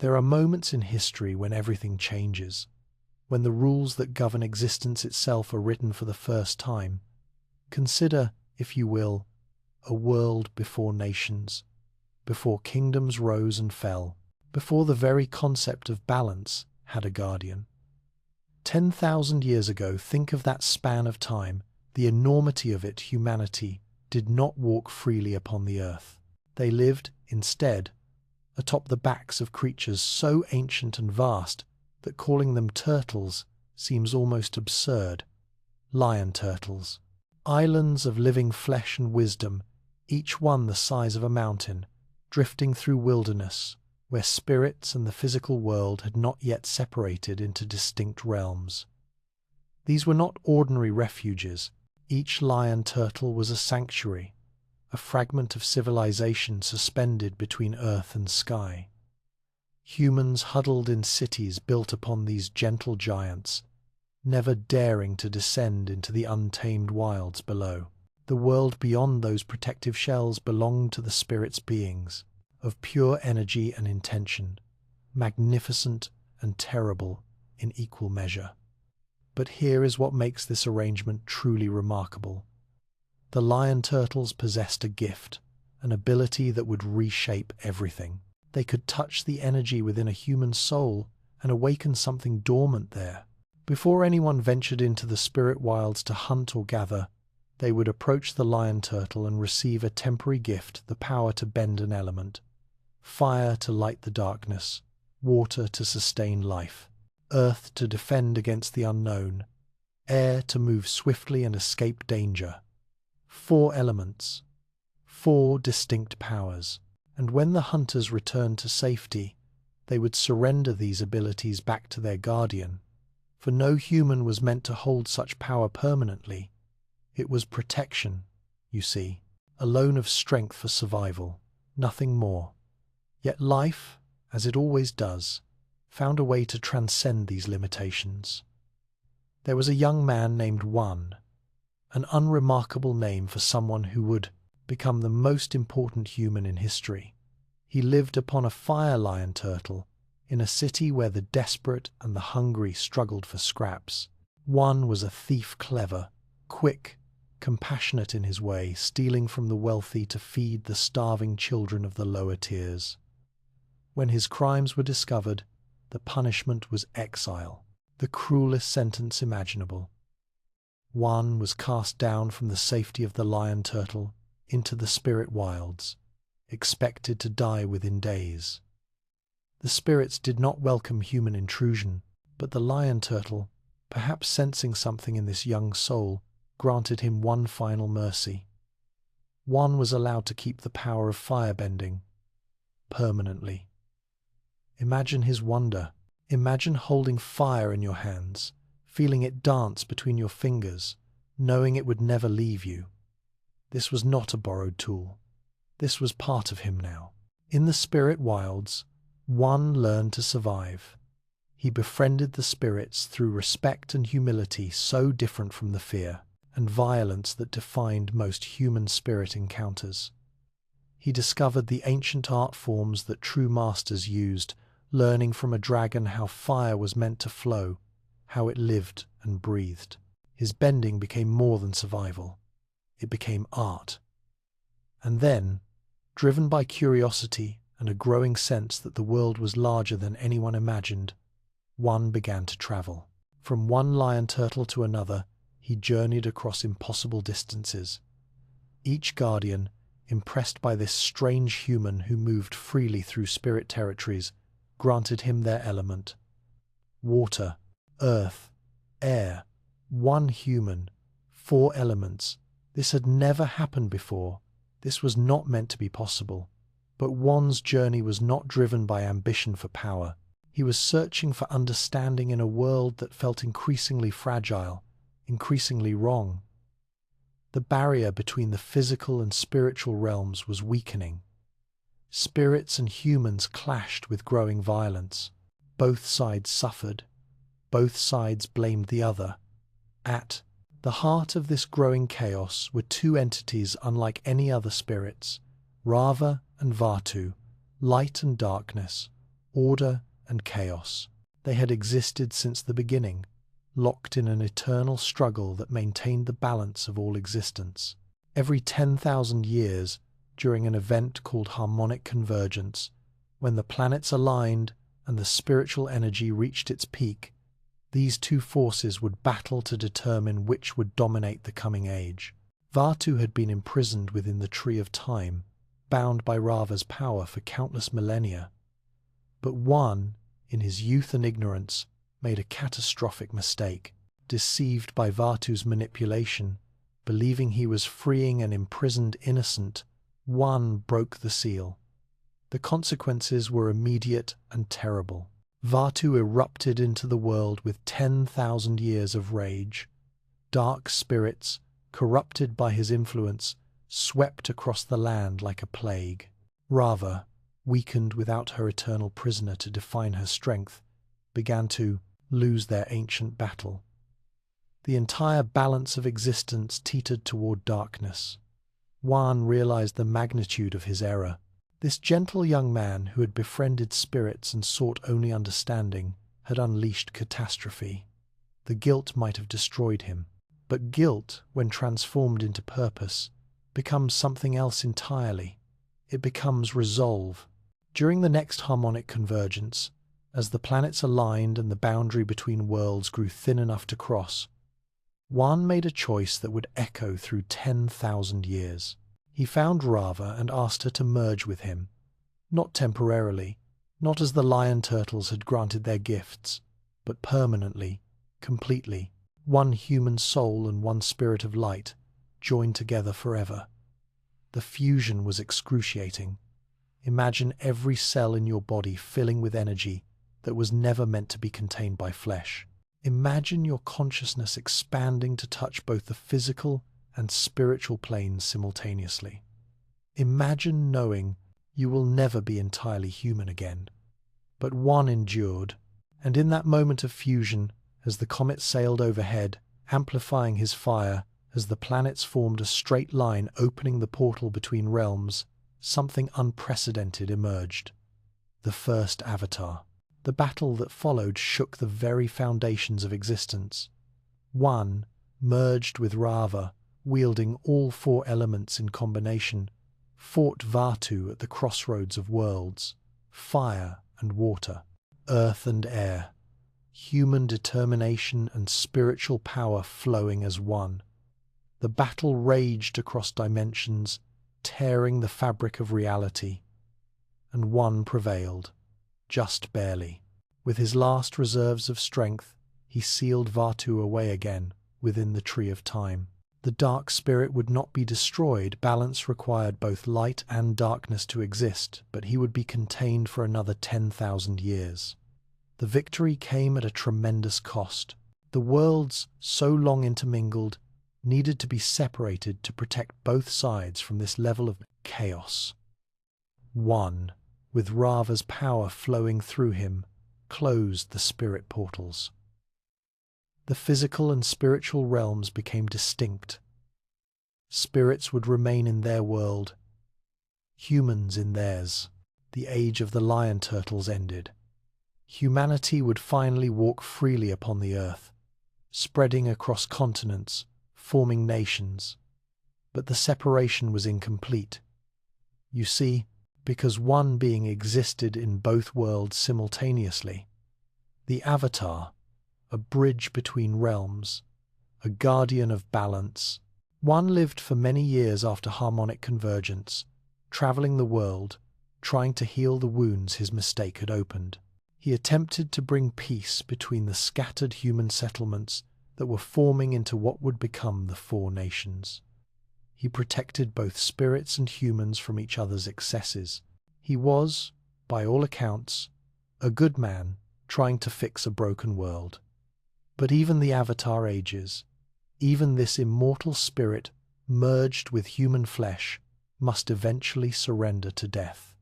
There are moments in history when everything changes, when the rules that govern existence itself are written for the first time. Consider, if you will, a world before nations, before kingdoms rose and fell, before the very concept of balance had a guardian. 10,000 years ago, think of that span of time, the enormity of it. Humanity did not walk freely upon the earth. They lived, instead, atop the backs of creatures so ancient and vast that calling them turtles seems almost absurd. Lion turtles. Islands of living flesh and wisdom, each one the size of a mountain, drifting through wilderness, where spirits and the physical world had not yet separated into distinct realms. These were not ordinary refuges. Each lion turtle was a sanctuary, a fragment of civilization suspended between earth and sky. Humans huddled in cities built upon these gentle giants, never daring to descend into the untamed wilds below. The world beyond those protective shells belonged to the spirits, beings of pure energy and intention, magnificent and terrible in equal measure. But here is what makes this arrangement truly remarkable. The lion turtles possessed a gift, an ability that would reshape everything. They could touch the energy within a human soul and awaken something dormant there. Before anyone ventured into the spirit wilds to hunt or gather, they would approach the lion turtle and receive a temporary gift, the power to bend an element. Fire to light the darkness, water to sustain life, earth to defend against the unknown, air to move swiftly and escape danger. 4 elements, 4 distinct powers, and when the hunters returned to safety, they would surrender these abilities back to their guardian, for no human was meant to hold such power permanently. It was protection, you see, a loan of strength for survival, nothing more. Yet life, as it always does, found a way to transcend these limitations. There was a young man named One, an unremarkable name for someone who would become the most important human in history. He lived upon a fire lion turtle in a city where the desperate and the hungry struggled for scraps. One was a thief, clever, quick, compassionate in his way, stealing from the wealthy to feed the starving children of the lower tiers. When his crimes were discovered, the punishment was exile, the cruelest sentence imaginable. One was cast down from the safety of the lion turtle into the spirit wilds, expected to die within days. The spirits did not welcome human intrusion, but the lion turtle, perhaps sensing something in this young soul, granted him one final mercy. One was allowed to keep the power of firebending permanently. Imagine his wonder. Imagine holding fire in your hands, feeling it dance between your fingers, knowing it would never leave you. This was not a borrowed tool. This was part of him now. In the spirit wilds, One learned to survive. He befriended the spirits through respect and humility so different from the fear and violence that defined most human spirit encounters. He discovered the ancient art forms that true masters used, learning from a dragon how fire was meant to flow, how it lived and breathed. His bending became more than survival. It became art. And then, driven by curiosity and a growing sense that the world was larger than anyone imagined, One began to travel. From one lion turtle to another, he journeyed across impossible distances. Each guardian, impressed by this strange human who moved freely through spirit territories, granted him their element. Water, earth, air, one human, 4 elements. This had never happened before. This was not meant to be possible. But One's journey was not driven by ambition for power. He was searching for understanding in a world that felt increasingly fragile, increasingly wrong. The barrier between the physical and spiritual realms was weakening. Spirits and humans clashed with growing violence. Both sides suffered. Both sides blamed the other. At the heart of this growing chaos were 2 entities unlike any other spirits, Rava and Vatu, light and darkness, order and chaos. They had existed since the beginning, locked in an eternal struggle that maintained the balance of all existence. Every 10,000 years, during an event called harmonic convergence, when the planets aligned and the spiritual energy reached its peak, these two forces would battle to determine which would dominate the coming age. Vaatu had been imprisoned within the Tree of Time, bound by Rava's power for countless millennia. But one, in his youth and ignorance, made a catastrophic mistake. Deceived by Vaatu's manipulation, believing he was freeing an imprisoned innocent, one broke the seal. The consequences were immediate and terrible. Vaatu erupted into the world with 10,000 years of rage. Dark spirits, corrupted by his influence, swept across the land like a plague. Rava, weakened without her eternal prisoner to define her strength, began to lose their ancient battle. The entire balance of existence teetered toward darkness. Juan realized the magnitude of his error. This gentle young man who had befriended spirits and sought only understanding had unleashed catastrophe. The guilt might have destroyed him. But guilt, when transformed into purpose, becomes something else entirely. It becomes resolve. During the next harmonic convergence, as the planets aligned and the boundary between worlds grew thin enough to cross, Juan made a choice that would echo through 10,000 years. He found Rava and asked her to merge with him, not temporarily, not as the lion turtles had granted their gifts, but permanently, completely, one human soul and one spirit of light, joined together forever. The fusion was excruciating. Imagine every cell in your body filling with energy that was never meant to be contained by flesh. Imagine your consciousness expanding to touch both the physical and spiritual planes simultaneously. Imagine knowing you will never be entirely human again. But one endured, and in that moment of fusion, as the comet sailed overhead, amplifying his fire, as the planets formed a straight line opening the portal between realms, something unprecedented emerged. The first avatar. The battle that followed shook the very foundations of existence. One merged with Rava, wielding all four elements in combination, fought Vaatu at the crossroads of worlds, fire and water, earth and air, human determination and spiritual power flowing as one. The battle raged across dimensions, tearing the fabric of reality, and one prevailed, just barely. With his last reserves of strength, he sealed Vaatu away again within the Tree of Time. The dark spirit would not be destroyed. Balance required both light and darkness to exist, but he would be contained for another 10,000 years. The victory came at a tremendous cost. The worlds, so long intermingled, needed to be separated to protect both sides from this level of chaos. One, with Rava's power flowing through him, closed the spirit portals. The physical and spiritual realms became distinct. Spirits would remain in their world, humans in theirs. The age of the lion turtles ended. Humanity would finally walk freely upon the earth, spreading across continents, forming nations. But the separation was incomplete. You see, because one being existed in both worlds simultaneously. The Avatar, a bridge between realms, a guardian of balance. One lived for many years after harmonic convergence, traveling the world, trying to heal the wounds his mistake had opened. He attempted to bring peace between the scattered human settlements that were forming into what would become the Four Nations. He protected both spirits and humans from each other's excesses. He was, by all accounts, a good man trying to fix a broken world. But even the Avatar ages, even this immortal spirit merged with human flesh, must eventually surrender to death.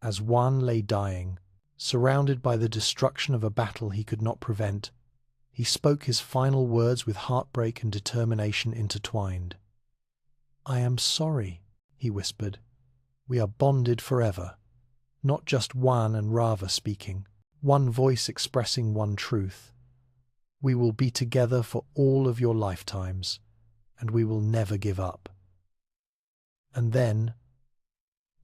As Juan lay dying, surrounded by the destruction of a battle he could not prevent, he spoke his final words with heartbreak and determination intertwined. "I am sorry," he whispered. "We are bonded forever. not just one and Rava speaking, one voice expressing one truth. We will be together for all of your lifetimes, and we will never give up. And then,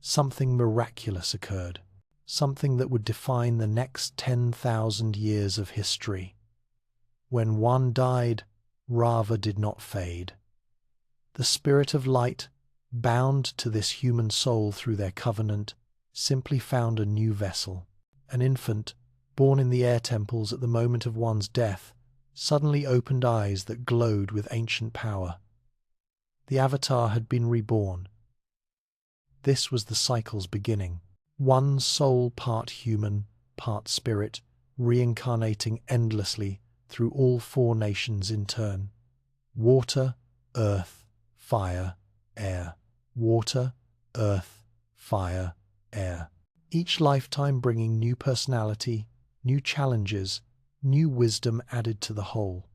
something miraculous occurred, something that would define the next 10,000 years of history. When one died, Rava did not fade. The spirit of light, bound to this human soul through their covenant, simply found a new vessel. An infant, born in the air temples at the moment of one's death, suddenly opened eyes that glowed with ancient power. The Avatar had been reborn. This was the cycle's beginning. One soul, part human, part spirit, reincarnating endlessly through all four nations in turn. Water, earth, fire, air. Water, earth, fire, air. Each lifetime bringing new personality, new challenges, new wisdom added to the whole.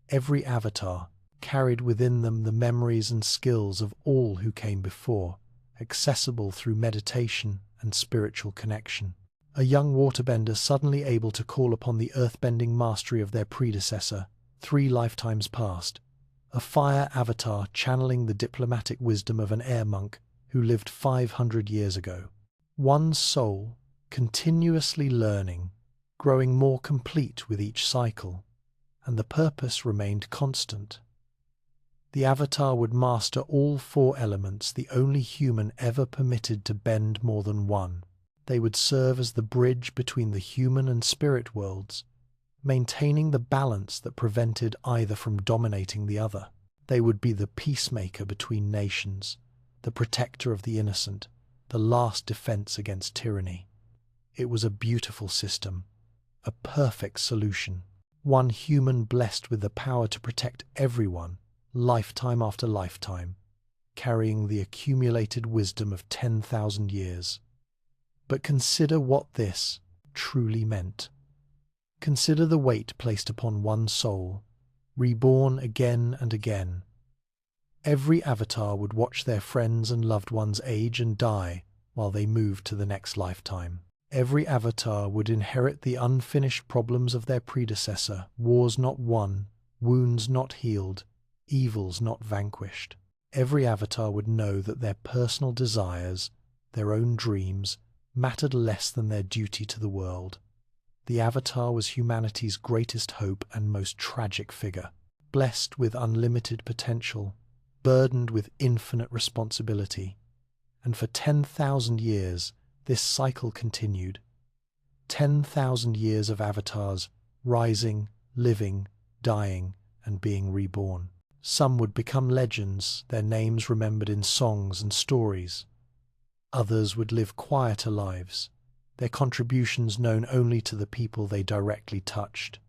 Every avatar carried within them the memories and skills of all who came before, accessible through meditation and spiritual connection. A young waterbender suddenly able to call upon the earthbending mastery of their predecessor, 3 lifetimes past. A fire avatar channeling the diplomatic wisdom of an air monk who lived 500 years ago. One soul, continuously learning, growing more complete with each cycle, and the purpose remained constant. The avatar would master all 4 elements, the only human ever permitted to bend more than one. They would serve as the bridge between the human and spirit worlds, maintaining the balance that prevented either from dominating the other. They would be the peacemaker between nations, the protector of the innocent, the last defense against tyranny. It was a beautiful system, a perfect solution. One human blessed with the power to protect everyone, lifetime after lifetime, carrying the accumulated wisdom of 10,000 years. But consider what this truly meant. Consider the weight placed upon one soul, reborn again and again. Every avatar would watch their friends and loved ones age and die while they moved to the next lifetime. Every avatar would inherit the unfinished problems of their predecessor, wars not won, wounds not healed, evils not vanquished. Every avatar would know that their personal desires, their own dreams, mattered less than their duty to the world. The avatar was humanity's greatest hope and most tragic figure, blessed with unlimited potential, burdened with infinite responsibility. And for 10,000 years, this cycle continued. 10,000 years of avatars, rising, living, dying, and being reborn. Some would become legends, their names remembered in songs and stories. Others would live quieter lives, their contributions known only to the people they directly touched.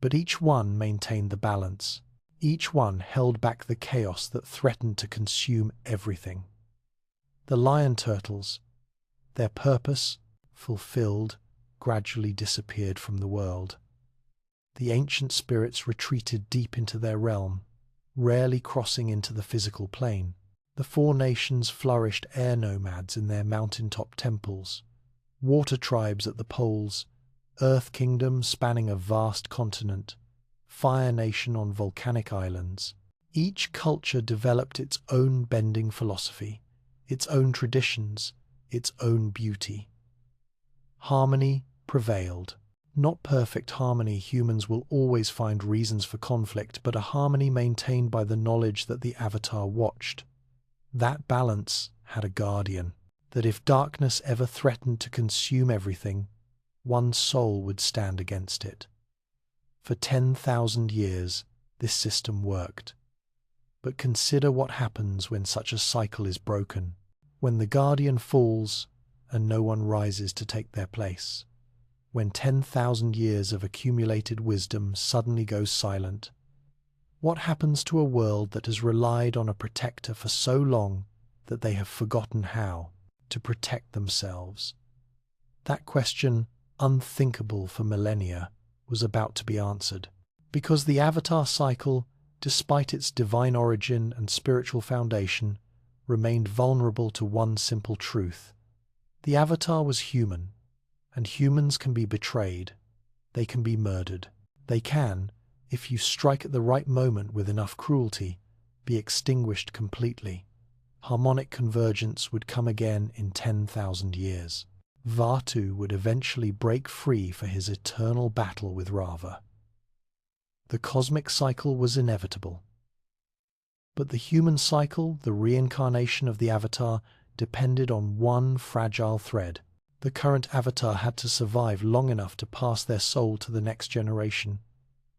But each one maintained the balance. Each one held back the chaos that threatened to consume everything. The lion turtles, their purpose, fulfilled, gradually disappeared from the world. The ancient spirits retreated deep into their realm, rarely crossing into the physical plane. The 4 nations flourished air nomads in their mountaintop temples, water tribes at the poles, earth kingdoms spanning a vast continent, fire nation on volcanic islands. Each culture developed its own bending philosophy, its own traditions, its own beauty. Harmony prevailed. Not perfect harmony, humans will always find reasons for conflict, but a harmony maintained by the knowledge that the avatar watched. That balance had a guardian, that if darkness ever threatened to consume everything, one soul would stand against it. For 10,000 years, this system worked. But consider what happens when such a cycle is broken, when the guardian falls and no one rises to take their place, when 10,000 years of accumulated wisdom suddenly goes silent. What happens to a world that has relied on a protector for so long that they have forgotten how to protect themselves? That question, unthinkable for millennia, was about to be answered. Because the Avatar cycle, despite its divine origin and spiritual foundation, remained vulnerable to one simple truth. The Avatar was human, and humans can be betrayed. They can be murdered. They can, if you strike at the right moment with enough cruelty, be extinguished completely. Harmonic convergence would come again in 10,000 years. Vaatu would eventually break free for his eternal battle with Rava. The cosmic cycle was inevitable. But the human cycle, the reincarnation of the Avatar, depended on one fragile thread. The current Avatar had to survive long enough to pass their soul to the next generation,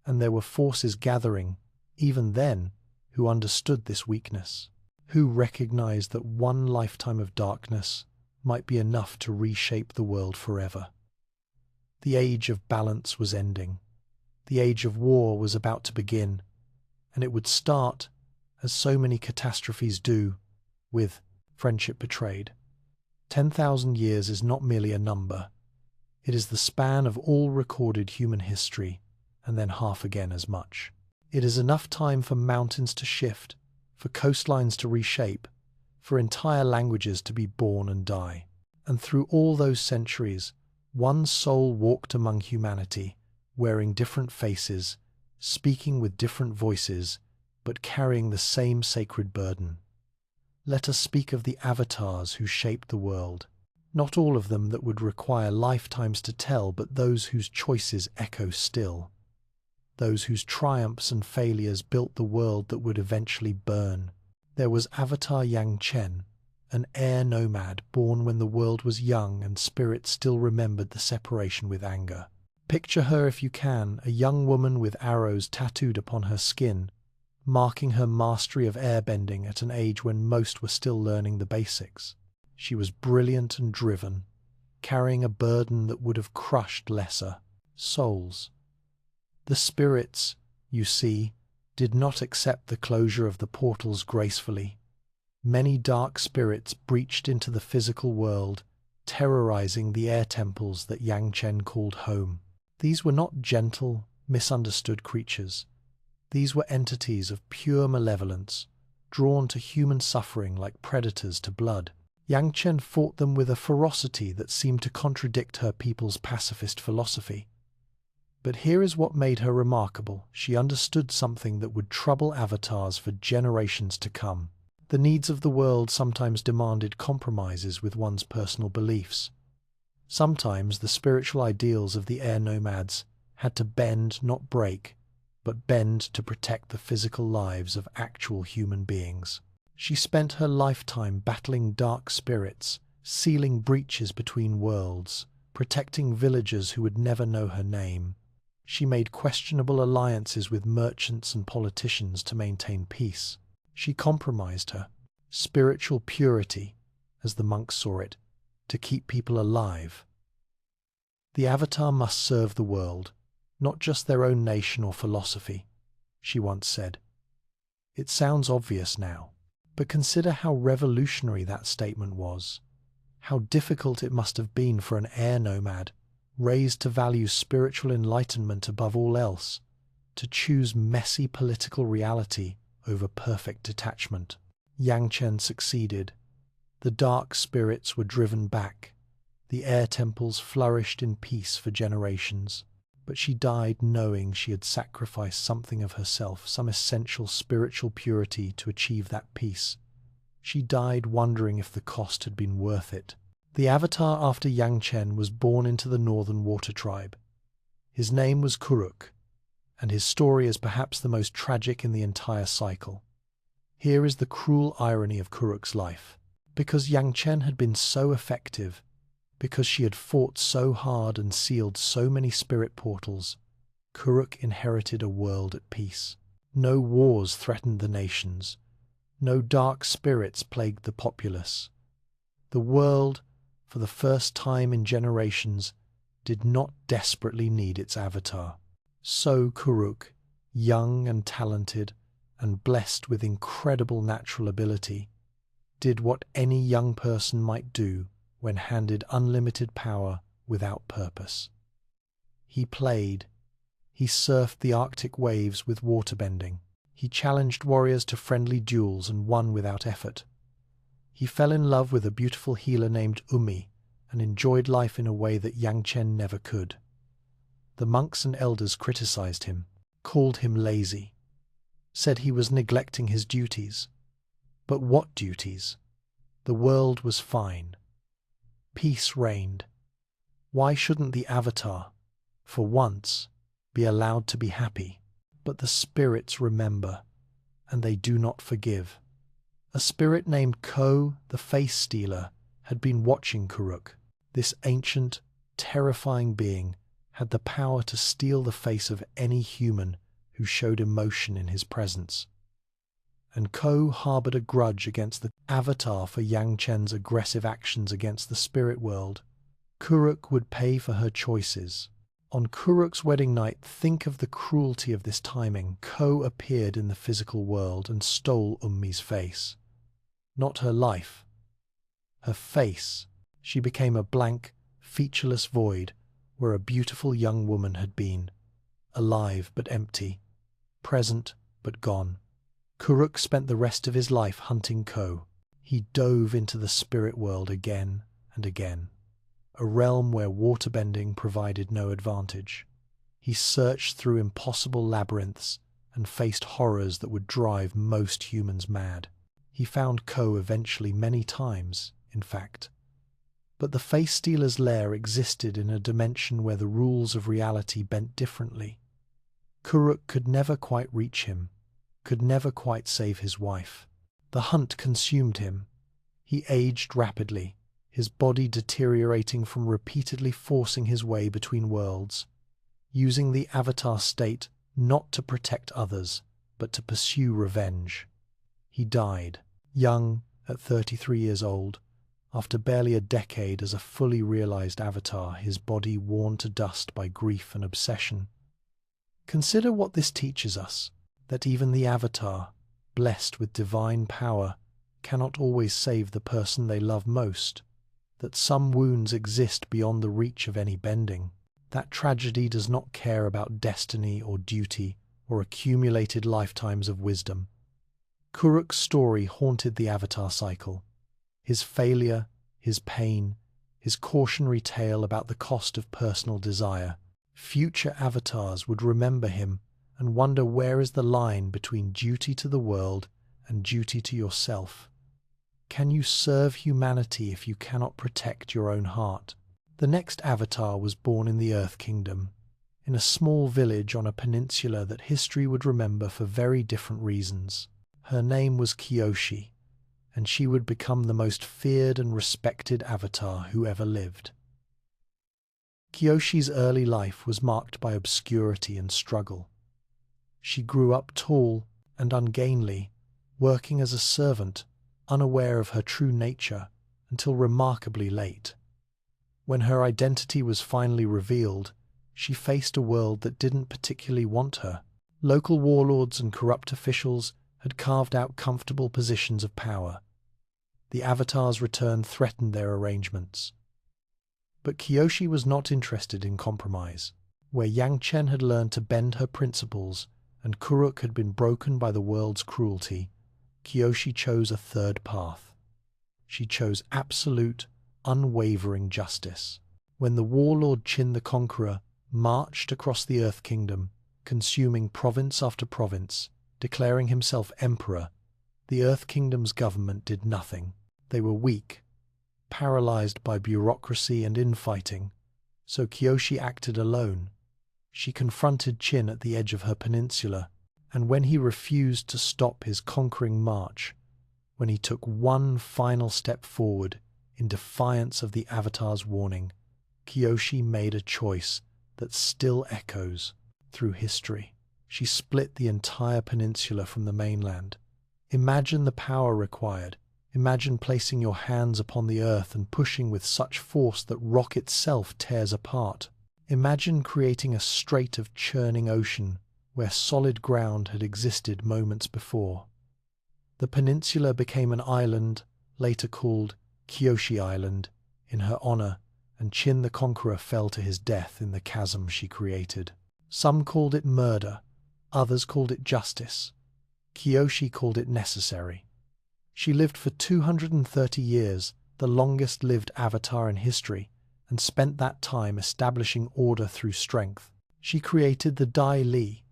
and there were forces gathering, even then, who understood this weakness, who recognized that one lifetime of darkness might be enough to reshape the world forever. The age of balance was ending. The age of war was about to begin, and it would start, as so many catastrophes do, with friendship betrayed. 10,000 years is not merely a number. It is the span of all recorded human history, and then half again as much. It is enough time for mountains to shift, for coastlines to reshape, for entire languages to be born and die. And through all those centuries, one soul walked among humanity, wearing different faces, speaking with different voices, but carrying the same sacred burden. Let us speak of the avatars who shaped the world, not all of them that would require lifetimes to tell, but those whose choices echo still, those whose triumphs and failures built the world that would eventually burn. There was Avatar Yang Chen, an air nomad born when the world was young and spirit still remembered the separation with anger. Picture her if you can, a young woman with arrows tattooed upon her skin, marking her mastery of airbending at an age when most were still learning the basics. She was brilliant and driven, carrying a burden that would have crushed lesser souls. The spirits, you see, did not accept the closure of the portals gracefully. Many dark spirits breached into the physical world, terrorizing the air temples that Yang Chen called home. These were not gentle, misunderstood creatures. These were entities of pure malevolence, drawn to human suffering like predators to blood. Yang Chen fought them with a ferocity that seemed to contradict her people's pacifist philosophy. But here is what made her remarkable. She understood something that would trouble avatars for generations to come. The needs of the world sometimes demanded compromises with one's personal beliefs. Sometimes the spiritual ideals of the air nomads had to bend, not break, but bend to protect the physical lives of actual human beings. She spent her lifetime battling dark spirits, sealing breaches between worlds, protecting villagers who would never know her name. She made questionable alliances with merchants and politicians to maintain peace. She compromised her spiritual purity, as the monks saw it, to keep people alive. The Avatar must serve the world, not just their own nation or philosophy, she once said. It sounds obvious now, but consider how revolutionary that statement was. How difficult it must have been for an air nomad, raised to value spiritual enlightenment above all else, to choose messy political reality over perfect detachment. Yang Chen succeeded. The dark spirits were driven back. The air temples flourished in peace for generations. But she died knowing she had sacrificed something of herself, some essential spiritual purity to achieve that peace. She died wondering if the cost had been worth it. The Avatar after Yang Chen was born into the Northern Water Tribe. His name was Kuruk, and his story is perhaps the most tragic in the entire cycle. Here is the cruel irony of Kuruk's life. Because Yang Chen had been so effective, because she had fought so hard and sealed so many spirit portals, Kuruk inherited a world at peace. No wars threatened the nations. No dark spirits plagued the populace. The world, for the first time in generations, did not desperately need its avatar. So Kuruk, young and talented, and blessed with incredible natural ability, did what any young person might do when handed unlimited power without purpose. He played. He surfed the Arctic waves with waterbending. He challenged warriors to friendly duels and won without effort. He fell in love with a beautiful healer named Umi, and enjoyed life in a way that Yang Chen never could. The monks and elders criticized him, called him lazy, said he was neglecting his duties. But what duties? The world was fine. Peace reigned. Why shouldn't the Avatar, for once, be allowed to be happy? But the spirits remember, and they do not forgive. A spirit named Ko, the Face Stealer, had been watching Kuruk. This ancient, terrifying being had the power to steal the face of any human who showed emotion in his presence. And Ko harbored a grudge against the Avatar for Yang Chen's aggressive actions against the spirit world. Kuruk would pay for her choices. On Kuruk's wedding night, think of the cruelty of this timing. Ko appeared in the physical world and stole Ummi's face. Not her life. Her face. She became a blank, featureless void where a beautiful young woman had been. Alive but empty. Present but gone. Kuruk spent the rest of his life hunting Ko. He dove into the spirit world again and again, a realm where waterbending provided no advantage. He searched through impossible labyrinths and faced horrors that would drive most humans mad. He found Ko eventually many times, in fact. But the Face Stealer's lair existed in a dimension where the rules of reality bent differently. Kuruk could never quite reach him, could never quite save his wife. The hunt consumed him. He aged rapidly, his body deteriorating from repeatedly forcing his way between worlds, using the Avatar state not to protect others, but to pursue revenge. He died, young, at 33 years old, after barely a decade as a fully realized Avatar, his body worn to dust by grief and obsession. Consider what this teaches us, that even the Avatar, blessed with divine power, cannot always save the person they love most, that some wounds exist beyond the reach of any bending. That tragedy does not care about destiny or duty or accumulated lifetimes of wisdom. Kuruk's story haunted the Avatar cycle. His failure, his pain, his cautionary tale about the cost of personal desire. Future Avatars would remember him and wonder, where is the line between duty to the world and duty to yourself? Can you serve humanity if you cannot protect your own heart? The next Avatar was born in the Earth Kingdom, in a small village on a peninsula that history would remember for very different reasons. Her name was Kyoshi, and she would become the most feared and respected Avatar who ever lived. Kyoshi's early life was marked by obscurity and struggle. She grew up tall and ungainly, working as a servant, unaware of her true nature, until remarkably late. When her identity was finally revealed, she faced a world that didn't particularly want her. Local warlords and corrupt officials had carved out comfortable positions of power. The Avatar's return threatened their arrangements. But Kyoshi was not interested in compromise. Where Yang Chen had learned to bend her principles and Kuruk had been broken by the world's cruelty, Kyoshi chose a third path. She chose absolute, unwavering justice. When the warlord Qin the Conqueror marched across the Earth Kingdom, consuming province after province, declaring himself emperor, the Earth Kingdom's government did nothing. They were weak, paralyzed by bureaucracy and infighting, so Kyoshi acted alone. She confronted Qin at the edge of her peninsula, and when he refused to stop his conquering march, when he took one final step forward in defiance of the Avatar's warning, Kyoshi made a choice that still echoes through history. She split the entire peninsula from the mainland. Imagine the power required. Imagine placing your hands upon the earth and pushing with such force that rock itself tears apart. Imagine creating a strait of churning ocean where solid ground had existed moments before. The peninsula became an island, later called Kyoshi Island, in her honor, and Qin the Conqueror fell to his death in the chasm she created. Some called it murder, others called it justice. Kyoshi called it necessary. She lived for 230 years the longest-lived avatar in history, and spent that time establishing order through strength. She created the Dai Li,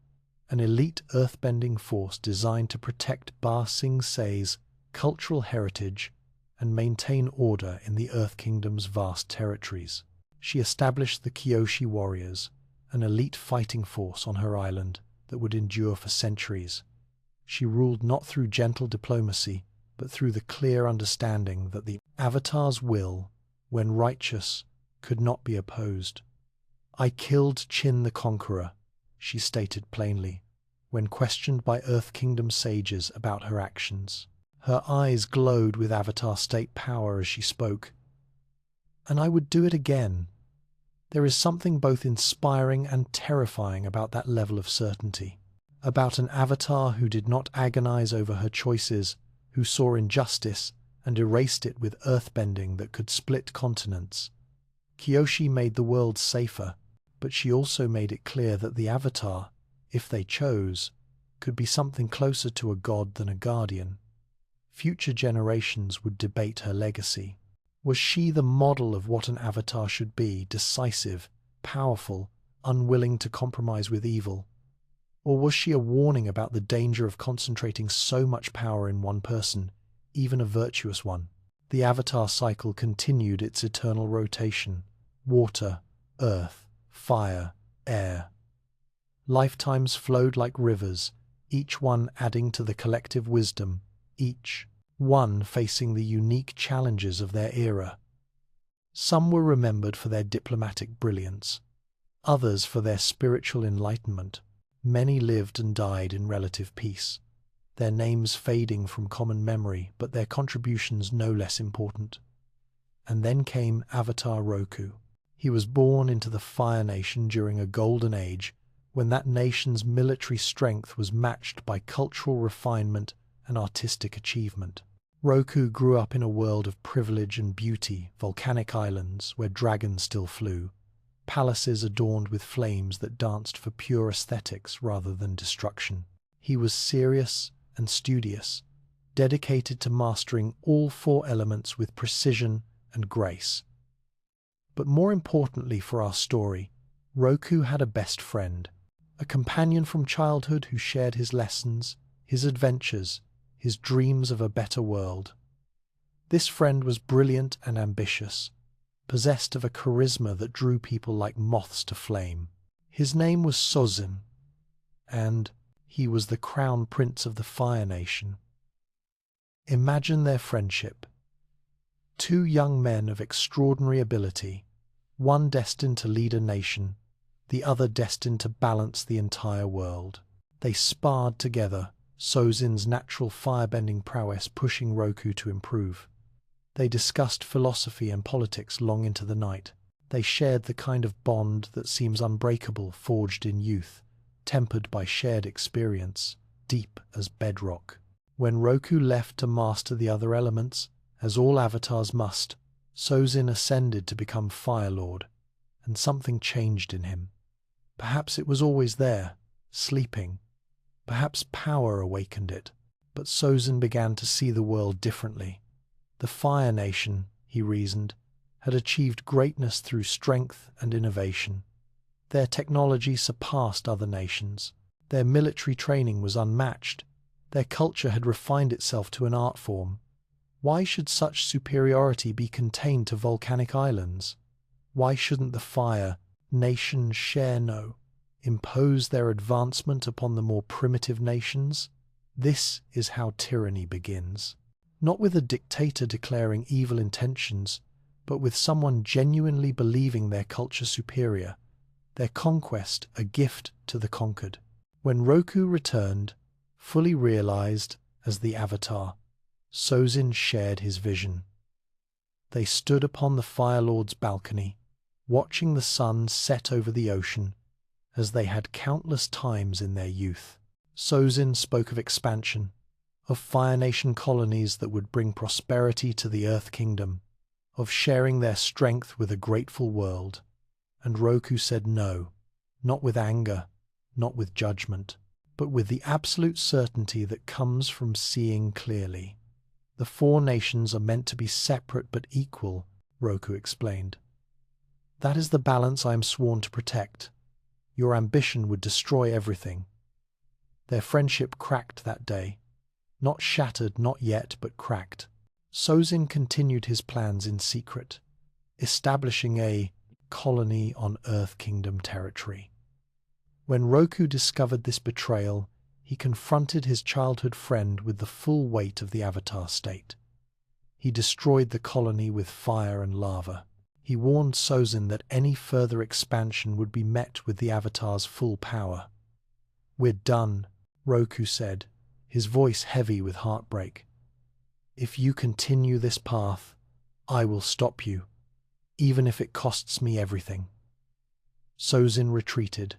an elite earthbending force designed to protect Ba Sing Se's cultural heritage and maintain order in the Earth Kingdom's vast territories. She established the Kyoshi warriors, an elite fighting force on her island that would endure for centuries. She ruled not through gentle diplomacy, but through the clear understanding that the Avatar's will, when righteous, could not be opposed. "I killed Qin the Conqueror," she stated plainly, when questioned by Earth Kingdom sages about her actions. Her eyes glowed with Avatar state power as she spoke. "And I would do it again." There is something both inspiring and terrifying about that level of certainty, about an Avatar who did not agonize over her choices, who saw injustice and erased it with earthbending that could split continents. Kyoshi made the world safer, but she also made it clear that the Avatar, if they chose, could be something closer to a god than a guardian. Future generations would debate her legacy. Was she the model of what an Avatar should be, decisive, powerful, unwilling to compromise with evil? Or was she a warning about the danger of concentrating so much power in one person, even a virtuous one? The Avatar cycle continued its eternal rotation: water, earth, fire, air. Lifetimes flowed like rivers, each one adding to the collective wisdom, each one facing the unique challenges of their era. Some were remembered for their diplomatic brilliance, others for their spiritual enlightenment. Many lived and died in relative peace, their names fading from common memory, but their contributions no less important. And then came Avatar Roku. He was born into the Fire Nation during a golden age, when that nation's military strength was matched by cultural refinement and artistic achievement. Roku grew up in a world of privilege and beauty, volcanic islands where dragons still flew, palaces adorned with flames that danced for pure aesthetics rather than destruction. He was serious and studious, dedicated to mastering all four elements with precision and grace. But more importantly for our story, Roku had a best friend, a companion from childhood who shared his lessons, his adventures, his dreams of a better world. This friend was brilliant and ambitious, possessed of a charisma that drew people like moths to flame. His name was Sozin, and he was the crown prince of the Fire Nation. Imagine their friendship. Two young men of extraordinary ability, one destined to lead a nation, the other destined to balance the entire world. They sparred together, Sozin's natural firebending prowess pushing Roku to improve. They discussed philosophy and politics long into the night. They shared the kind of bond that seems unbreakable, forged in youth, tempered by shared experience, deep as bedrock. When Roku left to master the other elements, as all avatars must, Sozin ascended to become Fire Lord, and something changed in him. Perhaps it was always there, sleeping. Perhaps power awakened it. But Sozin began to see the world differently. The Fire Nation, he reasoned, had achieved greatness through strength and innovation. Their technology surpassed other nations. Their military training was unmatched. Their culture had refined itself to an art form. Why should such superiority be contained to volcanic islands? Why shouldn't the Fire Nation share impose their advancement upon the more primitive nations? This is how tyranny begins. Not with a dictator declaring evil intentions, but with someone genuinely believing their culture superior, their conquest a gift to the conquered. When Roku returned, fully realized as the Avatar, Sozin shared his vision. They stood upon the Fire Lord's balcony, watching the sun set over the ocean, as they had countless times in their youth. Sozin spoke of expansion, of Fire Nation colonies that would bring prosperity to the Earth Kingdom, of sharing their strength with a grateful world. And Roku said no, not with anger, not with judgment, but with the absolute certainty that comes from seeing clearly. The The four nations are meant to be separate but equal, Roku explained. That is the balance I am sworn to protect. Your ambition would destroy everything. Their friendship cracked that day. Not shattered, not yet, but cracked. Sozin continued his plans in secret, establishing a colony on Earth Kingdom territory. When Roku discovered this betrayal, he confronted his childhood friend with the full weight of the Avatar state. He destroyed the colony with fire and lava. He warned Sozin that any further expansion would be met with the Avatar's full power. "We're done," Roku said, his voice heavy with heartbreak. "If you continue this path, I will stop you, even if it costs me everything." Sozin retreated,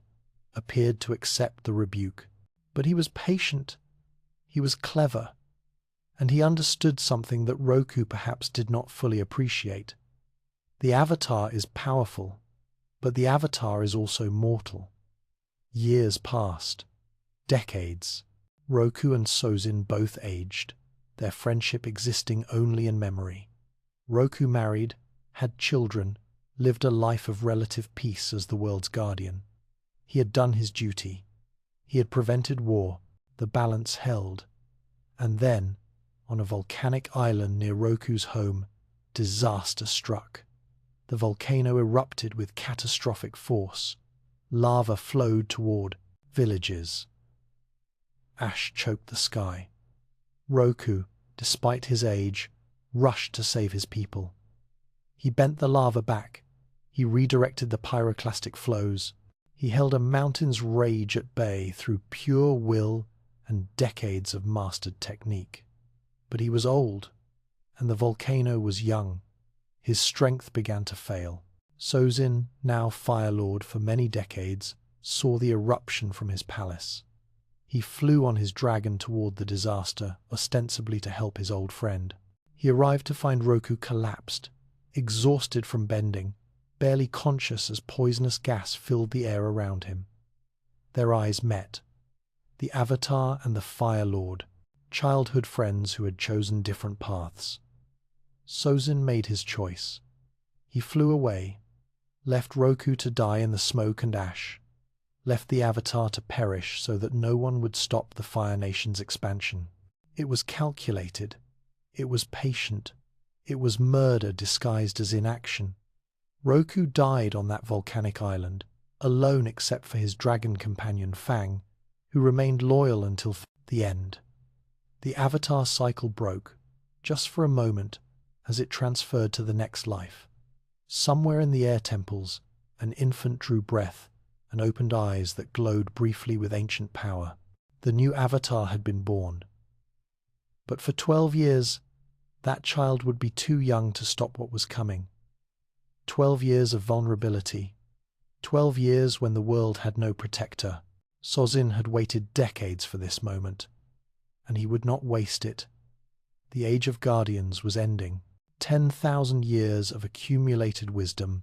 appeared to accept the rebuke. But he was patient, he was clever, and he understood something that Roku perhaps did not fully appreciate. The Avatar is powerful, but the Avatar is also mortal. Years passed, decades. Roku and Sozin both aged, their friendship existing only in memory. Roku married, had children, lived a life of relative peace as the world's guardian. He had done his duty. He had prevented war, the balance held. And then, on a volcanic island near Roku's home, disaster struck. The volcano erupted with catastrophic force. Lava flowed toward villages. Ash choked the sky. Roku, despite his age, rushed to save his people. He bent the lava back. He redirected the pyroclastic flows. He held a mountain's rage at bay through pure will and decades of mastered technique. But he was old, and the volcano was young. His strength began to fail. Sozin, now Fire Lord for many decades, saw the eruption from his palace. He flew on his dragon toward the disaster, ostensibly to help his old friend. He arrived to find Roku collapsed, exhausted from bending, barely conscious as poisonous gas filled the air around him. Their eyes met. The Avatar and the Fire Lord, childhood friends who had chosen different paths. Sozin made his choice. He flew away, left Roku to die in the smoke and ash, left the Avatar to perish so that no one would stop the Fire Nation's expansion. It was calculated. It was patient. It was murder disguised as inaction. Roku died on that volcanic island, alone except for his dragon companion Fang, who remained loyal until the end. The Avatar cycle broke, just for a moment, as it transferred to the next life. Somewhere in the air temples, an infant drew breath and opened eyes that glowed briefly with ancient power. The new Avatar had been born. But for 12 years, that child would be too young to stop what was coming. 12 years of vulnerability. 12 years when the world had no protector. Sozin had waited decades for this moment, and he would not waste it. The Age of Guardians was ending. 10,000 years of accumulated wisdom,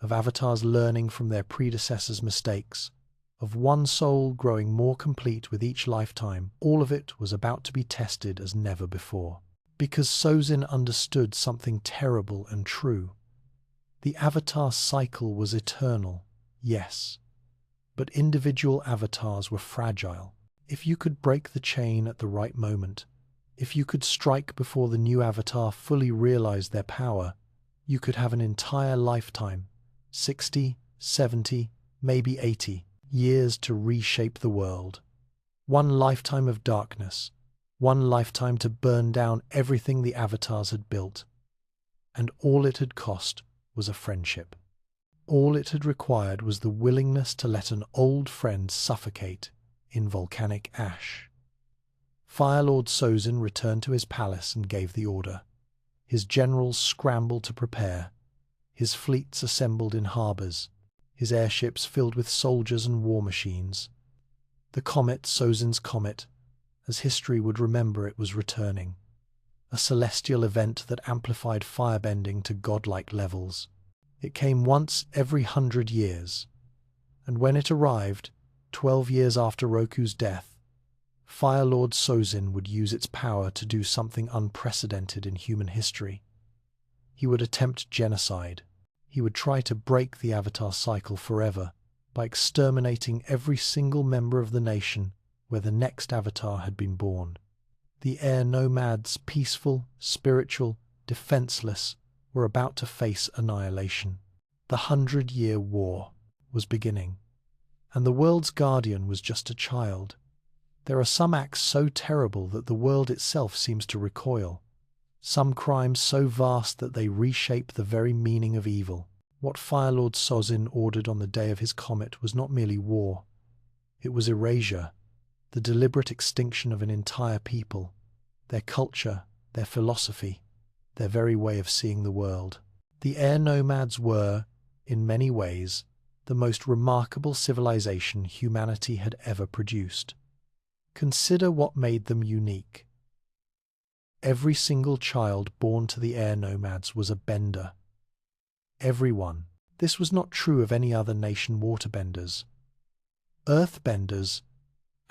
of Avatars learning from their predecessors' mistakes, of one soul growing more complete with each lifetime, all of it was about to be tested as never before. Because Sozin understood something terrible and true. The Avatar cycle was eternal, yes, but individual Avatars were fragile. If you could break the chain at the right moment, if you could strike before the new Avatar fully realized their power, you could have an entire lifetime, 60, 70, maybe 80 years to reshape the world. One lifetime of darkness, one lifetime to burn down everything the Avatars had built. And all it had cost was a friendship. All it had required was the willingness to let an old friend suffocate in volcanic ash. Fire Lord Sozin returned to his palace and gave the order. His generals scrambled to prepare. His fleets assembled in harbours, his airships filled with soldiers and war machines. The comet, Sozin's comet, as history would remember it, was returning. A celestial event that amplified firebending to godlike levels. It came once every 100 years. And when it arrived, 12 years after Roku's death, Fire Lord Sozin would use its power to do something unprecedented in human history. He would attempt genocide. He would try to break the Avatar cycle forever by exterminating every single member of the nation where the next Avatar had been born. The air nomads, peaceful, spiritual, defenseless, were about to face annihilation. The 100-Year War was beginning, and the world's guardian was just a child. There are some acts so terrible that the world itself seems to recoil, some crimes so vast that they reshape the very meaning of evil. What Fire Lord Sozin ordered on the day of his comet was not merely war. It was erasure, the deliberate extinction of an entire people, their culture, their philosophy, their very way of seeing the world. The air nomads were, in many ways, the most remarkable civilization humanity had ever produced. Consider what made them unique. Every single child born to the air nomads was a bender. Everyone. This was not true of any other nation waterbenders. Earthbenders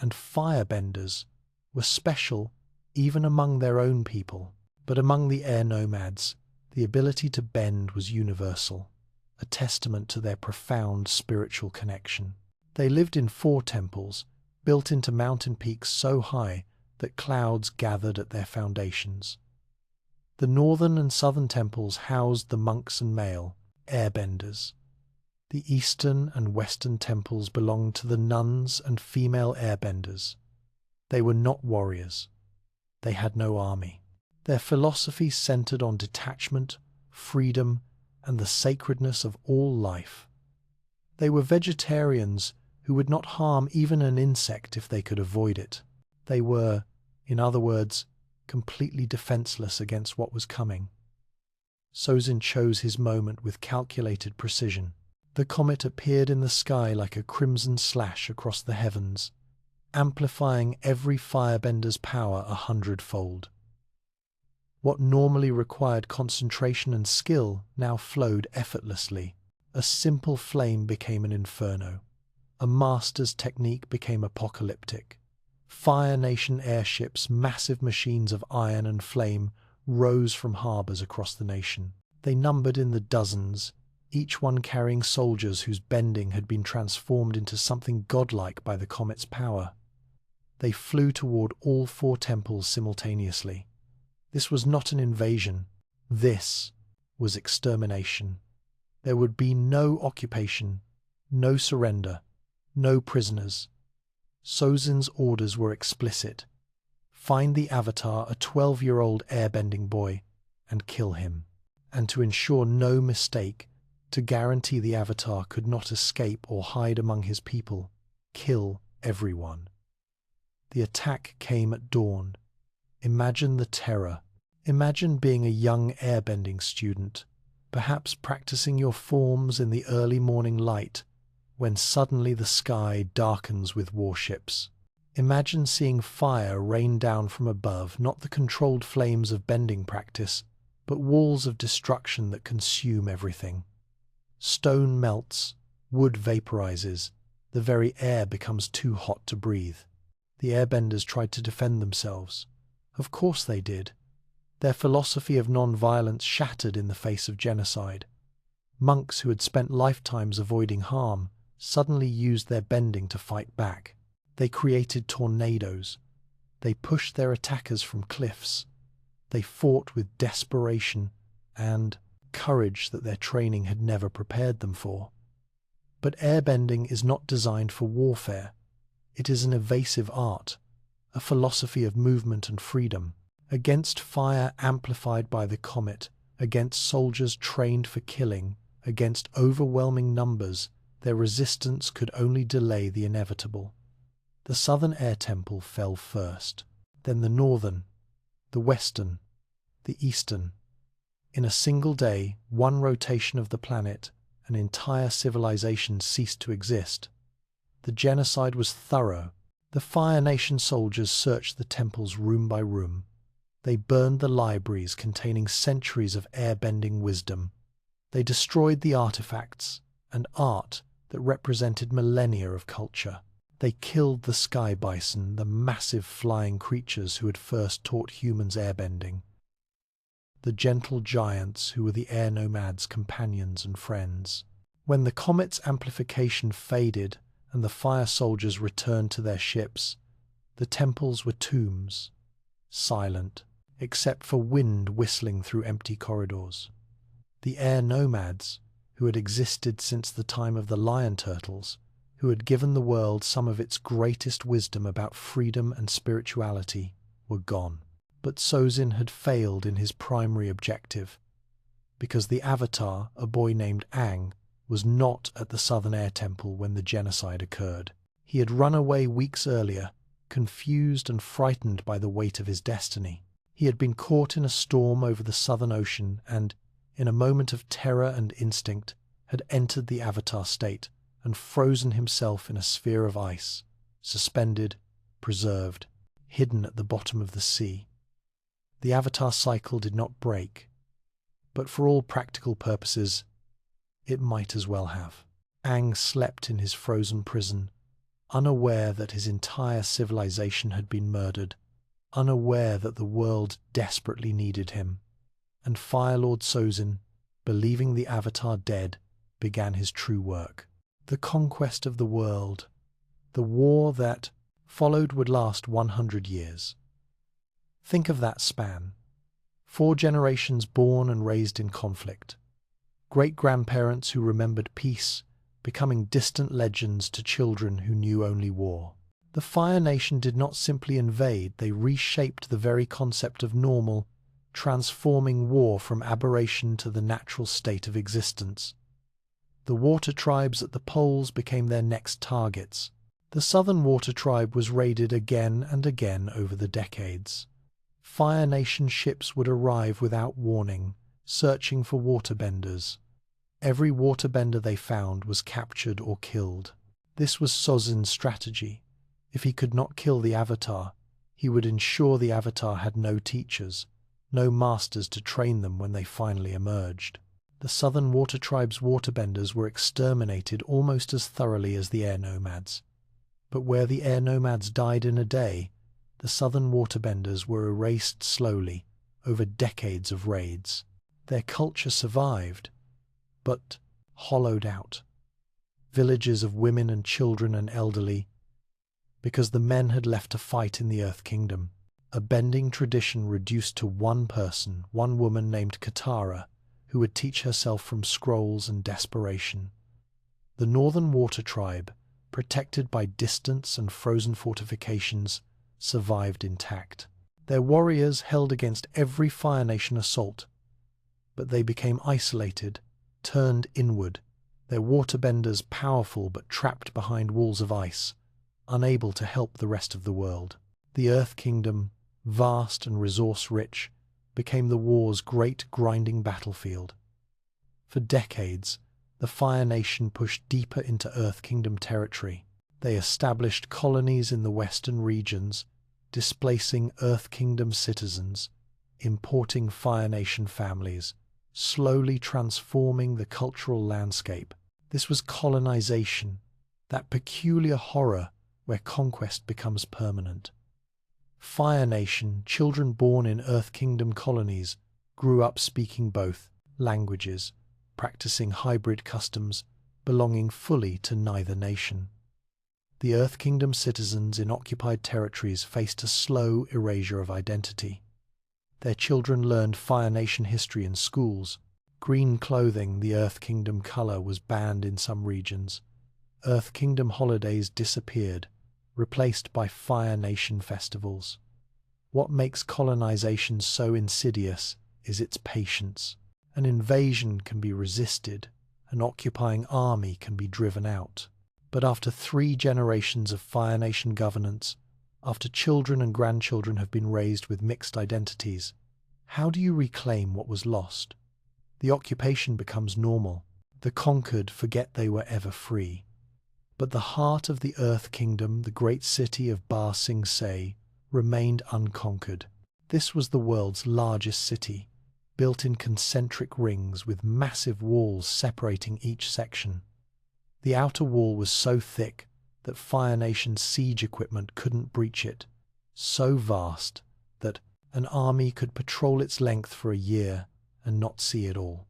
and firebenders were special even among their own people, but among the air nomads, the ability to bend was universal, a testament to their profound spiritual connection. They lived in 4 temples, built into mountain peaks so high that clouds gathered at their foundations. The northern and southern temples housed the monks and male airbenders. The eastern and western temples belonged to the nuns and female airbenders. They were not warriors. They had no army. Their philosophy centered on detachment, freedom, and the sacredness of all life. They were vegetarians who would not harm even an insect if they could avoid it. They were, in other words, completely defenseless against what was coming. Sozin chose his moment with calculated precision. The comet appeared in the sky like a crimson slash across the heavens, amplifying every firebender's power 100-fold. What normally required concentration and skill now flowed effortlessly. A simple flame became an inferno. A master's technique became apocalyptic. Fire Nation airships, massive machines of iron and flame, rose from harbors across the nation. They numbered in the dozens, each one carrying soldiers whose bending had been transformed into something godlike by the comet's power. They flew toward all 4 temples simultaneously. This was not an invasion. This was extermination. There would be no occupation, no surrender, no prisoners. Sozin's orders were explicit. Find the Avatar, a 12-year-old airbending boy, and kill him. And to ensure no mistake, to guarantee the Avatar could not escape or hide among his people, kill everyone. The attack came at dawn. Imagine the terror. Imagine being a young airbending student, perhaps practicing your forms in the early morning light, when suddenly the sky darkens with warships. Imagine seeing fire rain down from above, not the controlled flames of bending practice, but walls of destruction that consume everything. Stone melts, wood vaporizes, the very air becomes too hot to breathe. The airbenders tried to defend themselves. Of course they did. Their philosophy of non-violence shattered in the face of genocide. Monks who had spent lifetimes avoiding harm suddenly used their bending to fight back. They created tornadoes. They pushed their attackers from cliffs. They fought with desperation and courage that their training had never prepared them for. But airbending is not designed for warfare. It is an evasive art, a philosophy of movement and freedom. Against fire amplified by the comet, against soldiers trained for killing, against overwhelming numbers, their resistance could only delay the inevitable. The southern air temple fell first, then the northern, the western, the eastern. In a single day, one rotation of the planet, an entire civilization ceased to exist. The genocide was thorough. The Fire Nation soldiers searched the temples room by room. They burned the libraries containing centuries of airbending wisdom. They destroyed the artifacts and art that represented millennia of culture. They killed the sky bison, the massive flying creatures who had first taught humans airbending. The gentle giants who were the air nomads' companions and friends. When the comet's amplification faded and the fire soldiers returned to their ships, the temples were tombs, silent, except for wind whistling through empty corridors. The air nomads, who had existed since the time of the lion turtles, who had given the world some of its greatest wisdom about freedom and spirituality, were gone. But Sozin had failed in his primary objective, because the Avatar, a boy named Aang, was not at the Southern Air Temple when the genocide occurred. He had run away weeks earlier, confused and frightened by the weight of his destiny. He had been caught in a storm over the Southern Ocean and, in a moment of terror and instinct, had entered the Avatar state and frozen himself in a sphere of ice, suspended, preserved, hidden at the bottom of the sea. The Avatar cycle did not break, but for all practical purposes, it might as well have. Aang slept in his frozen prison, unaware that his entire civilization had been murdered, unaware that the world desperately needed him, and Fire Lord Sozin, believing the Avatar dead, began his true work. The conquest of the world, the war that followed would last 100 years. Think of that span. 4 generations born and raised in conflict. Great-grandparents who remembered peace, becoming distant legends to children who knew only war. The Fire Nation did not simply invade, they reshaped the very concept of normal, transforming war from aberration to the natural state of existence. The water tribes at the poles became their next targets. The Southern Water Tribe was raided again and again over the decades. Fire Nation ships would arrive without warning, searching for waterbenders. Every waterbender they found was captured or killed. This was Sozin's strategy. If he could not kill the Avatar, he would ensure the Avatar had no teachers, no masters to train them when they finally emerged. The Southern Water Tribe's waterbenders were exterminated almost as thoroughly as the air nomads. But where the air nomads died in a day, the Southern waterbenders were erased slowly over decades of raids. Their culture survived, but hollowed out. Villages of women and children and elderly, because the men had left to fight in the Earth Kingdom. A bending tradition reduced to one person, one woman named Katara, who would teach herself from scrolls and desperation. The Northern Water Tribe, protected by distance and frozen fortifications, survived intact. Their warriors held against every Fire Nation assault, but they became isolated, turned inward, their waterbenders powerful but trapped behind walls of ice, unable to help the rest of the world. The Earth Kingdom, vast and resource-rich, became the war's great grinding battlefield. For decades, the Fire Nation pushed deeper into Earth Kingdom territory. They established colonies in the western regions, displacing Earth Kingdom citizens, importing Fire Nation families, slowly transforming the cultural landscape. This was colonization, that peculiar horror where conquest becomes permanent. Fire Nation, children born in Earth Kingdom colonies, grew up speaking both languages, practicing hybrid customs, belonging fully to neither nation. The Earth Kingdom citizens in occupied territories faced a slow erasure of identity. Their children learned Fire Nation history in schools. Green clothing, the Earth Kingdom color, was banned in some regions. Earth Kingdom holidays disappeared, replaced by Fire Nation festivals. What makes colonization so insidious is its patience. An invasion can be resisted, an occupying army can be driven out. But after 3 generations of Fire Nation governance, after children and grandchildren have been raised with mixed identities, how do you reclaim what was lost? The occupation becomes normal. The conquered forget they were ever free. But the heart of the Earth Kingdom, the great city of Ba Sing Se, remained unconquered. This was the world's largest city, built in concentric rings with massive walls separating each section. The outer wall was so thick that Fire Nation's siege equipment couldn't breach it, so vast that an army could patrol its length for a year and not see it all.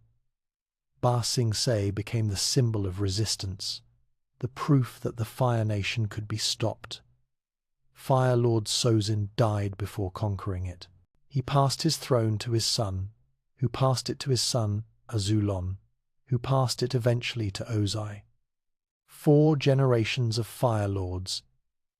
Ba Sing Se became the symbol of resistance, the proof that the Fire Nation could be stopped. Fire Lord Sozin died before conquering it. He passed his throne to his son, who passed it to his son Azulon, who passed it eventually to Ozai. 4 generations of Fire Lords,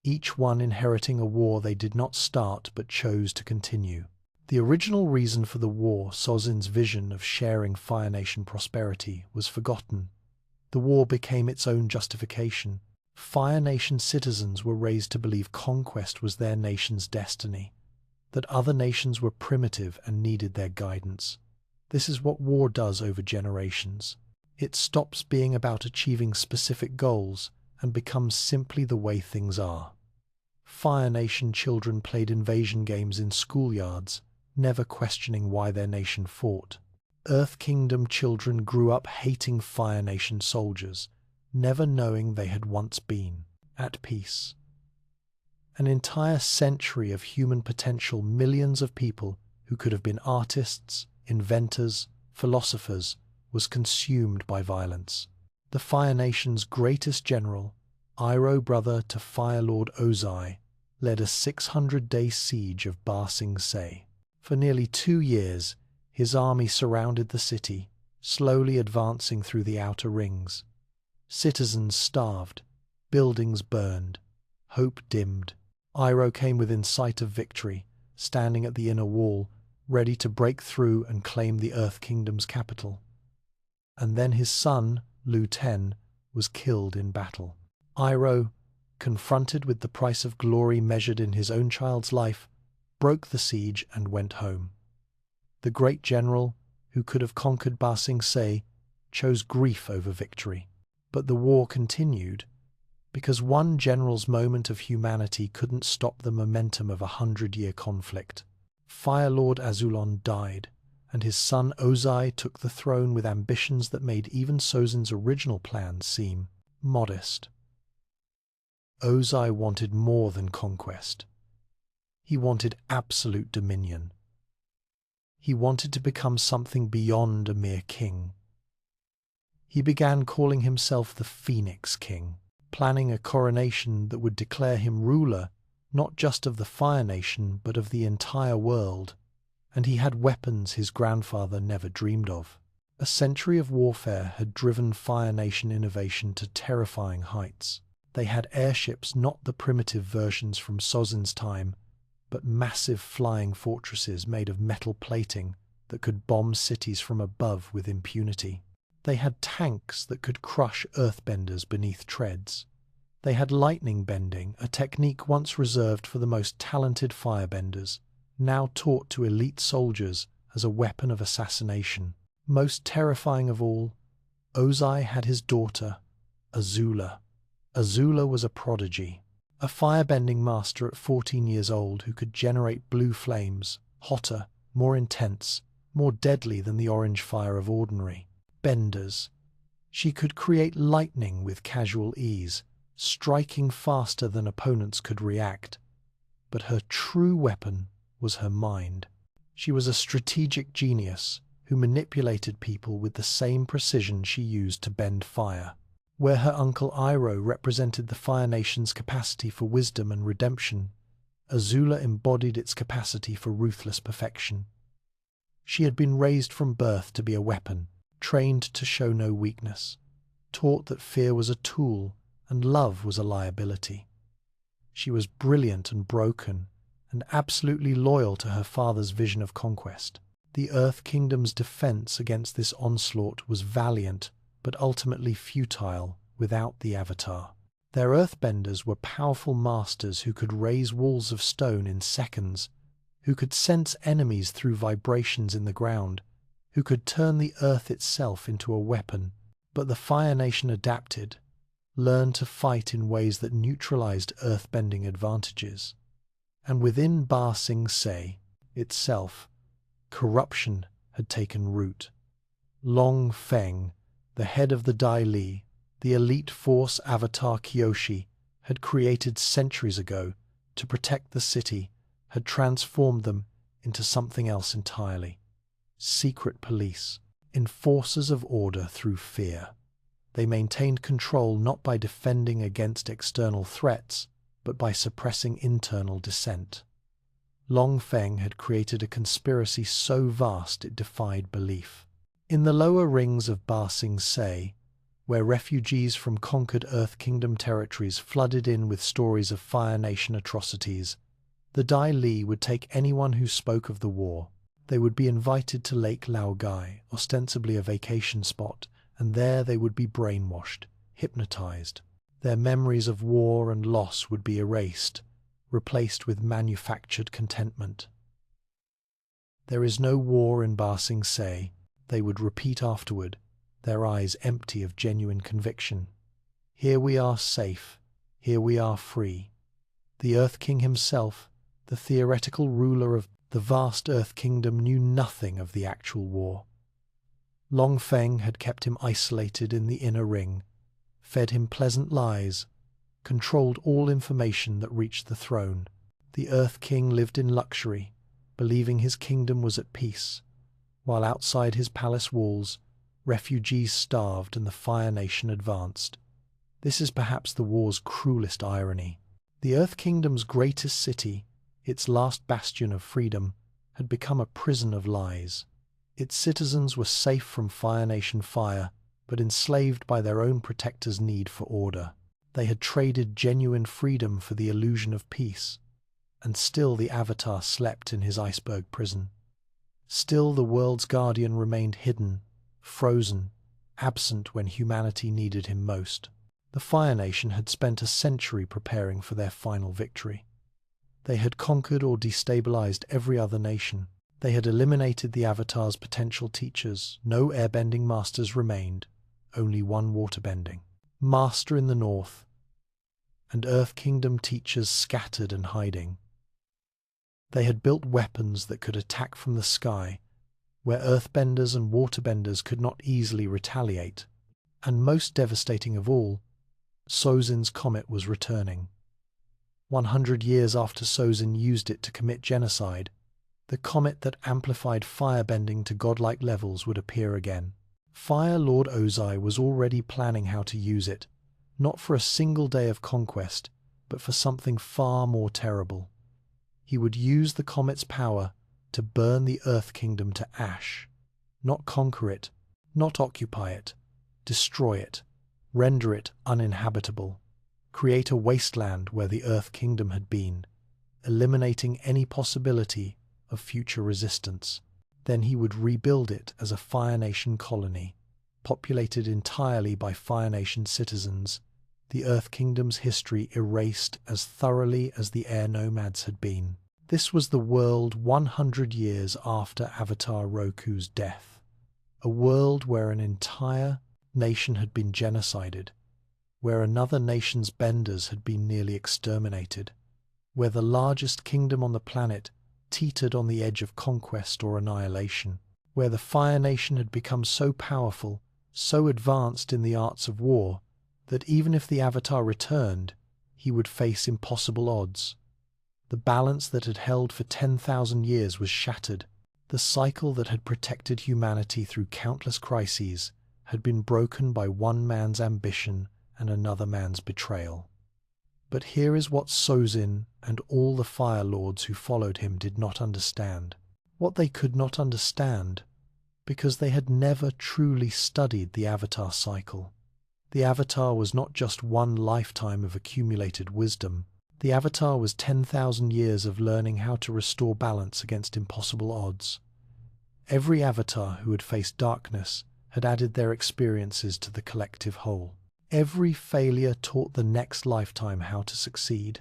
each one inheriting a war they did not start but chose to continue. The original reason for the war, Sozin's vision of sharing Fire Nation prosperity, was forgotten. The war became its own justification. Fire Nation citizens were raised to believe conquest was their nation's destiny, that other nations were primitive and needed their guidance. This is what war does over generations. It stops being about achieving specific goals and becomes simply the way things are. Fire Nation children played invasion games in schoolyards, never questioning why their nation fought. Earth Kingdom children grew up hating Fire Nation soldiers, never knowing they had once been at peace. An entire century of human potential, millions of people who could have been artists, inventors, philosophers, was consumed by violence. The Fire Nation's greatest general, Iroh brother to Fire Lord Ozai, led a 600-day siege of Ba Sing Se. For nearly 2 years, his army surrounded the city, slowly advancing through the outer rings. Citizens starved, buildings burned, hope dimmed. Iroh came within sight of victory, standing at the inner wall, ready to break through and claim the Earth Kingdom's capital. And then his son, Lu Ten, was killed in battle. Iroh, confronted with the price of glory measured in his own child's life, broke the siege and went home. The great general, who could have conquered Ba Sing Se, chose grief over victory. But the war continued, because one general's moment of humanity couldn't stop the momentum of a 100-year conflict. Fire Lord Azulon died, and his son Ozai took the throne with ambitions that made even Sozin's original plans seem modest. Ozai wanted more than conquest. He wanted absolute dominion. He wanted to become something beyond a mere king. He began calling himself the Phoenix King, planning a coronation that would declare him ruler not just of the Fire Nation but of the entire world. And he had weapons his grandfather never dreamed of. A century of warfare had driven Fire Nation innovation to terrifying heights. They had airships, not the primitive versions from Sozin's time, but massive flying fortresses made of metal plating that could bomb cities from above with impunity. They had tanks that could crush earthbenders beneath treads. They had lightning bending, a technique once reserved for the most talented firebenders, now taught to elite soldiers as a weapon of assassination. Most terrifying of all, Ozai had his daughter, Azula. Azula was a prodigy, a firebending master at 14 years old who could generate blue flames, hotter, more intense, more deadly than the orange fire of ordinary benders. She could create lightning with casual ease, striking faster than opponents could react. But her true weapon was her mind. She was a strategic genius who manipulated people with the same precision she used to bend fire. Where her uncle Iroh represented the Fire Nation's capacity for wisdom and redemption, Azula embodied its capacity for ruthless perfection. She had been raised from birth to be a weapon, trained to show no weakness, taught that fear was a tool and love was a liability. She was brilliant and broken, and absolutely loyal to her father's vision of conquest. The Earth Kingdom's defense against this onslaught was valiant, but ultimately futile without the Avatar. Their earthbenders were powerful masters who could raise walls of stone in seconds, who could sense enemies through vibrations in the ground, who could turn the earth itself into a weapon. But the Fire Nation adapted, learned to fight in ways that neutralized earthbending advantages. And within Ba Sing Se itself, corruption had taken root. Long Feng, the head of the Dai Li, the elite force Avatar Kyoshi, had created centuries ago to protect the city, had transformed them into something else entirely. Secret police, enforcers of order through fear. They maintained control not by defending against external threats, but by suppressing internal dissent. Long Feng had created a conspiracy so vast it defied belief. In the lower rings of Ba Sing Se, where refugees from conquered Earth Kingdom territories flooded in with stories of Fire Nation atrocities, the Dai Li would take anyone who spoke of the war. They would be invited to Lake Laogai, ostensibly a vacation spot, and there they would be brainwashed, hypnotized. Their memories of war and loss would be erased, replaced with manufactured contentment. "There is no war in Ba Sing Se," they would repeat afterward, their eyes empty of genuine conviction. "Here we are safe, here we are free." The Earth King himself, the theoretical ruler of the vast Earth Kingdom, knew nothing of the actual war. Long Feng had kept him isolated in the inner ring, fed him pleasant lies, controlled all information that reached the throne. The Earth King lived in luxury, believing his kingdom was at peace, while outside his palace walls, refugees starved and the Fire Nation advanced. This is perhaps the war's cruelest irony. The Earth Kingdom's greatest city, its last bastion of freedom, had become a prison of lies. Its citizens were safe from Fire Nation fire, but enslaved by their own protectors' need for order. They had traded genuine freedom for the illusion of peace, and still the Avatar slept in his iceberg prison. Still the world's guardian remained hidden, frozen, absent when humanity needed him most. The Fire Nation had spent a century preparing for their final victory. They had conquered or destabilized every other nation. They had eliminated the Avatar's potential teachers. No airbending masters remained, only one waterbending master in the north, and Earth Kingdom teachers scattered and hiding. They had built weapons that could attack from the sky, where earthbenders and waterbenders could not easily retaliate. And most devastating of all, Sozin's comet was returning. 100 years after Sozin used it to commit genocide, the comet that amplified firebending to godlike levels would appear again. Fire Lord Ozai was already planning how to use it, not for a single day of conquest, but for something far more terrible. He would use the comet's power to burn the Earth Kingdom to ash, not conquer it, not occupy it, destroy it, render it uninhabitable, create a wasteland where the Earth Kingdom had been, eliminating any possibility of future resistance. Then he would rebuild it as a Fire Nation colony, populated entirely by Fire Nation citizens, the Earth Kingdom's history erased as thoroughly as the air nomads had been. This was the world 100 years after Avatar Roku's death, a world where an entire nation had been genocided, where another nation's benders had been nearly exterminated, where the largest kingdom on the planet teetered on the edge of conquest or annihilation, where the Fire Nation had become so powerful, so advanced in the arts of war, that even if the Avatar returned, he would face impossible odds. The balance that had held for 10,000 years was shattered. The cycle that had protected humanity through countless crises had been broken by one man's ambition and another man's betrayal. But here is what Sozin and all the Fire Lords who followed him did not understand. What they could not understand, because they had never truly studied the Avatar cycle. The Avatar was not just one lifetime of accumulated wisdom. The Avatar was 10,000 years of learning how to restore balance against impossible odds. Every Avatar who had faced darkness had added their experiences to the collective whole. Every failure taught the next lifetime how to succeed.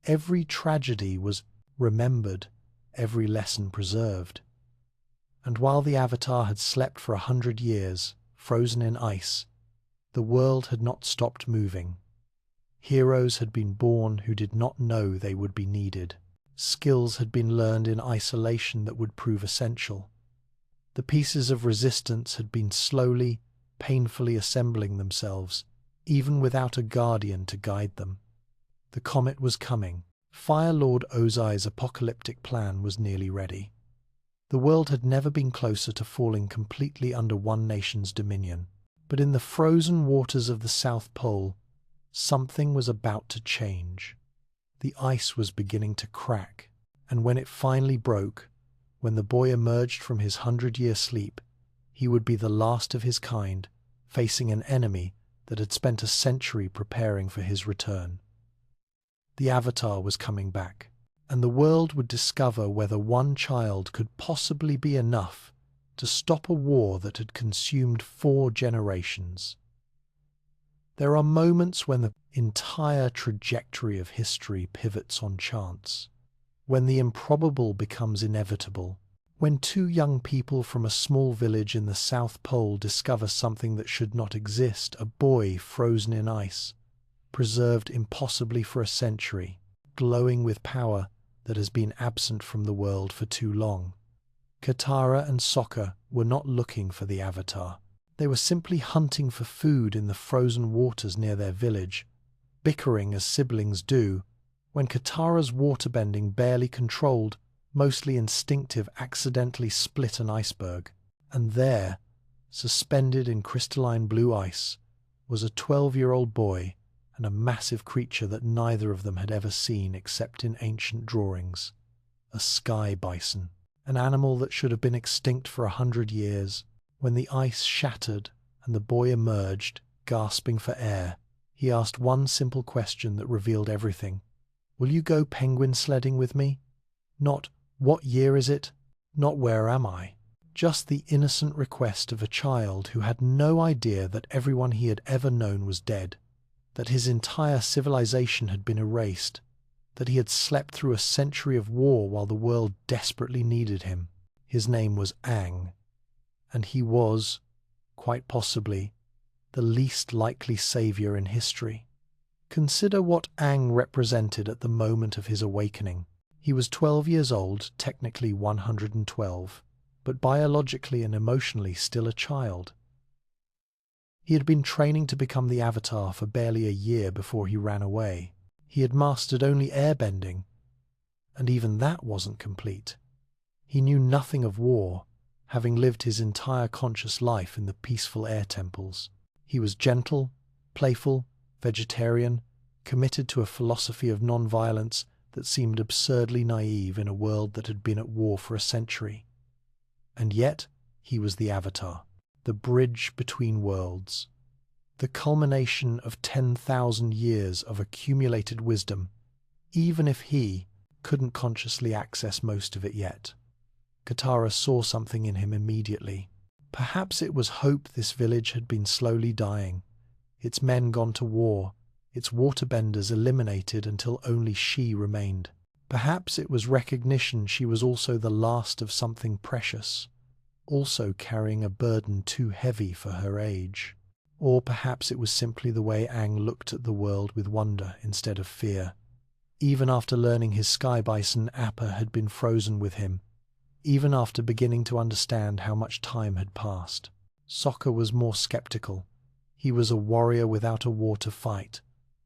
Every tragedy was remembered, every lesson preserved. And while the Avatar had slept for 100 years, frozen in ice, the world had not stopped moving. Heroes had been born who did not know they would be needed. Skills had been learned in isolation that would prove essential. The pieces of resistance had been slowly, painfully assembling themselves, even without a guardian to guide them. The comet was coming. Fire Lord Ozai's apocalyptic plan was nearly ready. The world had never been closer to falling completely under one nation's dominion. But in the frozen waters of the South Pole, something was about to change. The ice was beginning to crack, and when it finally broke, when the boy emerged from his 100-year sleep, he would be the last of his kind, facing an enemy that had spent a century preparing for his return. The Avatar was coming back, and the world would discover whether one child could possibly be enough to stop a war that had consumed 4 generations. There are moments when the entire trajectory of history pivots on chance, when the improbable becomes inevitable, when 2 young people from a small village in the South Pole discover something that should not exist, a boy frozen in ice, preserved impossibly for a century, glowing with power that has been absent from the world for too long. Katara and Sokka were not looking for the Avatar. They were simply hunting for food in the frozen waters near their village, bickering as siblings do, when Katara's waterbending, barely controlled, mostly instinctive, accidentally split an iceberg. And there, suspended in crystalline blue ice, was a 12-year-old boy and a massive creature that neither of them had ever seen except in ancient drawings. A sky bison, an animal that should have been extinct for 100 years. When the ice shattered and the boy emerged, gasping for air, he asked one simple question that revealed everything. "Will you go penguin sledding with me?" Not, "What year is it?" Not, "Where am I?" Just the innocent request of a child who had no idea that everyone he had ever known was dead, that his entire civilization had been erased, that he had slept through a century of war while the world desperately needed him. His name was Aang, and he was, quite possibly, the least likely savior in history. Consider what Aang represented at the moment of his awakening. He was 12 years old, technically 112, but biologically and emotionally still a child. He had been training to become the Avatar for barely a year before he ran away. He had mastered only airbending, and even that wasn't complete. He knew nothing of war, having lived his entire conscious life in the peaceful air temples. He was gentle, playful, vegetarian, committed to a philosophy of non-violence that seemed absurdly naive in a world that had been at war for a century. And yet, he was the Avatar, the bridge between worlds, the culmination of 10,000 years of accumulated wisdom, even if he couldn't consciously access most of it yet. Katara saw something in him immediately. Perhaps it was hope this village had been slowly dying, its men gone to war, its waterbenders eliminated until only she remained. Perhaps it was recognition she was also the last of something precious, also carrying a burden too heavy for her age. Or perhaps it was simply the way Aang looked at the world with wonder instead of fear. Even after learning his sky bison Appa had been frozen with him, even after beginning to understand how much time had passed, Sokka was more skeptical. He was a warrior without a war to fight,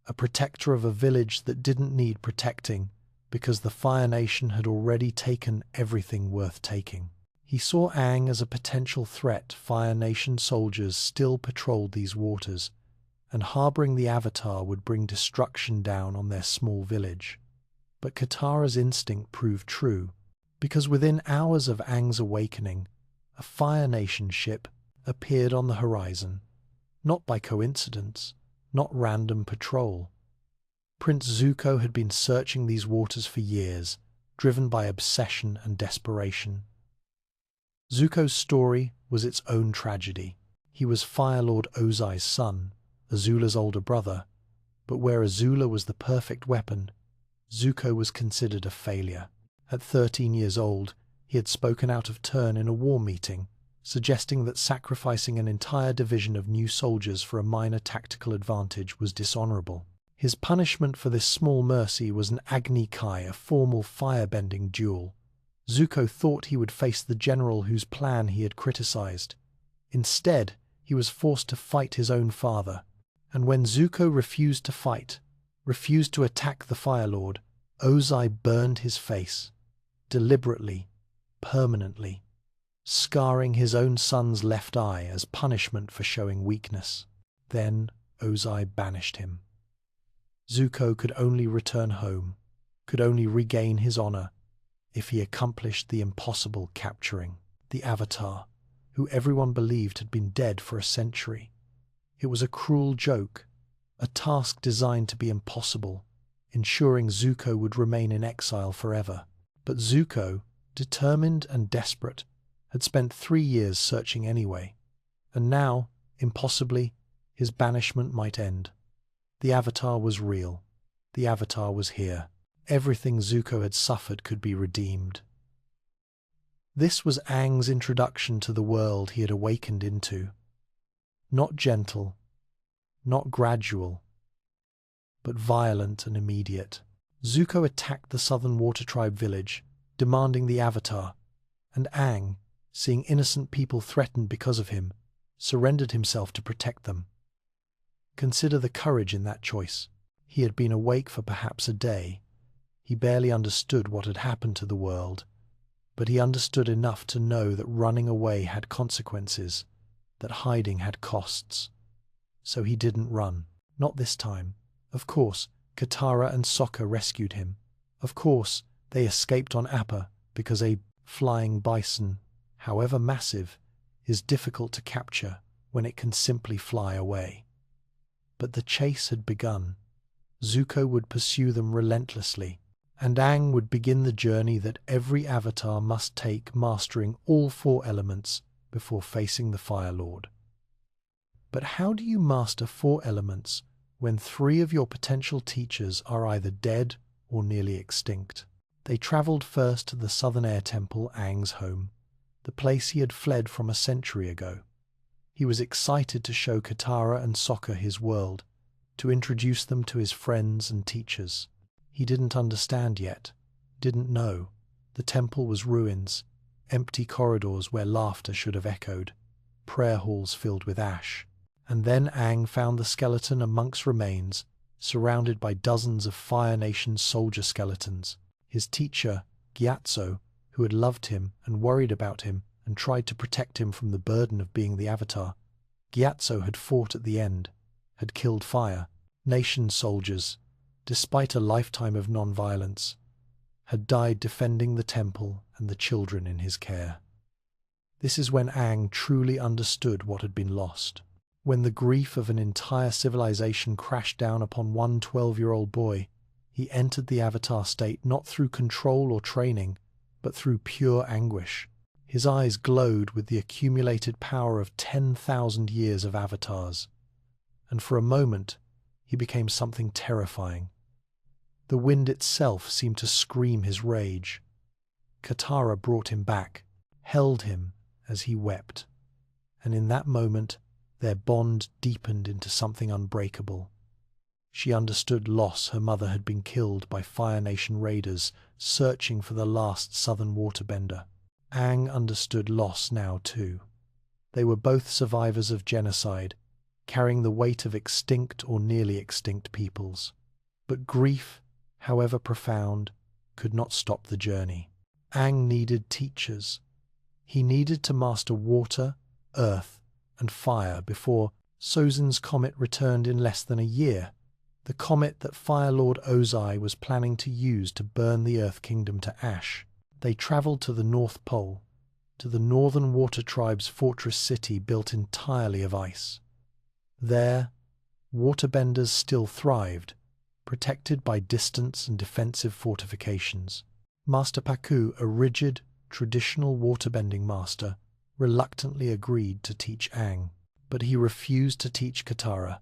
a protector of a village that didn't need protecting because the Fire Nation had already taken everything worth taking. He saw Aang as a potential threat. Fire Nation soldiers still patrolled these waters, and harboring the Avatar would bring destruction down on their small village. But Katara's instinct proved true, because within hours of Aang's awakening, a Fire Nation ship appeared on the horizon. Not by coincidence, not random patrol. Prince Zuko had been searching these waters for years, driven by obsession and desperation. Zuko's story was its own tragedy. He was Fire Lord Ozai's son, Azula's older brother, but where Azula was the perfect weapon, Zuko was considered a failure. At 13 years old, he had spoken out of turn in a war meeting, suggesting that sacrificing an entire division of new soldiers for a minor tactical advantage was dishonorable. His punishment for this small mercy was an Agni Kai, a formal firebending duel. Zuko thought he would face the general whose plan he had criticized. Instead, he was forced to fight his own father, and when Zuko refused to fight, refused to attack the Fire Lord, Ozai burned his face, deliberately, permanently, scarring his own son's left eye as punishment for showing weakness. Then Ozai banished him. Zuko could only return home, could only regain his honor, if he accomplished the impossible, capturing the Avatar, who everyone believed had been dead for a century. It was a cruel joke, a task designed to be impossible, ensuring Zuko would remain in exile forever. But Zuko, determined and desperate, had spent 3 years searching anyway, and now, impossibly, his banishment might end. The Avatar was real. The Avatar was here. Everything Zuko had suffered could be redeemed. This was Aang's introduction to the world he had awakened into. Not gentle, not gradual, but violent and immediate. Zuko attacked the Southern Water Tribe village, demanding the Avatar, and Aang, seeing innocent people threatened because of him, surrendered himself to protect them. Consider the courage in that choice. He had been awake for perhaps a day. He barely understood what had happened to the world, but he understood enough to know that running away had consequences, that hiding had costs. So he didn't run. Not this time. Of course, Katara and Sokka rescued him. Of course, they escaped on Appa because a flying bison, however massive, is difficult to capture when it can simply fly away. But the chase had begun. Zuko would pursue them relentlessly, and Aang would begin the journey that every Avatar must take, mastering all 4 elements before facing the Fire Lord. But how do you master 4 elements when 3 of your potential teachers are either dead or nearly extinct? They travelled first to the Southern Air Temple, Aang's home, the place he had fled from a century ago. He was excited to show Katara and Sokka his world, to introduce them to his friends and teachers. He didn't understand yet, didn't know. The temple was ruins, empty corridors where laughter should have echoed, prayer halls filled with ash. And then Aang found the skeleton amongst remains, surrounded by dozens of Fire Nation soldier skeletons. His teacher, Gyatso, who had loved him and worried about him and tried to protect him from the burden of being the Avatar. Gyatso had fought at the end, had killed Fire Nation soldiers, despite a lifetime of non-violence, had died defending the temple and the children in his care. This is when Aang truly understood what had been lost. When the grief of an entire civilization crashed down upon one 12-year-old boy, he entered the Avatar state not through control or training, but through pure anguish. His eyes glowed with the accumulated power of 10,000 years of Avatars, and for a moment he became something terrifying. The wind itself seemed to scream his rage. Katara brought him back, held him as he wept, and in that moment their bond deepened into something unbreakable. She understood loss. Her mother had been killed by Fire Nation raiders searching for the last Southern Waterbender. Aang understood loss now too. They were both survivors of genocide, carrying the weight of extinct or nearly extinct peoples. But grief, however profound, could not stop the journey. Aang needed teachers. He needed to master water, earth, and fire before Sozin's comet returned in less than a year, the comet that Fire Lord Ozai was planning to use to burn the Earth Kingdom to ash. They travelled to the North Pole, to the Northern Water Tribe's fortress city built entirely of ice. There, waterbenders still thrived, protected by distance and defensive fortifications. Master Pakku, a rigid, traditional waterbending master, reluctantly agreed to teach Aang, but he refused to teach Katara,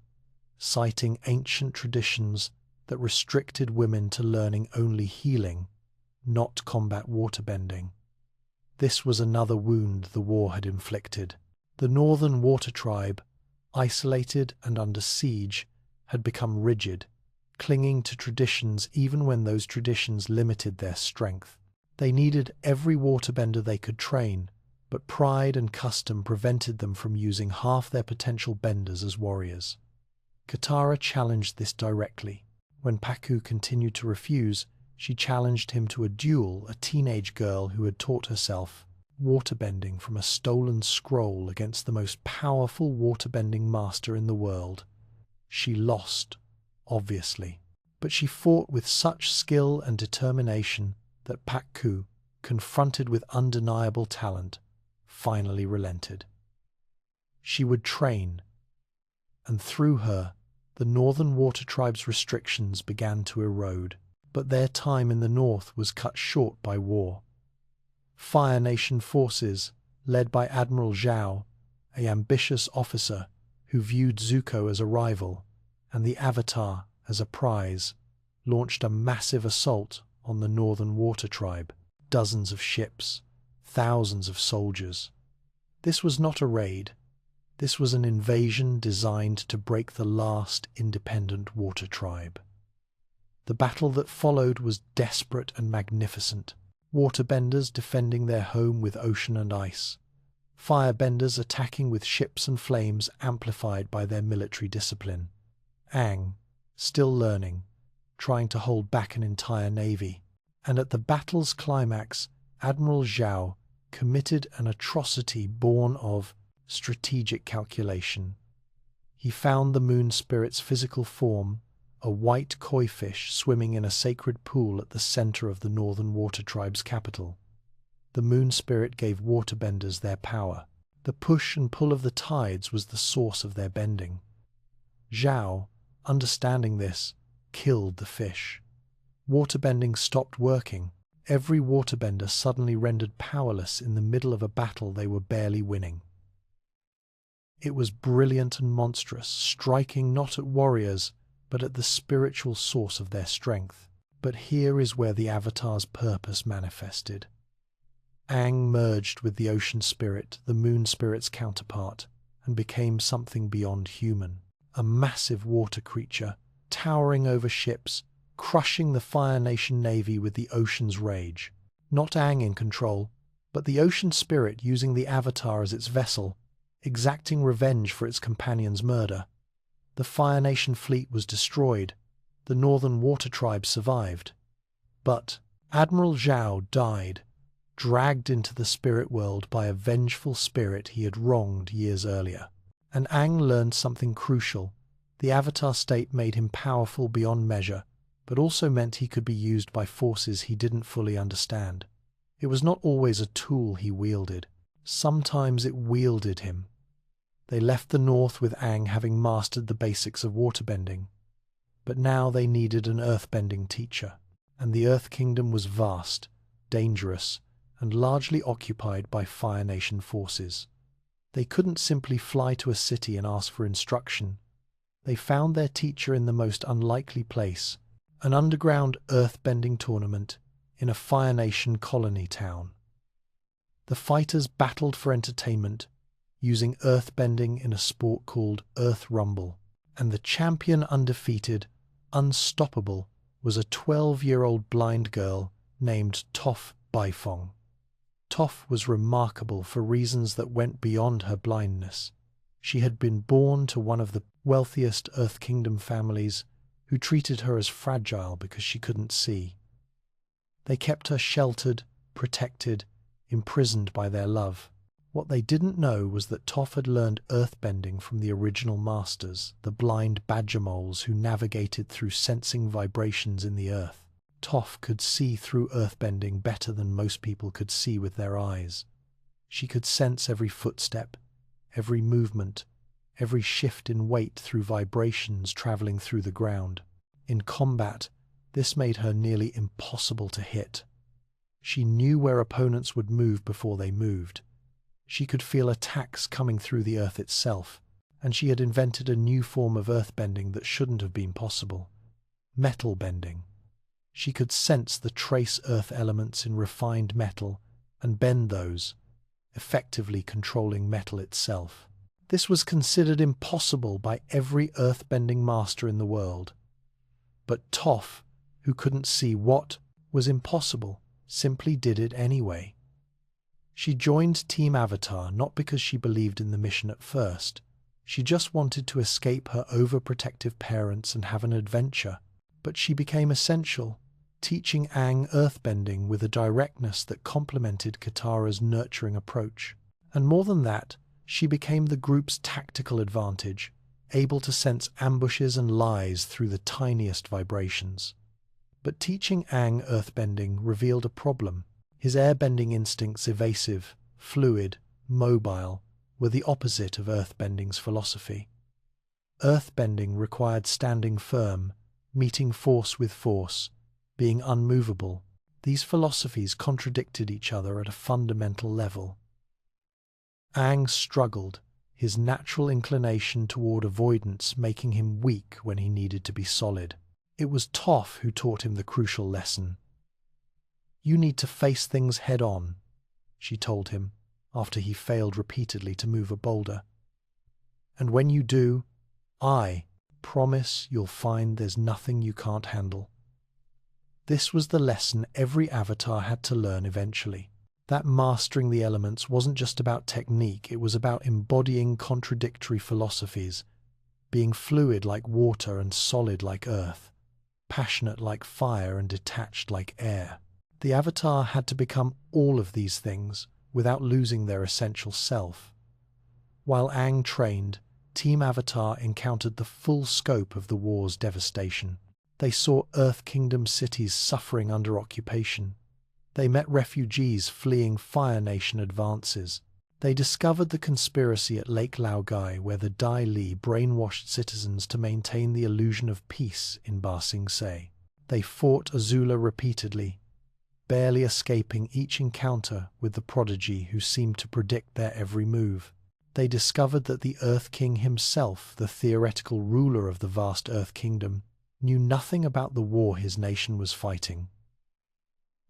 citing ancient traditions that restricted women to learning only healing, not combat waterbending. This was another wound the war had inflicted. The Northern Water Tribe, isolated and under siege, had become rigid, clinging to traditions even when those traditions limited their strength. They needed every waterbender they could train, but pride and custom prevented them from using half their potential benders as warriors. Katara challenged this directly. When Pakku continued to refuse, she challenged him to a duel, a teenage girl who had taught herself waterbending from a stolen scroll against the most powerful waterbending master in the world. She lost, obviously, but she fought with such skill and determination that Pakku, confronted with undeniable talent, finally relented. She would train, and through her, the Northern Water Tribe's restrictions began to erode. But their time in the north was cut short by war. Fire Nation forces, led by Admiral Zhao, an ambitious officer who viewed Zuko as a rival and the Avatar as a prize, launched a massive assault on the Northern Water Tribe. Dozens of ships, thousands of soldiers. This was not a raid. This was an invasion designed to break the last independent water tribe. The battle that followed was desperate and magnificent. Waterbenders defending their home with ocean and ice. Firebenders attacking with ships and flames amplified by their military discipline. Aang, still learning, trying to hold back an entire navy. And at the battle's climax, Admiral Zhao committed an atrocity born of strategic calculation. He found the moon spirit's physical form, a white koi fish swimming in a sacred pool at the center of the Northern Water Tribe's capital. The moon spirit gave waterbenders their power. The push and pull of the tides was the source of their bending. Zhao, understanding this, killed the fish. Waterbending stopped working. Every waterbender suddenly rendered powerless in the middle of a battle they were barely winning. It was brilliant and monstrous, striking not at warriors, but at the spiritual source of their strength. But here is where the Avatar's purpose manifested. Aang merged with the ocean spirit, the moon spirit's counterpart, and became something beyond human. A massive water creature, towering over ships, crushing the Fire Nation navy with the ocean's rage. Not Aang in control, but the ocean spirit using the Avatar as its vessel, exacting revenge for its companion's murder. The Fire Nation fleet was destroyed. The Northern Water Tribe survived. But Admiral Zhao died, dragged into the spirit world by a vengeful spirit he had wronged years earlier. And Aang learned something crucial. The Avatar state made him powerful beyond measure, but also meant he could be used by forces he didn't fully understand. It was not always a tool he wielded. Sometimes it wielded him. They left the north with Aang having mastered the basics of waterbending. But now they needed an earthbending teacher, and the Earth Kingdom was vast, dangerous, and largely occupied by Fire Nation forces. They couldn't simply fly to a city and ask for instruction. They found their teacher in the most unlikely place, an underground earthbending tournament in a Fire Nation colony town. The fighters battled for entertainment, using earthbending in a sport called Earth Rumble, and the champion, undefeated, unstoppable, was a 12-year-old blind girl named Toph Beifong. Toph was remarkable for reasons that went beyond her blindness. She had been born to one of the wealthiest Earth Kingdom families, who treated her as fragile because she couldn't see. They kept her sheltered, protected, imprisoned by their love. What they didn't know was that Toph had learned earthbending from the original masters, the blind badger moles who navigated through sensing vibrations in the earth. Toph could see through earthbending better than most people could see with their eyes. She could sense every footstep, every movement, every shift in weight through vibrations traveling through the ground. In combat, this made her nearly impossible to hit. She knew where opponents would move before they moved. She could feel attacks coming through the earth itself, and she had invented a new form of earthbending that shouldn't have been possible: metal bending. She could sense the trace earth elements in refined metal and bend those, effectively controlling metal itself. This was considered impossible by every earthbending master in the world. But Toph, who couldn't see what was impossible, simply did it anyway. She joined Team Avatar not because she believed in the mission at first. She just wanted to escape her overprotective parents and have an adventure. But she became essential, teaching Aang earthbending with a directness that complemented Katara's nurturing approach. And more than that, she became the group's tactical advantage, able to sense ambushes and lies through the tiniest vibrations. But teaching Aang earthbending revealed a problem. His airbending instincts, evasive, fluid, mobile, were the opposite of earthbending's philosophy. Earthbending required standing firm, meeting force with force, being unmovable. These philosophies contradicted each other at a fundamental level. Aang struggled, his natural inclination toward avoidance making him weak when he needed to be solid. It was Toph who taught him the crucial lesson. "You need to face things head-on," she told him, after he failed repeatedly to move a boulder. "And when you do, I promise you'll find there's nothing you can't handle." This was the lesson every avatar had to learn eventually. That mastering the elements wasn't just about technique, it was about embodying contradictory philosophies, being fluid like water and solid like earth, passionate like fire and detached like air. The avatar had to become all of these things without losing their essential self. While Aang trained, Team Avatar encountered the full scope of the war's devastation. They saw Earth Kingdom cities suffering under occupation. They met refugees fleeing Fire Nation advances. They discovered the conspiracy at Lake Laogai where the Dai Li brainwashed citizens to maintain the illusion of peace in Ba Sing Se. They fought Azula repeatedly, barely escaping each encounter with the prodigy who seemed to predict their every move. They discovered that the Earth King himself, the theoretical ruler of the vast Earth Kingdom, knew nothing about the war his nation was fighting.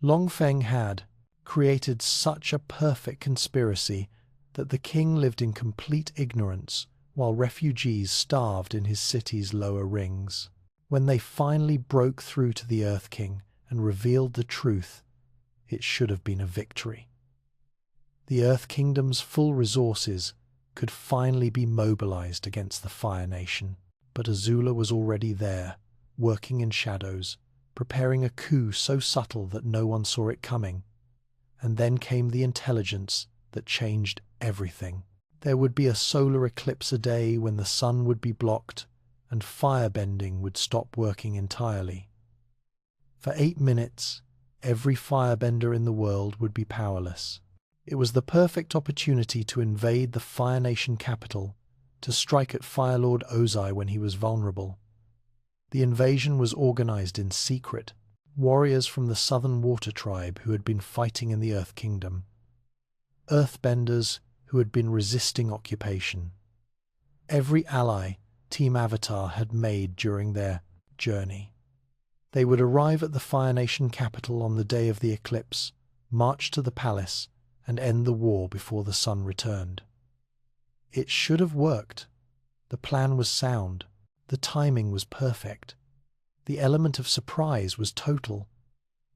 Long Feng had created such a perfect conspiracy that the king lived in complete ignorance while refugees starved in his city's lower rings. When they finally broke through to the Earth King and revealed the truth, it should have been a victory. The Earth Kingdom's full resources could finally be mobilized against the Fire Nation, but Azula was already there, working in shadows, preparing a coup so subtle that no one saw it coming. And then came the intelligence that changed everything. There would be a solar eclipse a day when the sun would be blocked and firebending would stop working entirely. For 8 minutes, every firebender in the world would be powerless. It was the perfect opportunity to invade the Fire Nation capital, to strike at Fire Lord Ozai when he was vulnerable. The invasion was organized in secret. Warriors from the Southern Water Tribe who had been fighting in the Earth Kingdom. Earthbenders who had been resisting occupation. Every ally Team Avatar had made during their journey. They would arrive at the Fire Nation capital on the day of the eclipse, march to the palace, and end the war before the sun returned. It should have worked. The plan was sound. The timing was perfect. The element of surprise was total.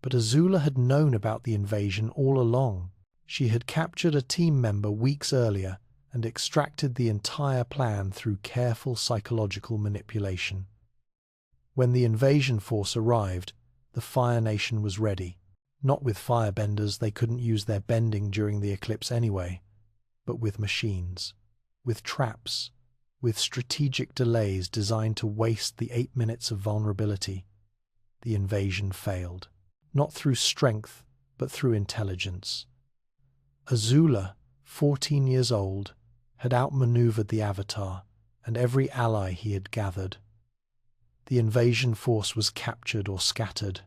But Azula had known about the invasion all along. She had captured a team member weeks earlier and extracted the entire plan through careful psychological manipulation. When the invasion force arrived, the Fire Nation was ready. Not with firebenders, they couldn't use their bending during the eclipse anyway, but with machines, with traps, with strategic delays designed to waste the 8 minutes of vulnerability. The invasion failed, not through strength, but through intelligence. Azula, 14 years old, had outmaneuvered the Avatar and every ally he had gathered. The invasion force was captured or scattered.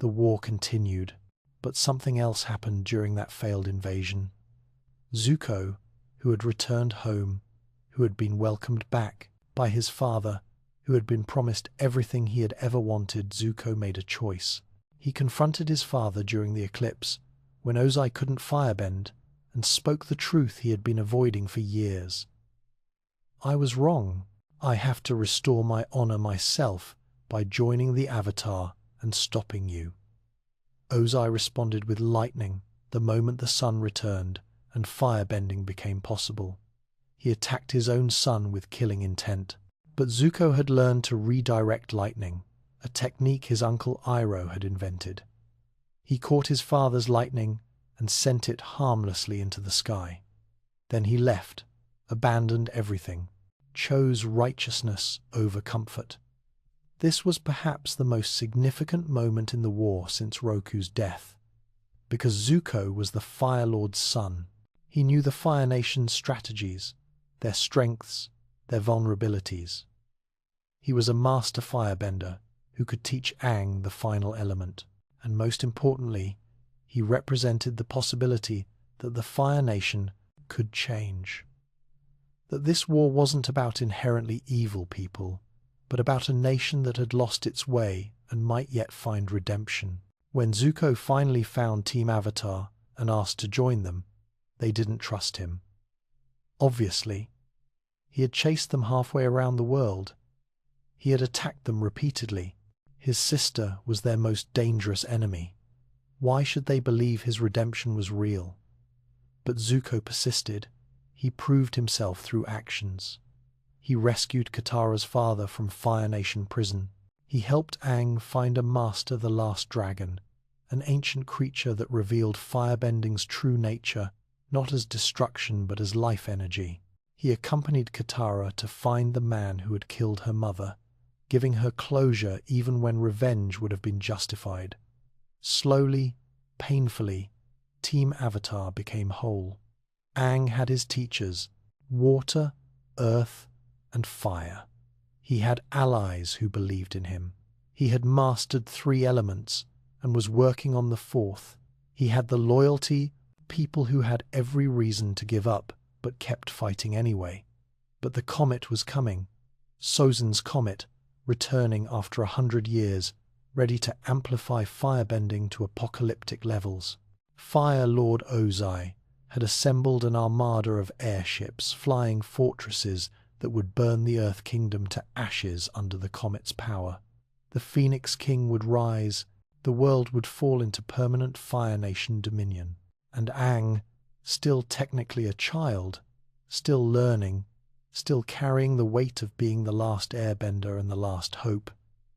The war continued, but something else happened during that failed invasion. Zuko, who had returned home, who had been welcomed back by his father, who had been promised everything he had ever wanted, Zuko made a choice. He confronted his father during the eclipse, when Ozai couldn't firebend, and spoke the truth he had been avoiding for years. "I was wrong. I have to restore my honor myself by joining the Avatar and stopping you." Ozai responded with lightning the moment the sun returned and firebending became possible. He attacked his own son with killing intent. But Zuko had learned to redirect lightning. a technique his uncle Iroh had invented. He caught his father's lightning and sent it harmlessly into the sky. Then he left, abandoned everything, chose righteousness over comfort. This was perhaps the most significant moment in the war since Roku's death, because Zuko was the Fire Lord's son. He knew the Fire Nation's strategies, their strengths, their vulnerabilities. He was a master firebender who could teach Aang the final element, and most importantly, he represented the possibility that the Fire Nation could change. That this war wasn't about inherently evil people, but about a nation that had lost its way and might yet find redemption. When Zuko finally found Team Avatar and asked to join them, they didn't trust him. Obviously, he had chased them halfway around the world. He had attacked them repeatedly. His sister was their most dangerous enemy. Why should they believe his redemption was real? But Zuko persisted. He proved himself through actions. He rescued Katara's father from Fire Nation prison. He helped Aang find a master, the last dragon, an ancient creature that revealed firebending's true nature, not as destruction but as life energy. He accompanied Katara to find the man who had killed her mother, giving her closure even when revenge would have been justified. Slowly, painfully, Team Avatar became whole. Aang had his teachers, water, earth, and fire. He had allies who believed in him. He had mastered 3 elements and was working on the 4th. He had the loyalty of people who had every reason to give up but kept fighting anyway. But the comet was coming. Sozin's comet, returning after 100 years, ready to amplify firebending to apocalyptic levels. Fire Lord Ozai had assembled an armada of airships flying fortresses that would burn the Earth Kingdom to ashes under the comet's power. The Phoenix King would rise, the world would fall into permanent Fire Nation dominion. And Aang, still technically a child, still learning, still carrying the weight of being the last airbender and the last hope,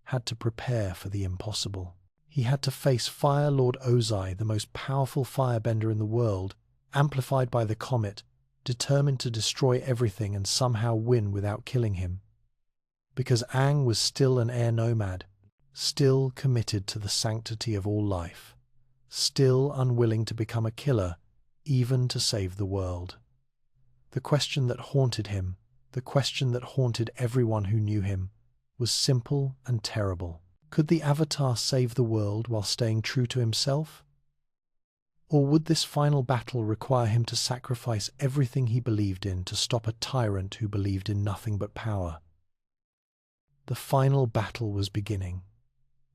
had to prepare for the impossible. He had to face Fire Lord Ozai, the most powerful firebender in the world, amplified by the comet, determined to destroy everything and somehow win without killing him. Because Aang was still an air nomad, still committed to the sanctity of all life, still unwilling to become a killer, even to save the world. The question that haunted him, the question that haunted everyone who knew him, was simple and terrible. Could the Avatar save the world while staying true to himself? Or would this final battle require him to sacrifice everything he believed in to stop a tyrant who believed in nothing but power? The final battle was beginning,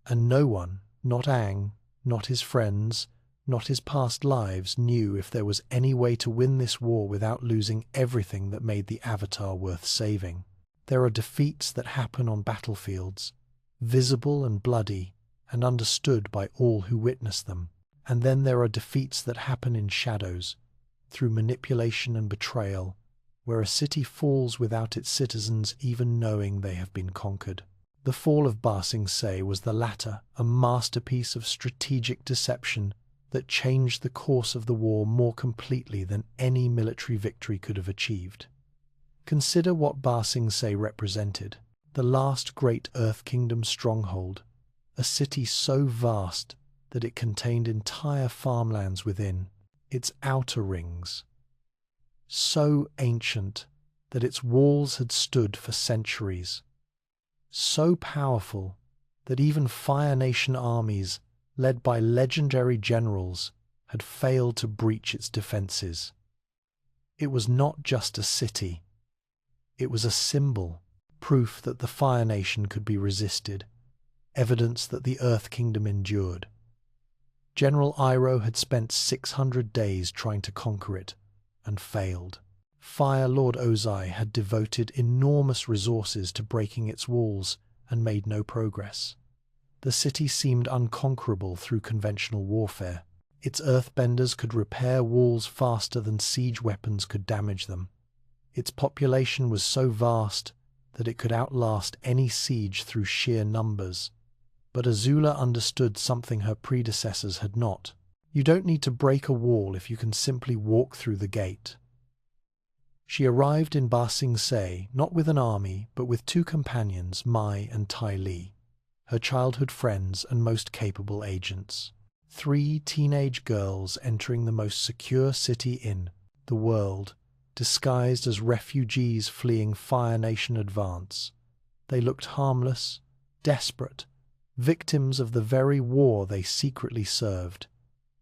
and no one, not Aang, not his friends, not his past lives, knew if there was any way to win this war without losing everything that made the Avatar worth saving. There are defeats that happen on battlefields, visible and bloody, and understood by all who witness them. And then there are defeats that happen in shadows, through manipulation and betrayal, where a city falls without its citizens even knowing they have been conquered. The fall of Ba Sing Se was the latter, a masterpiece of strategic deception that changed the course of the war more completely than any military victory could have achieved. Consider what Ba Sing Se represented, the last great Earth Kingdom stronghold, a city so vast that it contained entire farmlands within, its outer rings, so ancient that its walls had stood for centuries, so powerful that even Fire Nation armies, led by legendary generals, had failed to breach its defenses. It was not just a city, it was a symbol, proof that the Fire Nation could be resisted, evidence that the Earth Kingdom endured. General Iroh had spent 600 days trying to conquer it, and failed. Fire Lord Ozai had devoted enormous resources to breaking its walls, and made no progress. The city seemed unconquerable through conventional warfare. Its earthbenders could repair walls faster than siege weapons could damage them. Its population was so vast that it could outlast any siege through sheer numbers. But Azula understood something her predecessors had not. You don't need to break a wall if you can simply walk through the gate. She arrived in Ba Sing Se not with an army, but with two companions, Mai and Ty Lee, her childhood friends and most capable agents. 3 teenage girls entering the most secure city in the world, disguised as refugees fleeing Fire Nation advance. They looked harmless, desperate, victims of the very war they secretly served.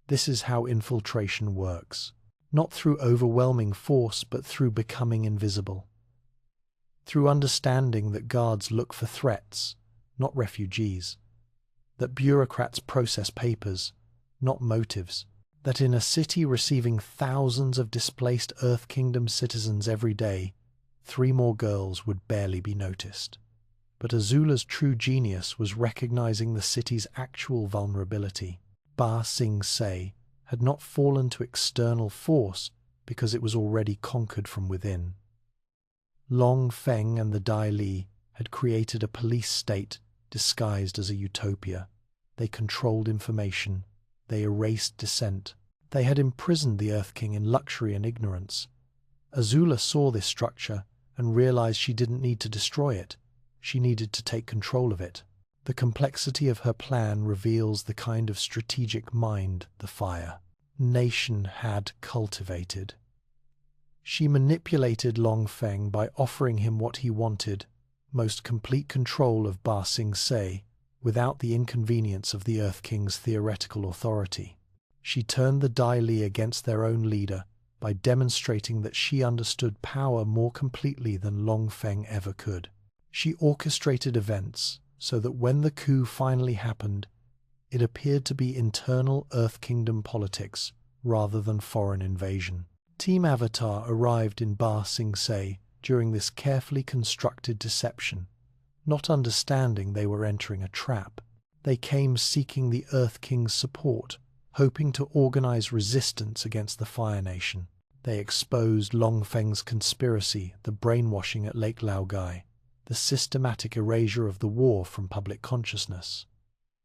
This is how infiltration works. Not through overwhelming force, but through becoming invisible. Through understanding that guards look for threats, not refugees. That bureaucrats process papers, not motives. That in a city receiving thousands of displaced Earth Kingdom citizens every day, 3 more girls would barely be noticed. But Azula's true genius was recognizing the city's actual vulnerability. Ba Sing Se had not fallen to external force because it was already conquered from within. Long Feng and the Dai Li had created a police state disguised as a utopia. They controlled information. They erased dissent. They had imprisoned the Earth King in luxury and ignorance. Azula saw this structure and realized she didn't need to destroy it. She needed to take control of it. The complexity of her plan reveals the kind of strategic mind the Fire Nation had cultivated. She manipulated Long Feng by offering him what he wanted, most complete control of Ba Sing Se, without the inconvenience of the Earth King's theoretical authority. She turned the Dai Li against their own leader by demonstrating that she understood power more completely than Long Feng ever could. She orchestrated events so that when the coup finally happened, it appeared to be internal Earth Kingdom politics rather than foreign invasion. Team Avatar arrived in Ba Sing Se during this carefully constructed deception, not understanding they were entering a trap. They came seeking the Earth King's support, hoping to organize resistance against the Fire Nation. They exposed Long Feng's conspiracy, the brainwashing at Lake Laogai, the systematic erasure of the war from public consciousness.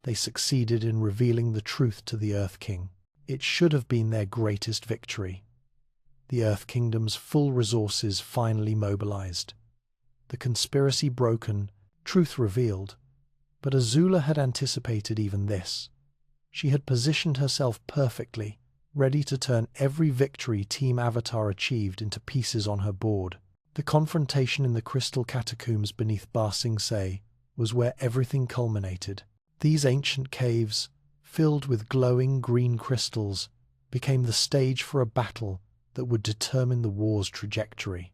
They succeeded in revealing the truth to the Earth King. It should have been their greatest victory. The Earth Kingdom's full resources finally mobilized. The conspiracy broken, truth revealed. But Azula had anticipated even this. She had positioned herself perfectly, ready to turn every victory Team Avatar achieved into pieces on her board. The confrontation in the crystal catacombs beneath Ba Sing Se was where everything culminated. These ancient caves, filled with glowing green crystals, became the stage for a battle that would determine the war's trajectory.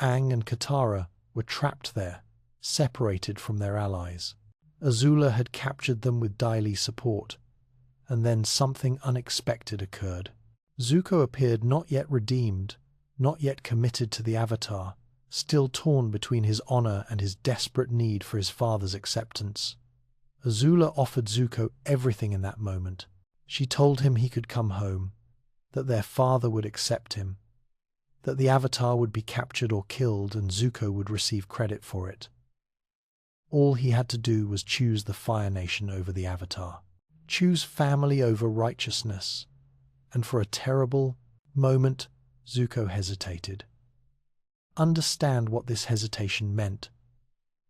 Aang and Katara were trapped there, separated from their allies. Azula had captured them with Dai Li support, and then something unexpected occurred. Zuko appeared not yet redeemed, not yet committed to the Avatar, still torn between his honor and his desperate need for his father's acceptance. Azula offered Zuko everything in that moment. She told him he could come home, that their father would accept him, that the Avatar would be captured or killed and Zuko would receive credit for it. All he had to do was choose the Fire Nation over the Avatar, choose family over righteousness, and for a terrible moment, Zuko hesitated. Understand what this hesitation meant.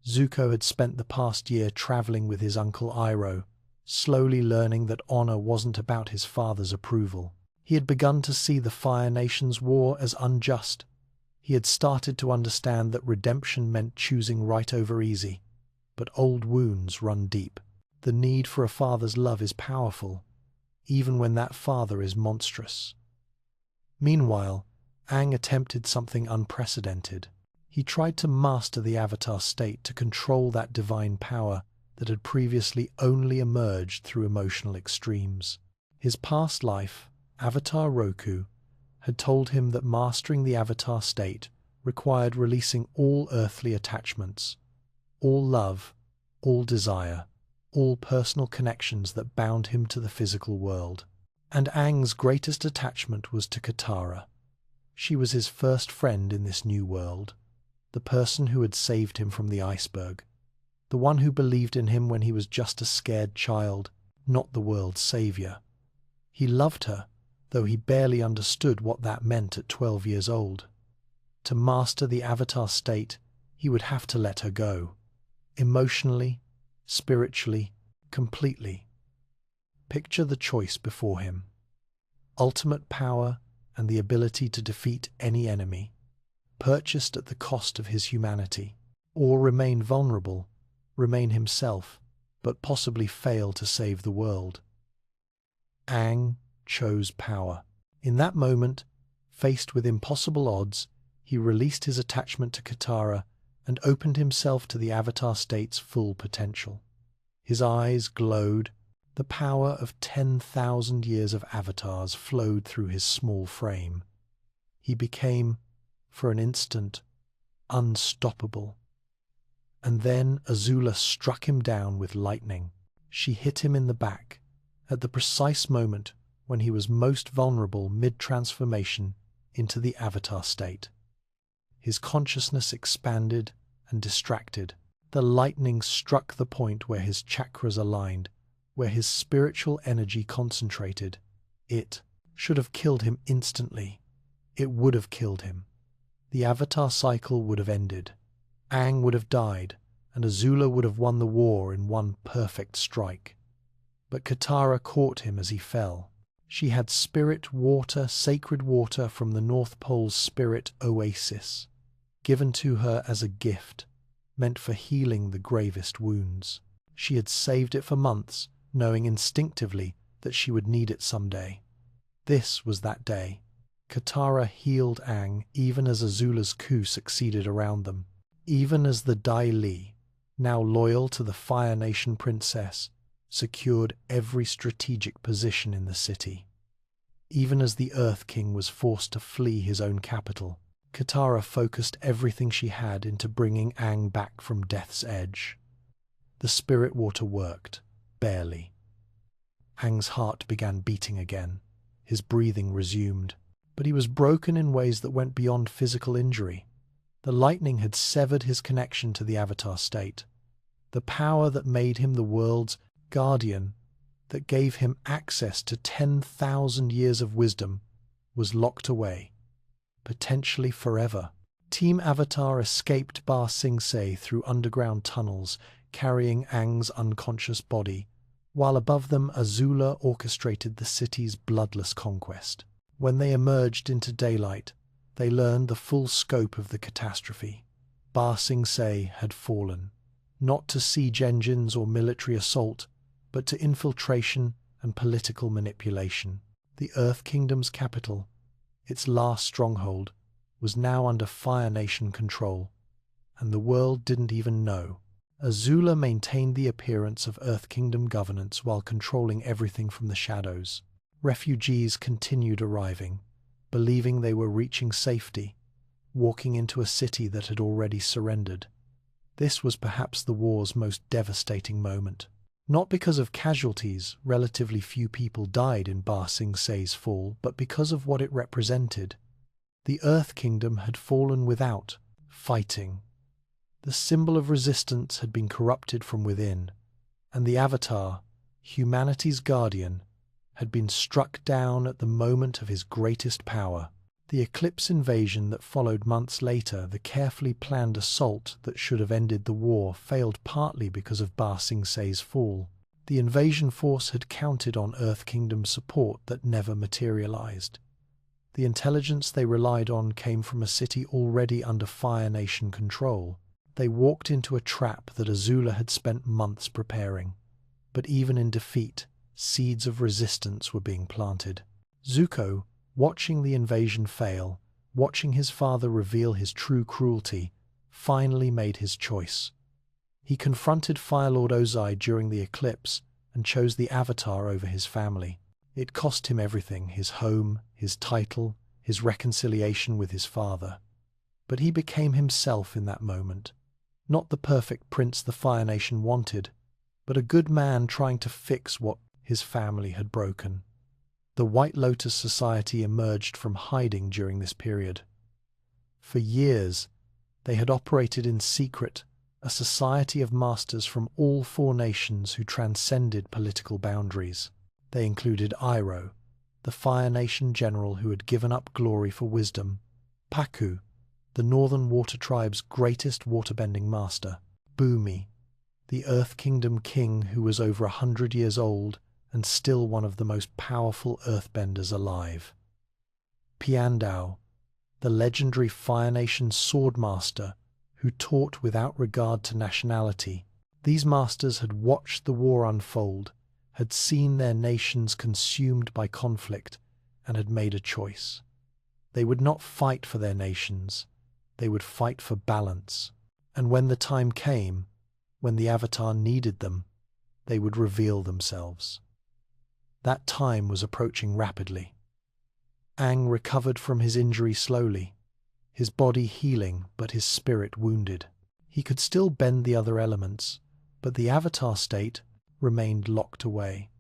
Zuko had spent the past year traveling with his uncle Iroh, slowly learning that honor wasn't about his father's approval. He had begun to see the Fire Nation's war as unjust. He had started to understand that redemption meant choosing right over easy. But old wounds run deep. The need for a father's love is powerful, even when that father is monstrous. Meanwhile, Aang attempted something unprecedented. He tried to master the Avatar state to control that divine power that had previously only emerged through emotional extremes. His past life, Avatar Roku, had told him that mastering the Avatar state required releasing all earthly attachments, all love, all desire, all personal connections that bound him to the physical world. And Aang's greatest attachment was to Katara. She was his first friend in this new world, the person who had saved him from the iceberg. the one who believed in him when he was just a scared child, not the world's savior. He loved her, though he barely understood what that meant at 12 years old. To master the Avatar state, he would have to let her go. Emotionally, spiritually, completely. Picture the choice before him. Ultimate power and the ability to defeat any enemy, purchased at the cost of his humanity, or remain vulnerable, remain himself, but possibly fail to save the world. Aang chose power. In that moment, faced with impossible odds, he released his attachment to Katara and opened himself to the Avatar state's full potential. His eyes glowed. The power of 10,000 years of avatars flowed through his small frame. He became, for an instant, unstoppable. And then Azula struck him down with lightning. She hit him in the back, at the precise moment when he was most vulnerable mid-transformation into the Avatar state. His consciousness expanded and distracted. The lightning struck the point where his chakras aligned, where his spiritual energy concentrated. It should have killed him instantly. It would have killed him. The Avatar cycle would have ended. Aang would have died, and Azula would have won the war in one perfect strike. But Katara caught him as he fell. She had spirit water, sacred water from the North Pole's spirit oasis, given to her as a gift, meant for healing the gravest wounds. She had saved it for months, knowing instinctively that she would need it someday. This was that day. Katara healed Aang even as Azula's coup succeeded around them, even as the Dai Li, now loyal to the Fire Nation princess, secured every strategic position in the city. Even as the Earth King was forced to flee his own capital, Katara focused everything she had into bringing Aang back from death's edge. The spirit water worked, barely. Aang's heart began beating again. His breathing resumed, but he was broken in ways that went beyond physical injury. The lightning had severed his connection to the Avatar state. The power that made him the world's guardian, that gave him access to 10,000 years of wisdom, was locked away, potentially forever. Team Avatar escaped Ba Sing Se through underground tunnels, carrying Aang's unconscious body, while above them Azula orchestrated the city's bloodless conquest. When they emerged into daylight, they learned the full scope of the catastrophe. Ba Sing Se had fallen, not to siege engines or military assault, but to infiltration and political manipulation. The Earth Kingdom's capital, its last stronghold, was now under Fire Nation control, and the world didn't even know. Azula maintained the appearance of Earth Kingdom governance while controlling everything from the shadows. Refugees continued arriving, believing they were reaching safety, walking into a city that had already surrendered. This was perhaps the war's most devastating moment. Not because of casualties, relatively few people died in Ba Sing Se's fall, but because of what it represented. The Earth Kingdom had fallen without fighting. The symbol of resistance had been corrupted from within, and the Avatar, humanity's guardian, had been struck down at the moment of his greatest power. The Eclipse invasion that followed months later, the carefully planned assault that should have ended the war, failed partly because of Ba Sing Se's fall. The invasion force had counted on Earth Kingdom's support that never materialized. The intelligence they relied on came from a city already under Fire Nation control. They walked into a trap that Azula had spent months preparing. But even in defeat, seeds of resistance were being planted. Zuko, watching the invasion fail, watching his father reveal his true cruelty, finally made his choice. He confronted Fire Lord Ozai during the eclipse and chose the Avatar over his family. It cost him everything: his home, his title, his reconciliation with his father. But he became himself in that moment. Not the perfect prince the Fire Nation wanted, but a good man trying to fix what his family had broken. The White Lotus Society emerged from hiding during this period. For years, they had operated in secret, a society of masters from all four nations who transcended political boundaries. They included Iroh, the Fire Nation general who had given up glory for wisdom, Pakku, the Northern Water Tribe's greatest waterbending master, Bumi, the Earth Kingdom king who was over 100 years old and still one of the most powerful earthbenders alive, Piandao, the legendary Fire Nation swordmaster who taught without regard to nationality. These masters had watched the war unfold, had seen their nations consumed by conflict, and had made a choice. They would not fight for their nations, they would fight for balance. And when the time came, when the Avatar needed them, they would reveal themselves. That time was approaching rapidly. Aang recovered from his injury slowly, his body healing but his spirit wounded. He could still bend the other elements, but the Avatar state remained locked away.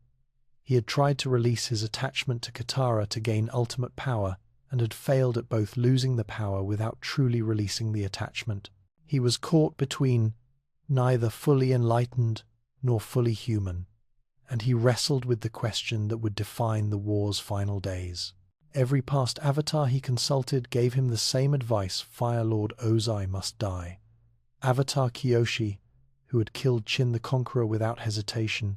He had tried to release his attachment to Katara to gain ultimate power and had failed at both losing the power without truly releasing the attachment. He was caught between neither fully enlightened nor fully human, and he wrestled with the question that would define the war's final days. Every past Avatar he consulted gave him the same advice: Fire Lord Ozai must die. Avatar Kyoshi, who had killed Chin the Conqueror without hesitation,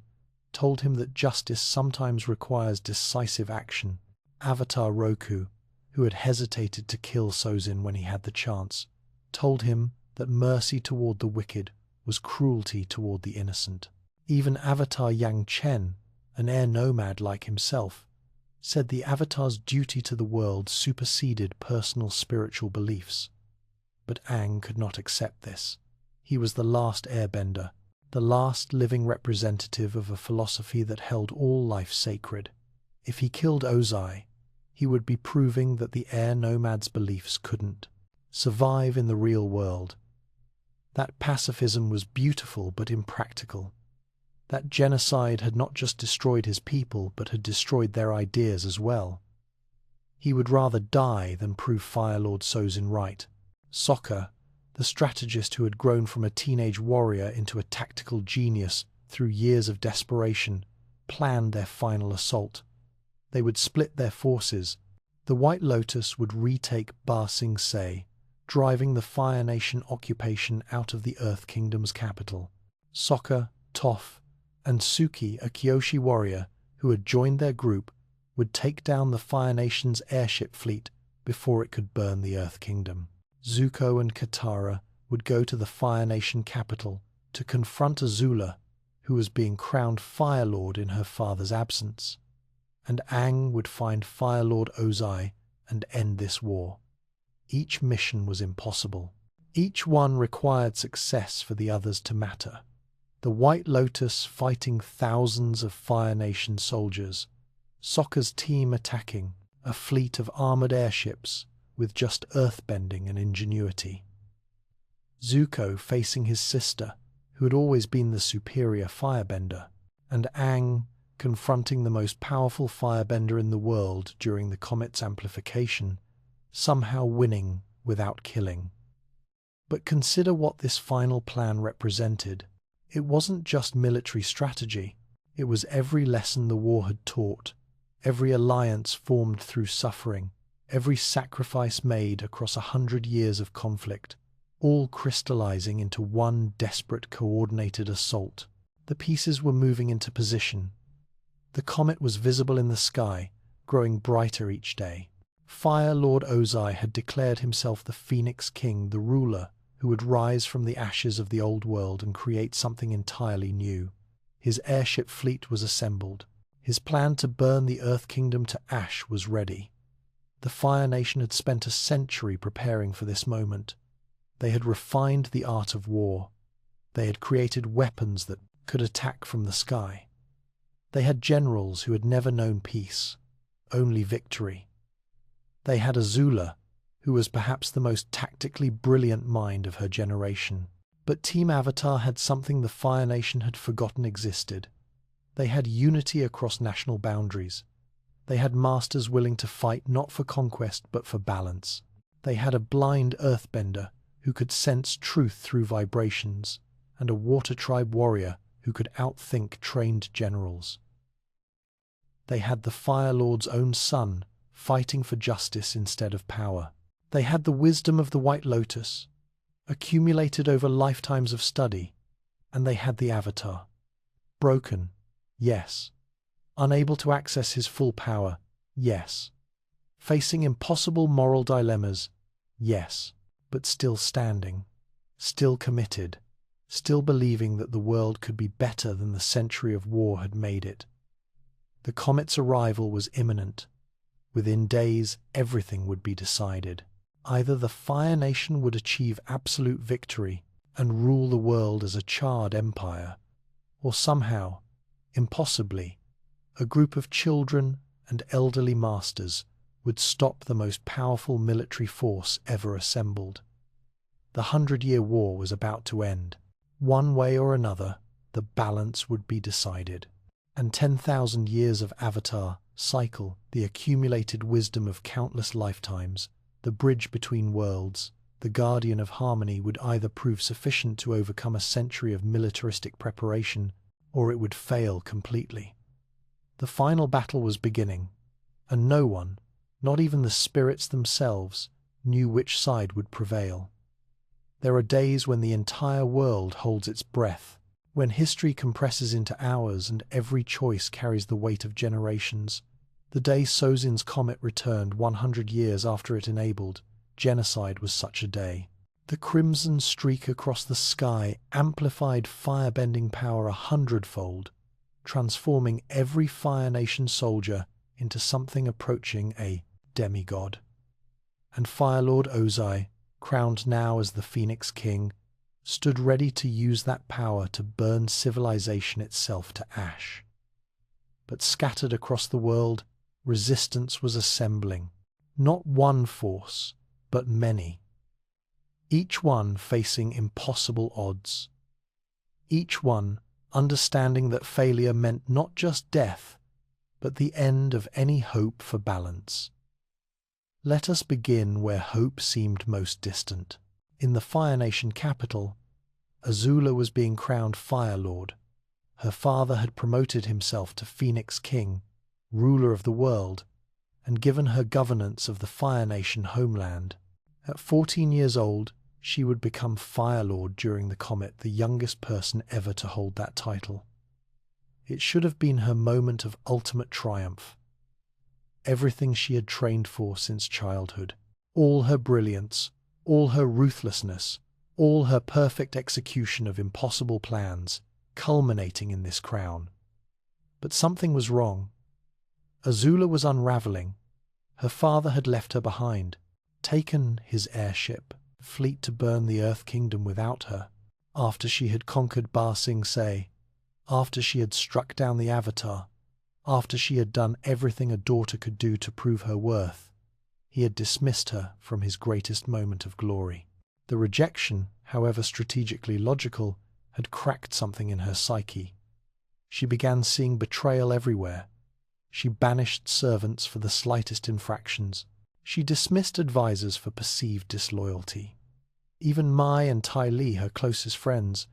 told him that justice sometimes requires decisive action. Avatar Roku, who had hesitated to kill Sozin when he had the chance, told him that mercy toward the wicked was cruelty toward the innocent. Even Avatar Yang Chen, an air nomad like himself, said the Avatar's duty to the world superseded personal spiritual beliefs. But Aang could not accept this. He was the last airbender, the last living representative of a philosophy that held all life sacred. If he killed Ozai, he would be proving that the air nomad's beliefs couldn't survive in the real world. That pacifism was beautiful but impractical. That genocide had not just destroyed his people, but had destroyed their ideas as well. He would rather die than prove Fire Lord Sozin right. Sokka, the strategist who had grown from a teenage warrior into a tactical genius through years of desperation, planned their final assault. They would split their forces. The White Lotus would retake Ba Sing Se, driving the Fire Nation occupation out of the Earth Kingdom's capital. Sokka, Toph, and Suki, a Kyoshi warrior who had joined their group, would take down the Fire Nation's airship fleet before it could burn the Earth Kingdom. Zuko and Katara would go to the Fire Nation capital to confront Azula, who was being crowned Fire Lord in her father's absence. And Aang would find Fire Lord Ozai and end this war. Each mission was impossible. Each one required success for the others to matter. The White Lotus fighting thousands of Fire Nation soldiers, Sokka's team attacking a fleet of armored airships with just earthbending and ingenuity. Zuko facing his sister, who had always been the superior firebender, and Aang confronting the most powerful firebender in the world during the comet's amplification, somehow winning without killing. But consider what this final plan represented. It wasn't just military strategy. It was every lesson the war had taught, every alliance formed through suffering, every sacrifice made across 100 years of conflict, all crystallizing into one desperate, coordinated assault. The pieces were moving into position. The comet was visible in the sky, growing brighter each day. Fire Lord Ozai had declared himself the Phoenix King, the ruler who would rise from the ashes of the old world and create something entirely new. His airship fleet was assembled. His plan to burn the Earth Kingdom to ash was ready. The Fire Nation had spent a century preparing for this moment. They had refined the art of war. They had created weapons that could attack from the sky. They had generals who had never known peace, only victory. They had Azula, who was perhaps the most tactically brilliant mind of her generation. But Team Avatar had something the Fire Nation had forgotten existed. They had unity across national boundaries. They had masters willing to fight not for conquest but for balance. They had a blind earthbender who who could sense truth through vibrations, and a water tribe warrior who could outthink trained generals. They had the Fire Lord's own son, fighting for justice instead of power. They had the wisdom of the White Lotus, accumulated over lifetimes of study, and they had the Avatar. Broken, yes. Unable to access his full power, yes. Facing impossible moral dilemmas, yes. But still standing, still committed, still believing that the world could be better than the century of war had made it. The comet's arrival was imminent. Within days, everything would be decided. Either the Fire Nation would achieve absolute victory and rule the world as a charred empire, or somehow, impossibly, a group of children and elderly masters would stop the most powerful military force ever assembled. The 100-Year War was about to end. One way or another, the balance would be decided. And 10,000 years of Avatar cycle, the accumulated wisdom of countless lifetimes, the bridge between worlds, the guardian of harmony, would either prove sufficient to overcome a century of militaristic preparation, or it would fail completely. The final battle was beginning, and no one, not even the spirits themselves, knew which side would prevail. There are days when the entire world holds its breath, when history compresses into hours and every choice carries the weight of generations. The day Sozin's comet returned 100 years after it enabled genocide was such a day. The crimson streak across the sky amplified firebending power 100-fold, transforming every Fire Nation soldier into something approaching a demigod. And Fire Lord Ozai, crowned now as the Phoenix King, stood ready to use that power to burn civilization itself to ash. But scattered across the world, resistance was assembling. Not one force, but many. Each one facing impossible odds. Each one understanding that failure meant not just death, but the end of any hope for balance. Let us begin where hope seemed most distant. In the Fire Nation capital, Azula was being crowned Fire Lord. Her father had promoted himself to Phoenix King, ruler of the world, and given her governance of the Fire Nation homeland. At 14 years old, she would become Fire Lord during the comet, the youngest person ever to hold that title. It should have been her moment of ultimate triumph. Everything she had trained for since childhood, all her brilliance, all her ruthlessness, all her perfect execution of impossible plans, culminating in this crown. But something was wrong. Azula was unraveling. Her father had left her behind, taken his airship, fleet to burn the Earth Kingdom without her, after she had conquered Ba Sing Se, after she had struck down the Avatar, after she had done everything a daughter could do to prove her worth. He had dismissed her from his greatest moment of glory. The rejection, however strategically logical, had cracked something in her psyche. She began seeing betrayal everywhere. She banished servants for the slightest infractions. She dismissed advisors for perceived disloyalty. Even Mai and Ty Lee, her closest friends,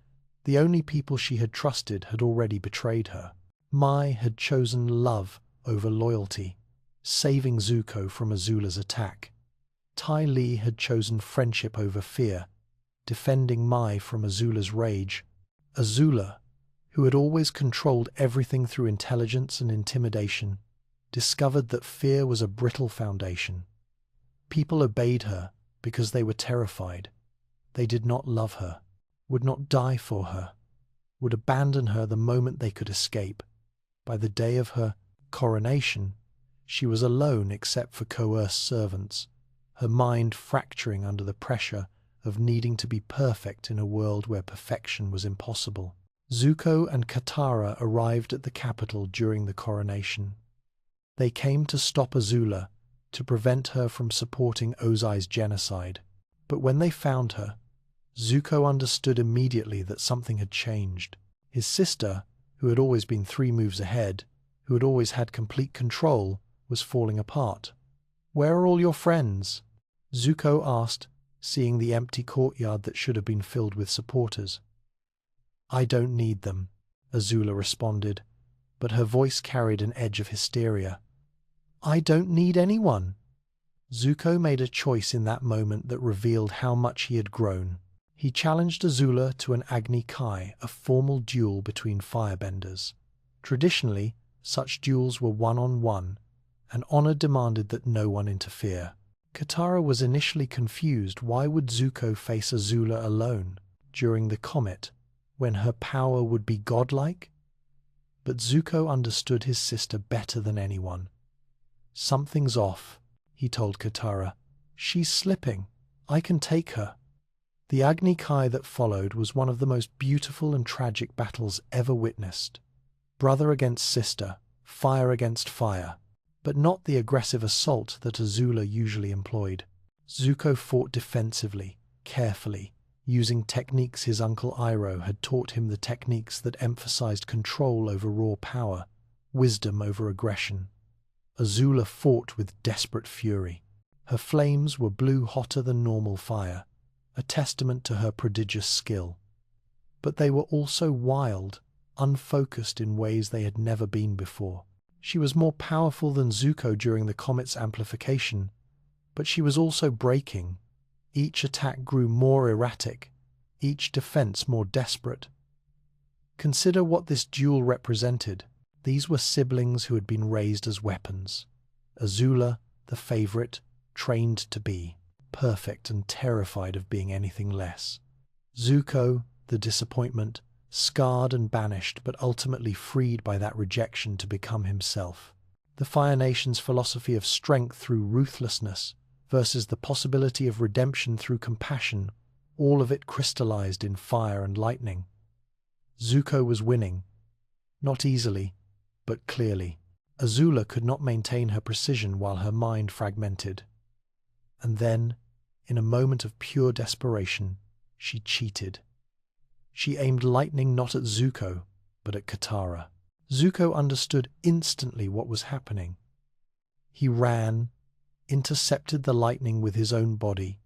the only people she had trusted, had already betrayed her. Mai had chosen love over loyalty, saving Zuko from Azula's attack. Ty Lee had chosen friendship over fear, defending Mai from Azula's rage. Azula, who had always controlled everything through intelligence and intimidation, discovered that fear was a brittle foundation. People obeyed her because they were terrified. They did not love her, would not die for her, would abandon her the moment they could escape. By the day of her coronation, she was alone except for coerced servants, her mind fracturing under the pressure of needing to be perfect in a world where perfection was impossible. Zuko and Katara arrived at the capital during the coronation. They came to stop Azula, to prevent her from supporting Ozai's genocide. But when they found her, Zuko understood immediately that something had changed. His sister, who had always been 3 moves ahead, who had always had complete control, was falling apart. "Where are all your friends?" Zuko asked, seeing the empty courtyard that should have been filled with supporters. "I don't need them," Azula responded, but her voice carried an edge of hysteria. "I don't need anyone." Zuko made a choice in that moment that revealed how much he had grown. He challenged Azula to an Agni Kai, a formal duel between firebenders. Traditionally, such duels were one-on-one, and honor demanded that no one interfere. Katara was initially confused. Why would Zuko face Azula alone during the comet, when her power would be godlike? But Zuko understood his sister better than anyone. "Something's off," he told Katara. "She's slipping. I can take her." The Agni Kai that followed was one of the most beautiful and tragic battles ever witnessed. Brother against sister, fire against fire, but not the aggressive assault that Azula usually employed. Zuko fought defensively, carefully, using techniques his uncle Iroh had taught him, the techniques that emphasized control over raw power, wisdom over aggression. Azula fought with desperate fury. Her flames were blue hotter than normal fire, a testament to her prodigious skill. But they were also wild, unfocused in ways they had never been before. She was more powerful than Zuko during the comet's amplification, but she was also breaking. Each attack grew more erratic, each defense more desperate. Consider what this duel represented. These were siblings who had been raised as weapons. Azula, the favorite, trained to be perfect and terrified of being anything less. Zuko, the disappointment, scarred and banished, but ultimately freed by that rejection to become himself. The Fire Nation's philosophy of strength through ruthlessness versus the possibility of redemption through compassion, all of it crystallized in fire and lightning. Zuko was winning, not easily, but clearly. Azula could not maintain her precision while her mind fragmented. And then, in a moment of pure desperation, she cheated. She aimed lightning not at Zuko, but at Katara. Zuko understood instantly what was happening. He ran, intercepted the lightning with his own body,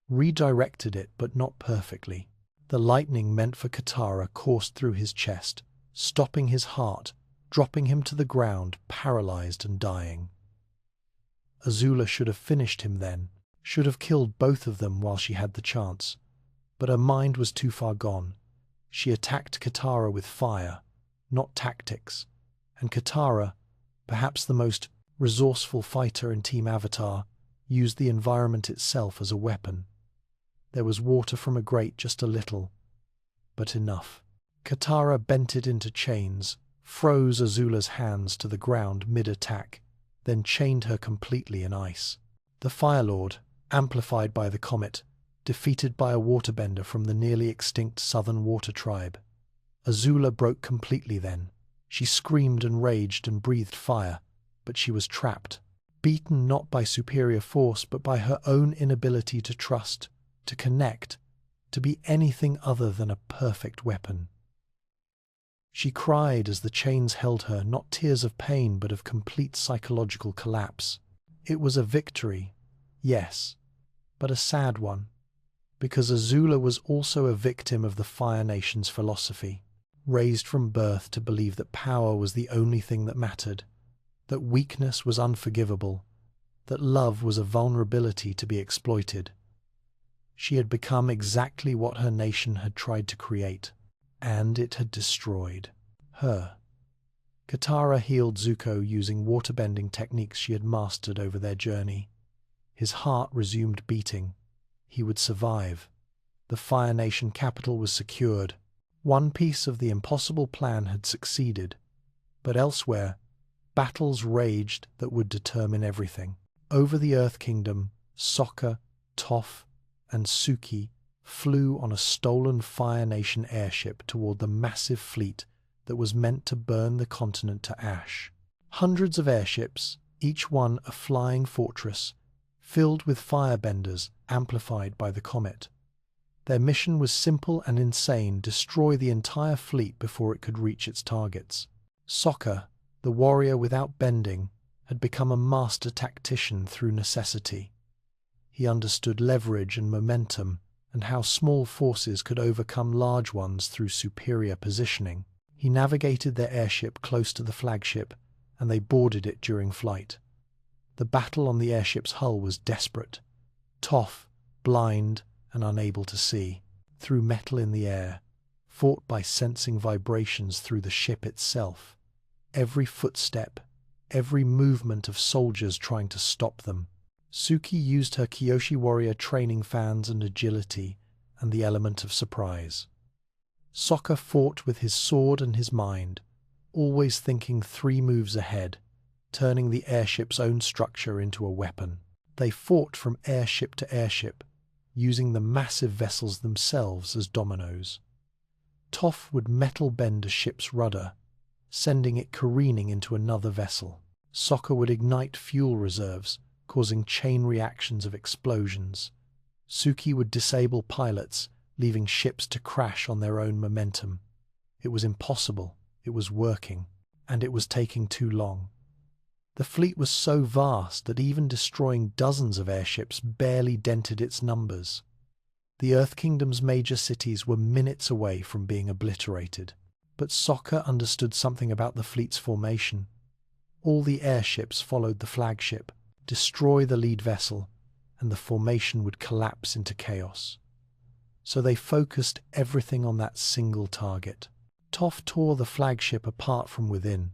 redirected it, but not perfectly. The lightning meant for Katara coursed through his chest, stopping his heart, dropping him to the ground, paralyzed and dying. Azula should have finished him then, should have killed both of them while she had the chance. But her mind was too far gone. She attacked Katara with fire, not tactics, and Katara, perhaps the most resourceful fighter in Team Avatar, used the environment itself as a weapon. There was water from a grate, just a little, but enough. Katara bent it into chains, froze Azula's hands to the ground mid-attack, then chained her completely in ice. The Fire Lord, amplified by the comet, defeated by a waterbender from the nearly extinct Southern Water Tribe. Azula broke completely then. She screamed and raged and breathed fire, but she was trapped, beaten not by superior force but by her own inability to trust, to connect, to be anything other than a perfect weapon. She cried as the chains held her, not tears of pain but of complete psychological collapse. It was a victory, yes, but a sad one, because Azula was also a victim of the Fire Nation's philosophy, raised from birth to believe that power was the only thing that mattered, that weakness was unforgivable, that love was a vulnerability to be exploited. She had become exactly what her nation had tried to create, and it had destroyed her. Katara healed Zuko using waterbending techniques she had mastered over their journey. His heart resumed beating. He would survive. The Fire Nation capital was secured. One piece of the impossible plan had succeeded, but elsewhere, battles raged that would determine everything. Over the Earth Kingdom, Sokka, Toph, and Suki flew on a stolen Fire Nation airship toward the massive fleet that was meant to burn the continent to ash. Hundreds of airships, each one a flying fortress, filled with firebenders amplified by the comet. Their mission was simple and insane: destroy the entire fleet before it could reach its targets. Sokka, the warrior without bending, had become a master tactician through necessity. He understood leverage and momentum, and how small forces could overcome large ones through superior positioning. He navigated their airship close to the flagship, and they boarded it during flight. The battle on the airship's hull was desperate. Toph, blind and unable to see, threw metal in the air, fought by sensing vibrations through the ship itself. Every footstep, every movement of soldiers trying to stop them. Suki used her Kyoshi warrior training fans and agility and the element of surprise. Sokka fought with his sword and his mind, always thinking 3 moves ahead, turning the airship's own structure into a weapon. They fought from airship to airship, using the massive vessels themselves as dominoes. Toph would metal bend a ship's rudder, sending it careening into another vessel. Sokka would ignite fuel reserves, causing chain reactions of explosions. Suki would disable pilots, leaving ships to crash on their own momentum. It was impossible, it was working, and it was taking too long. The fleet was so vast that even destroying dozens of airships barely dented its numbers. The Earth Kingdom's major cities were minutes away from being obliterated. But Sokka understood something about the fleet's formation. All the airships followed the flagship, destroy the lead vessel, and the formation would collapse into chaos. So they focused everything on that single target. Toph tore the flagship apart from within,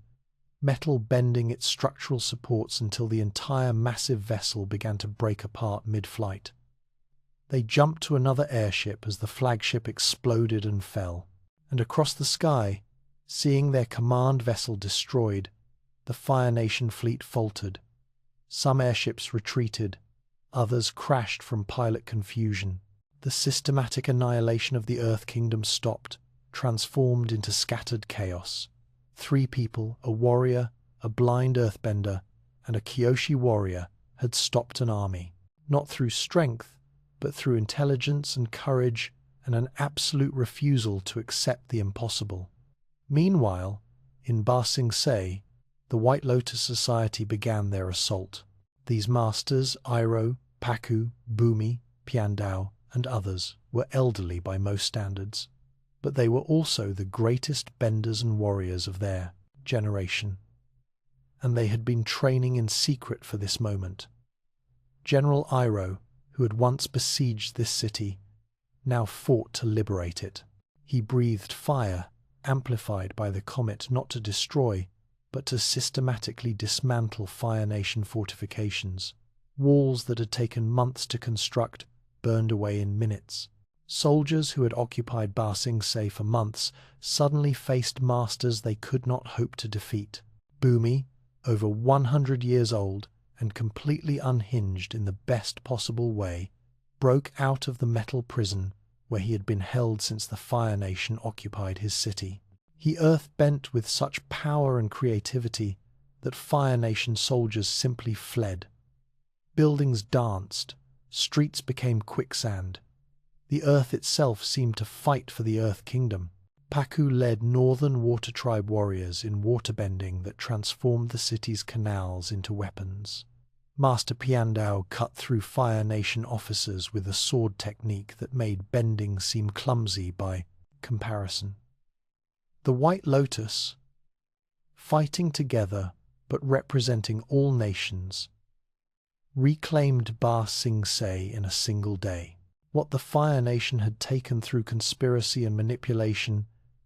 metal bending its structural supports until the entire massive vessel began to break apart mid-flight. They jumped to another airship as the flagship exploded and fell, and across the sky, seeing their command vessel destroyed, the Fire Nation fleet faltered. Some airships retreated, others crashed from pilot confusion. The systematic annihilation of the Earth Kingdom stopped, transformed into scattered chaos. 3 people, a warrior, a blind earthbender, and a Kyoshi warrior, had stopped an army, not through strength, but through intelligence and courage and an absolute refusal to accept the impossible. Meanwhile, in Ba Sing Se, the White Lotus Society began their assault. These masters, Iroh, Pakku, Bumi, Piandao, and others, were elderly by most standards, but they were also the greatest benders and warriors of their generation, and they had been training in secret for this moment. General Iroh, who had once besieged this city, now fought to liberate it. He breathed fire, amplified by the comet, not to destroy, but to systematically dismantle Fire Nation fortifications. Walls that had taken months to construct burned away in minutes. Soldiers who had occupied Ba Sing Se for months suddenly faced masters they could not hope to defeat. Bumi, over 100 years old and completely unhinged in the best possible way, broke out of the metal prison where he had been held since the Fire Nation occupied his city. He earth-bent with such power and creativity that Fire Nation soldiers simply fled. Buildings danced, streets became quicksand. The earth itself seemed to fight for the Earth Kingdom. Pakku led northern water tribe warriors in waterbending that transformed the city's canals into weapons. Master Piandao cut through Fire Nation officers with a sword technique that made bending seem clumsy by comparison. The White Lotus, fighting together but representing all nations, reclaimed Ba Sing Se in a single day. What the Fire Nation had taken through conspiracy and manipulation,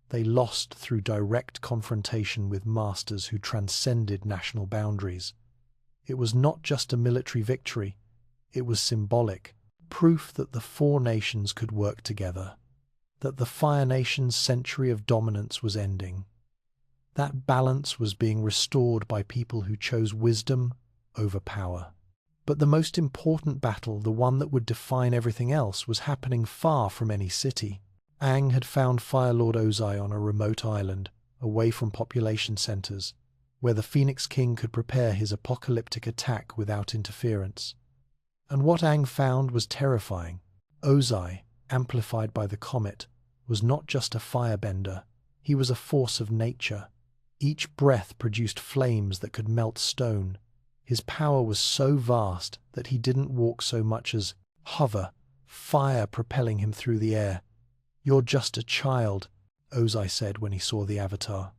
they lost through direct confrontation with masters who transcended national boundaries. It was not just a military victory, it was symbolic, proof that the 4 nations could work together, that the Fire Nation's century of dominance was ending. That balance was being restored by people who chose wisdom over power. But the most important battle, the one that would define everything else, was happening far from any city. Aang had found Fire Lord Ozai on a remote island, away from population centers, where the Phoenix King could prepare his apocalyptic attack without interference. And what Aang found was terrifying. Ozai, amplified by the comet, was not just a firebender, he was a force of nature. Each breath produced flames that could melt stone. His power was so vast that he didn't walk so much as hover, fire propelling him through the air. "You're just a child," Ozai said when he saw the Avatar.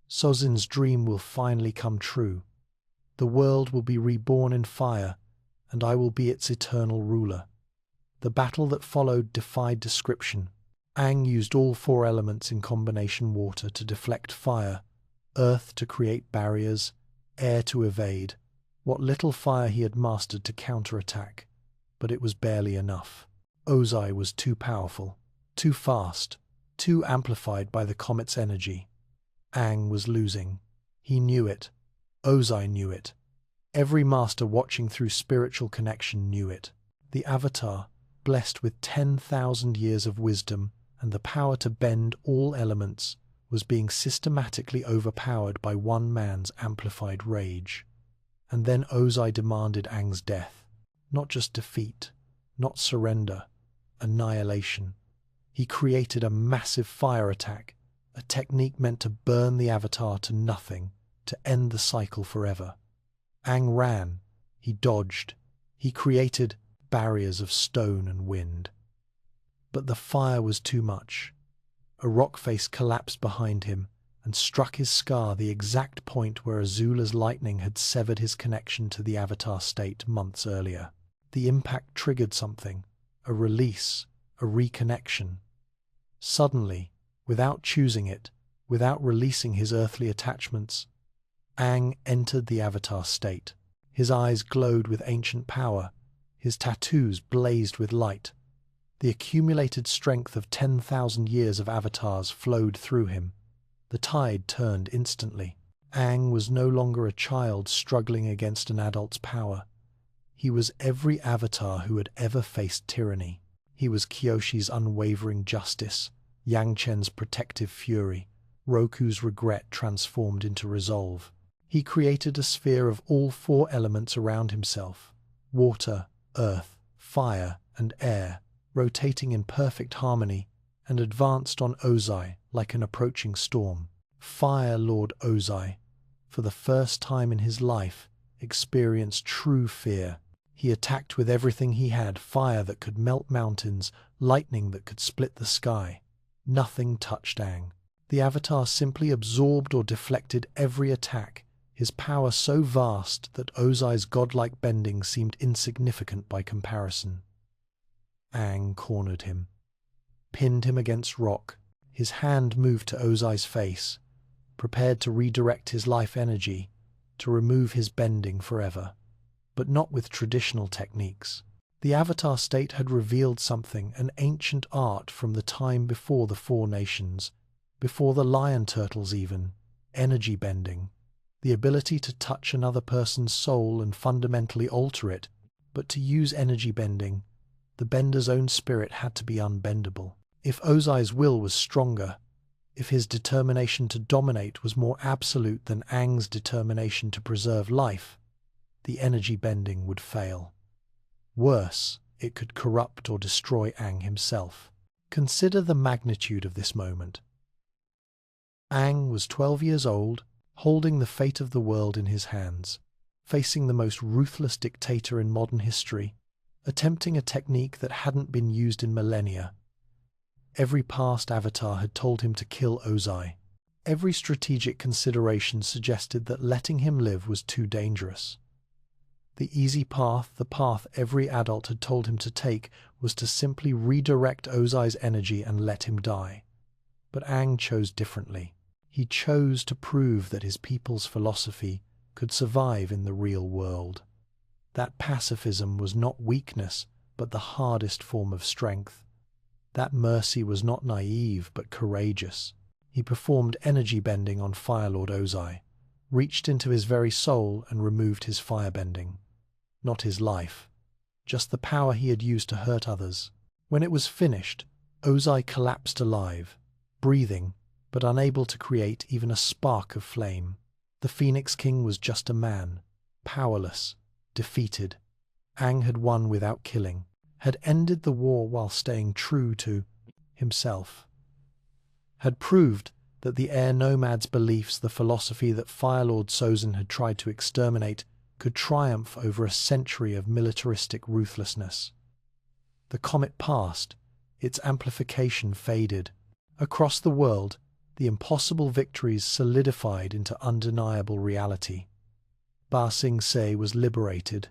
"Sozin's dream will finally come true. The world will be reborn in fire, and I will be its eternal ruler." The battle that followed defied description. Aang used all four elements in combination: water to deflect fire, earth to create barriers, air to evade. What little fire he had mastered to counterattack, but it was barely enough. Ozai was too powerful, too fast, too amplified by the comet's energy. Aang was losing. He knew it. Ozai knew it. Every master watching through spiritual connection knew it. The Avatar, blessed with 10,000 years of wisdom and the power to bend all elements, was being systematically overpowered by one man's amplified rage. And then Ozai demanded Aang's death. Not just defeat, not surrender, annihilation. He created a massive fire attack, a technique meant to burn the Avatar to nothing, to end the cycle forever. Aang ran, he dodged, he created barriers of stone and wind. But the fire was too much. A rock face collapsed behind him and struck his scar the exact point where Azula's lightning had severed his connection to the Avatar state months earlier. The impact triggered something, a release, a reconnection. Suddenly, without choosing it, without releasing his earthly attachments, Aang entered the Avatar state. His eyes glowed with ancient power, his tattoos blazed with light. The accumulated strength of 10,000 years of avatars flowed through him. The tide turned instantly. Aang was no longer a child struggling against an adult's power. He was every avatar who had ever faced tyranny. He was Kyoshi's unwavering justice, Yang Chen's protective fury, Roku's regret transformed into resolve. He created a sphere of all four elements around himself: water, earth, fire, and air, rotating in perfect harmony, and advanced on Ozai like an approaching storm. Fire Lord Ozai, for the first time in his life, experienced true fear. He attacked with everything he had: fire that could melt mountains, lightning that could split the sky. Nothing touched Aang. The Avatar simply absorbed or deflected every attack, his power so vast that Ozai's godlike bending seemed insignificant by comparison. Aang cornered him, pinned him against rock. His hand moved to Ozai's face, prepared to redirect his life energy, to remove his bending forever. But not with traditional techniques. The Avatar state had revealed something, an ancient art from the time before the Four Nations, before the Lion Turtles even: energy bending. The ability to touch another person's soul and fundamentally alter it. But to use energy bending, the bender's own spirit had to be unbendable. If Ozai's will was stronger, if his determination to dominate was more absolute than Aang's determination to preserve life, the energy bending would fail. Worse, it could corrupt or destroy Aang himself. Consider the magnitude of this moment. Aang was 12 years old, holding the fate of the world in his hands, facing the most ruthless dictator in modern history, attempting a technique that hadn't been used in millennia. Every past avatar had told him to kill Ozai. Every strategic consideration suggested that letting him live was too dangerous. The easy path, the path every adult had told him to take, was to simply redirect Ozai's energy and let him die. But Aang chose differently. He chose to prove that his people's philosophy could survive in the real world. That pacifism was not weakness, but the hardest form of strength. That mercy was not naive, but courageous. He performed energy bending on Fire Lord Ozai, reached into his very soul and removed his firebending. Not his life, just the power he had used to hurt others. When it was finished, Ozai collapsed alive, breathing, but unable to create even a spark of flame. The Phoenix King was just a man, powerless, defeated. Aang had won without killing, had ended the war while staying true to himself, had proved that the Air Nomad's beliefs, the philosophy that Fire Lord Sozin had tried to exterminate, could triumph over a century of militaristic ruthlessness. The comet passed, its amplification faded. Across the world, the impossible victories solidified into undeniable reality. Ba Sing Se was liberated,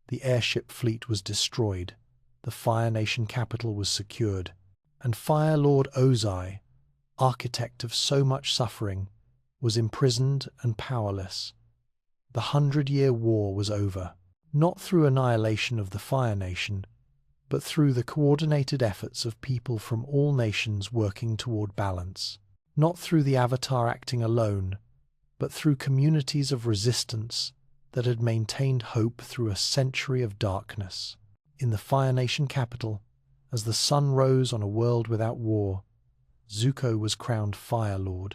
the airship fleet was destroyed, the Fire Nation capital was secured, and Fire Lord Ozai, architect of so much suffering, was imprisoned and powerless. The 100-Year War was over, not through annihilation of the Fire Nation, but through the coordinated efforts of people from all nations working toward balance. Not through the Avatar acting alone, but through communities of resistance that had maintained hope through a century of darkness. In the Fire Nation capital, as the sun rose on a world without war, Zuko was crowned Fire Lord,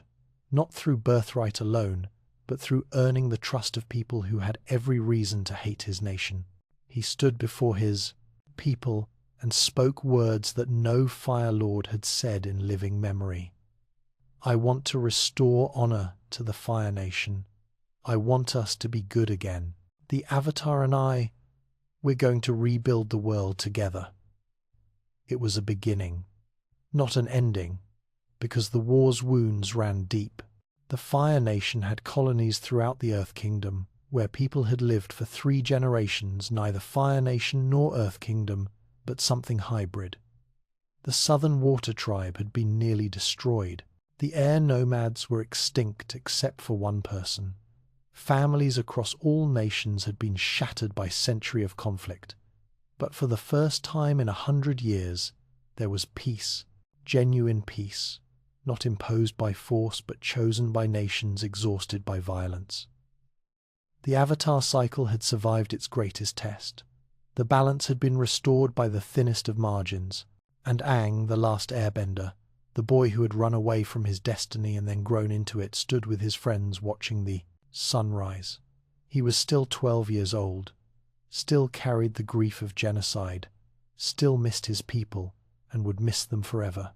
not through birthright alone, but through earning the trust of people who had every reason to hate his nation. He stood before his people and spoke words that no Fire Lord had said in living memory. I want to restore honor to the Fire Nation. I want us to be good again. The Avatar and I, we're going to rebuild the world together. It was a beginning, not an ending, because the war's wounds ran deep. The Fire Nation had colonies throughout the Earth Kingdom, where people had lived for 3 generations, neither Fire Nation nor Earth Kingdom, but something hybrid. The Southern Water Tribe had been nearly destroyed. The air nomads were extinct except for one person. Families across all nations had been shattered by a century of conflict. But for the first time in 100 years, there was peace, genuine peace, not imposed by force but chosen by nations exhausted by violence. The Avatar cycle had survived its greatest test. The balance had been restored by the thinnest of margins, and Aang, the last airbender, the boy who had run away from his destiny and then grown into it, stood with his friends watching the sunrise. He was still 12 years old, still carried the grief of genocide, still missed his people and would miss them forever.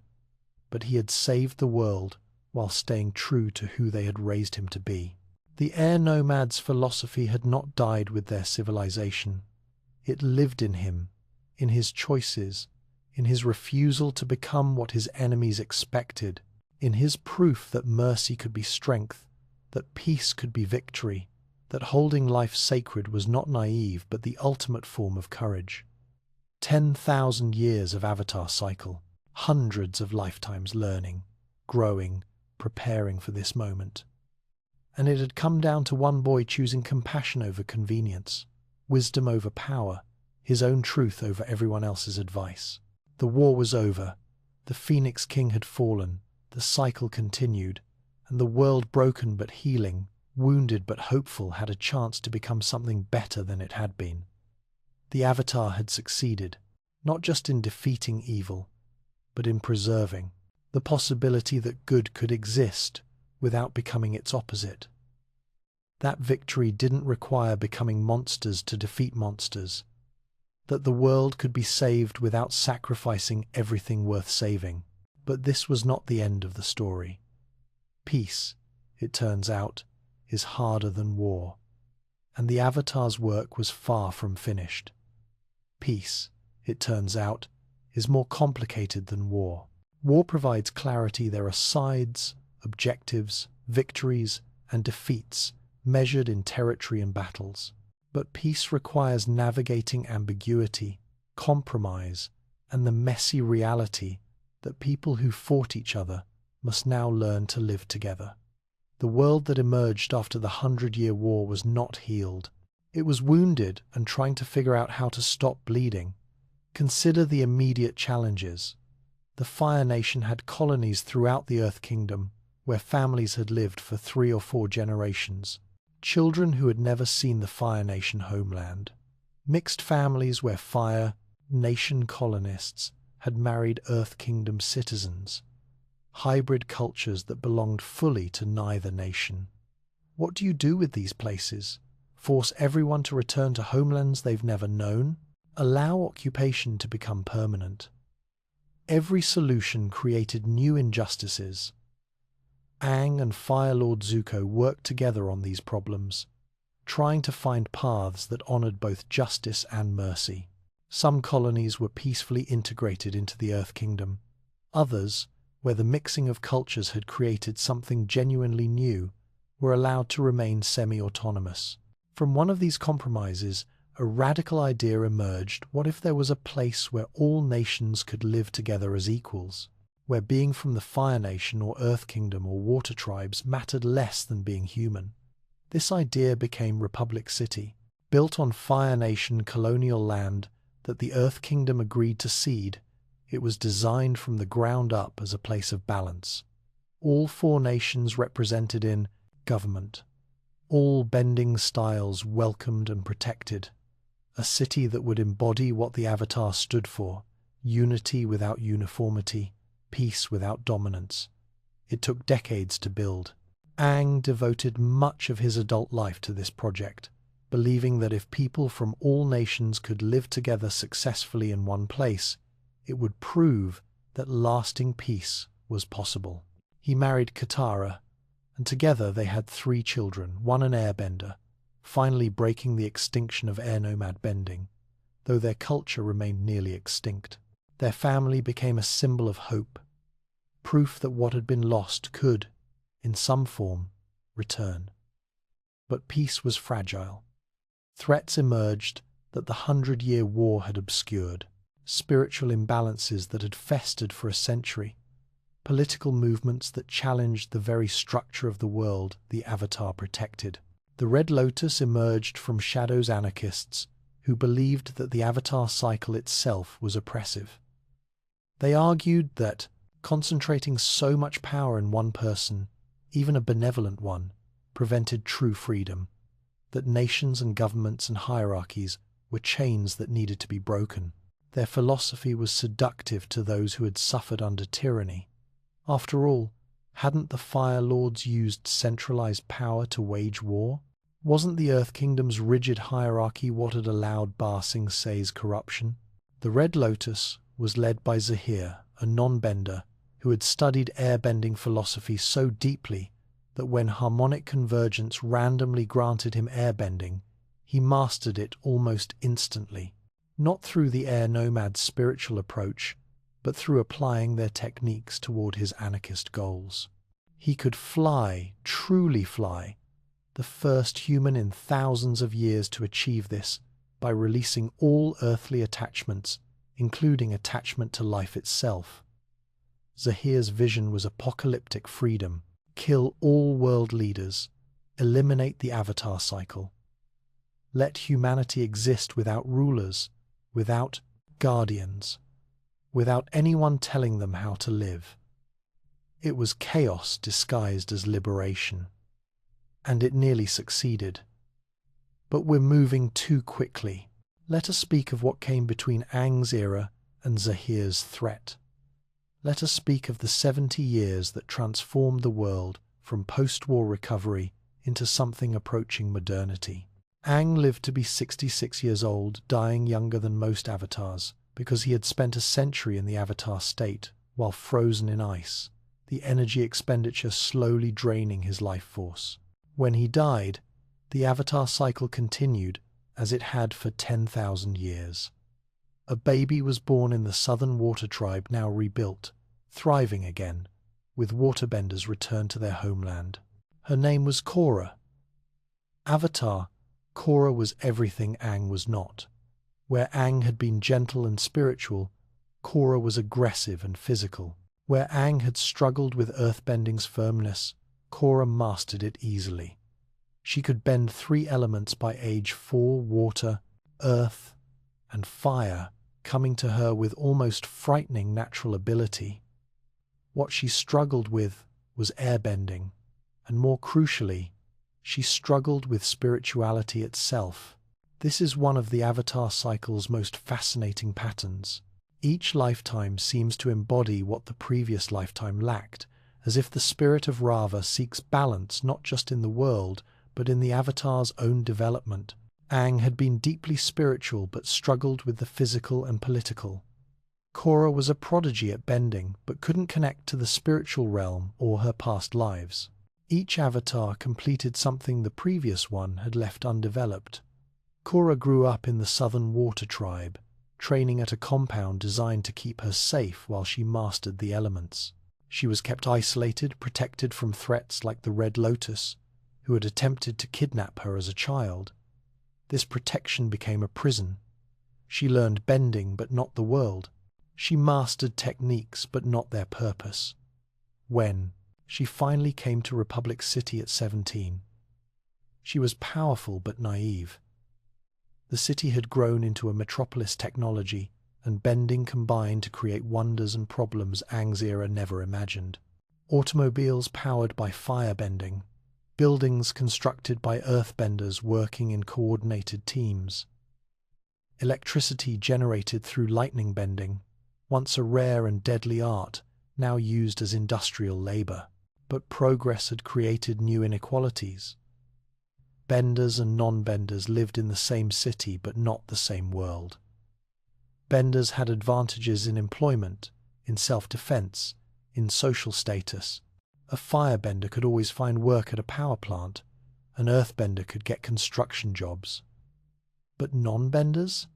But he had saved the world while staying true to who they had raised him to be. The air nomad's philosophy had not died with their civilization. It lived in him, in his choices, in his refusal to become what his enemies expected, in his proof that mercy could be strength, that peace could be victory, that holding life sacred was not naive but the ultimate form of courage. 10,000 years of Avatar cycle, hundreds of lifetimes learning, growing, preparing for this moment. And it had come down to one boy choosing compassion over convenience, wisdom over power, his own truth over everyone else's advice. The war was over, the Phoenix King had fallen, the cycle continued, and the world, broken but healing, wounded but hopeful, had a chance to become something better than it had been. The Avatar had succeeded, not just in defeating evil, but in preserving the possibility that good could exist without becoming its opposite. That victory didn't require becoming monsters to defeat monsters, that the world could be saved without sacrificing everything worth saving. But this was not the end of the story. Peace, it turns out, is harder than war, and the Avatar's work was far from finished. Peace, it turns out, is more complicated than war. War provides clarity. There are sides, objectives, victories, and defeats measured in territory and battles. But peace requires navigating ambiguity, compromise, and the messy reality that people who fought each other must now learn to live together. The world that emerged after the 100-Year War was not healed. It was wounded and trying to figure out how to stop bleeding. Consider the immediate challenges. The Fire Nation had colonies throughout the Earth Kingdom where families had lived for 3 or 4 generations. Children who had never seen the Fire Nation homeland. Mixed families where Fire Nation colonists had married Earth Kingdom citizens. Hybrid cultures that belonged fully to neither nation. What do you do with these places? Force everyone to return to homelands they've never known? Allow occupation to become permanent? Every solution created new injustices. Aang and Fire Lord Zuko worked together on these problems, trying to find paths that honored both justice and mercy. Some colonies were peacefully integrated into the Earth Kingdom. Others, where the mixing of cultures had created something genuinely new, were allowed to remain semi-autonomous. From one of these compromises, a radical idea emerged. What if there was a place where all nations could live together as equals, where being from the Fire Nation or Earth Kingdom or Water Tribes mattered less than being human? This idea became Republic City, built on Fire Nation colonial land that the Earth Kingdom agreed to cede. It was designed from the ground up as a place of balance. All four nations represented in government, all bending styles welcomed and protected. A city that would embody what the Avatar stood for: unity without uniformity, peace without dominance. It took decades to build. Aang devoted much of his adult life to this project, believing that if people from all nations could live together successfully in one place, it would prove that lasting peace was possible. He married Katara, and together they had 3 children, one an airbender, finally breaking the extinction of air nomad bending, though their culture remained nearly extinct. Their family became a symbol of hope, proof that what had been lost could, in some form, return. But peace was fragile. Threats emerged that the 100-Year War had obscured, spiritual imbalances that had festered for a century, political movements that challenged the very structure of the world the Avatar protected. The Red Lotus emerged from Shadow's anarchists, who believed that the Avatar cycle itself was oppressive. They argued that concentrating so much power in one person, even a benevolent one, prevented true freedom, that nations and governments and hierarchies were chains that needed to be broken. Their philosophy was seductive to those who had suffered under tyranny. After all, hadn't the Fire Lords used centralized power to wage war? Wasn't the Earth Kingdom's rigid hierarchy what had allowed Ba Sing Se's corruption? The Red Lotus was led by Zahir, a non-bender who had studied airbending philosophy so deeply that when harmonic convergence randomly granted him airbending, he mastered it almost instantly, not through the air nomad's spiritual approach, but through applying their techniques toward his anarchist goals. He could fly, truly fly, the first human in thousands of years to achieve this by releasing all earthly attachments, including attachment to life itself. Zahir's vision was apocalyptic freedom: kill all world leaders, eliminate the Avatar cycle. Let humanity exist without rulers, without guardians, without anyone telling them how to live. It was chaos disguised as liberation, and it nearly succeeded. But we're moving too quickly. Let us speak of what came between Aang's era and Zahir's threat. Let us speak of the 70 years that transformed the world from post-war recovery into something approaching modernity. Aang lived to be 66 years old, dying younger than most avatars, because he had spent a century in the Avatar state, while frozen in ice, the energy expenditure slowly draining his life force. When he died, the Avatar cycle continued as it had for 10,000 years. A baby was born in the Southern Water Tribe, now rebuilt, thriving again, with waterbenders returned to their homeland. Her name was Korra. Avatar, Korra was everything Aang was not. Where Aang had been gentle and spiritual, Korra was aggressive and physical. Where Aang had struggled with earthbending's firmness, Korra mastered it easily. She could bend 3 elements by age 4: water, earth, and fire, coming to her with almost frightening natural ability. What she struggled with was airbending, and more crucially, she struggled with spirituality itself. This is one of the Avatar cycle's most fascinating patterns. Each lifetime seems to embody what the previous lifetime lacked, as if the spirit of Rava seeks balance not just in the world, but in the Avatar's own development. Aang had been deeply spiritual but struggled with the physical and political. Korra was a prodigy at bending but couldn't connect to the spiritual realm or her past lives. Each avatar completed something the previous one had left undeveloped. Korra grew up in the Southern Water Tribe, training at a compound designed to keep her safe while she mastered the elements. She was kept isolated, protected from threats like the Red Lotus, who had attempted to kidnap her as a child. This protection became a prison. She learned bending, but not the world. She mastered techniques, but not their purpose. When she finally came to Republic City at 17, she was powerful but naive. The city had grown into a metropolis technology, and bending combined to create wonders and problems Aang's era never imagined. Automobiles powered by fire bending, buildings constructed by earthbenders working in coordinated teams, electricity generated through lightning bending, once a rare and deadly art, now used as industrial labor. But progress had created new inequalities. Benders and non-benders lived in the same city but not the same world. Benders had advantages in employment, in self-defense, in social status. A firebender could always find work at a power plant. An earthbender could get construction jobs. But non-benders?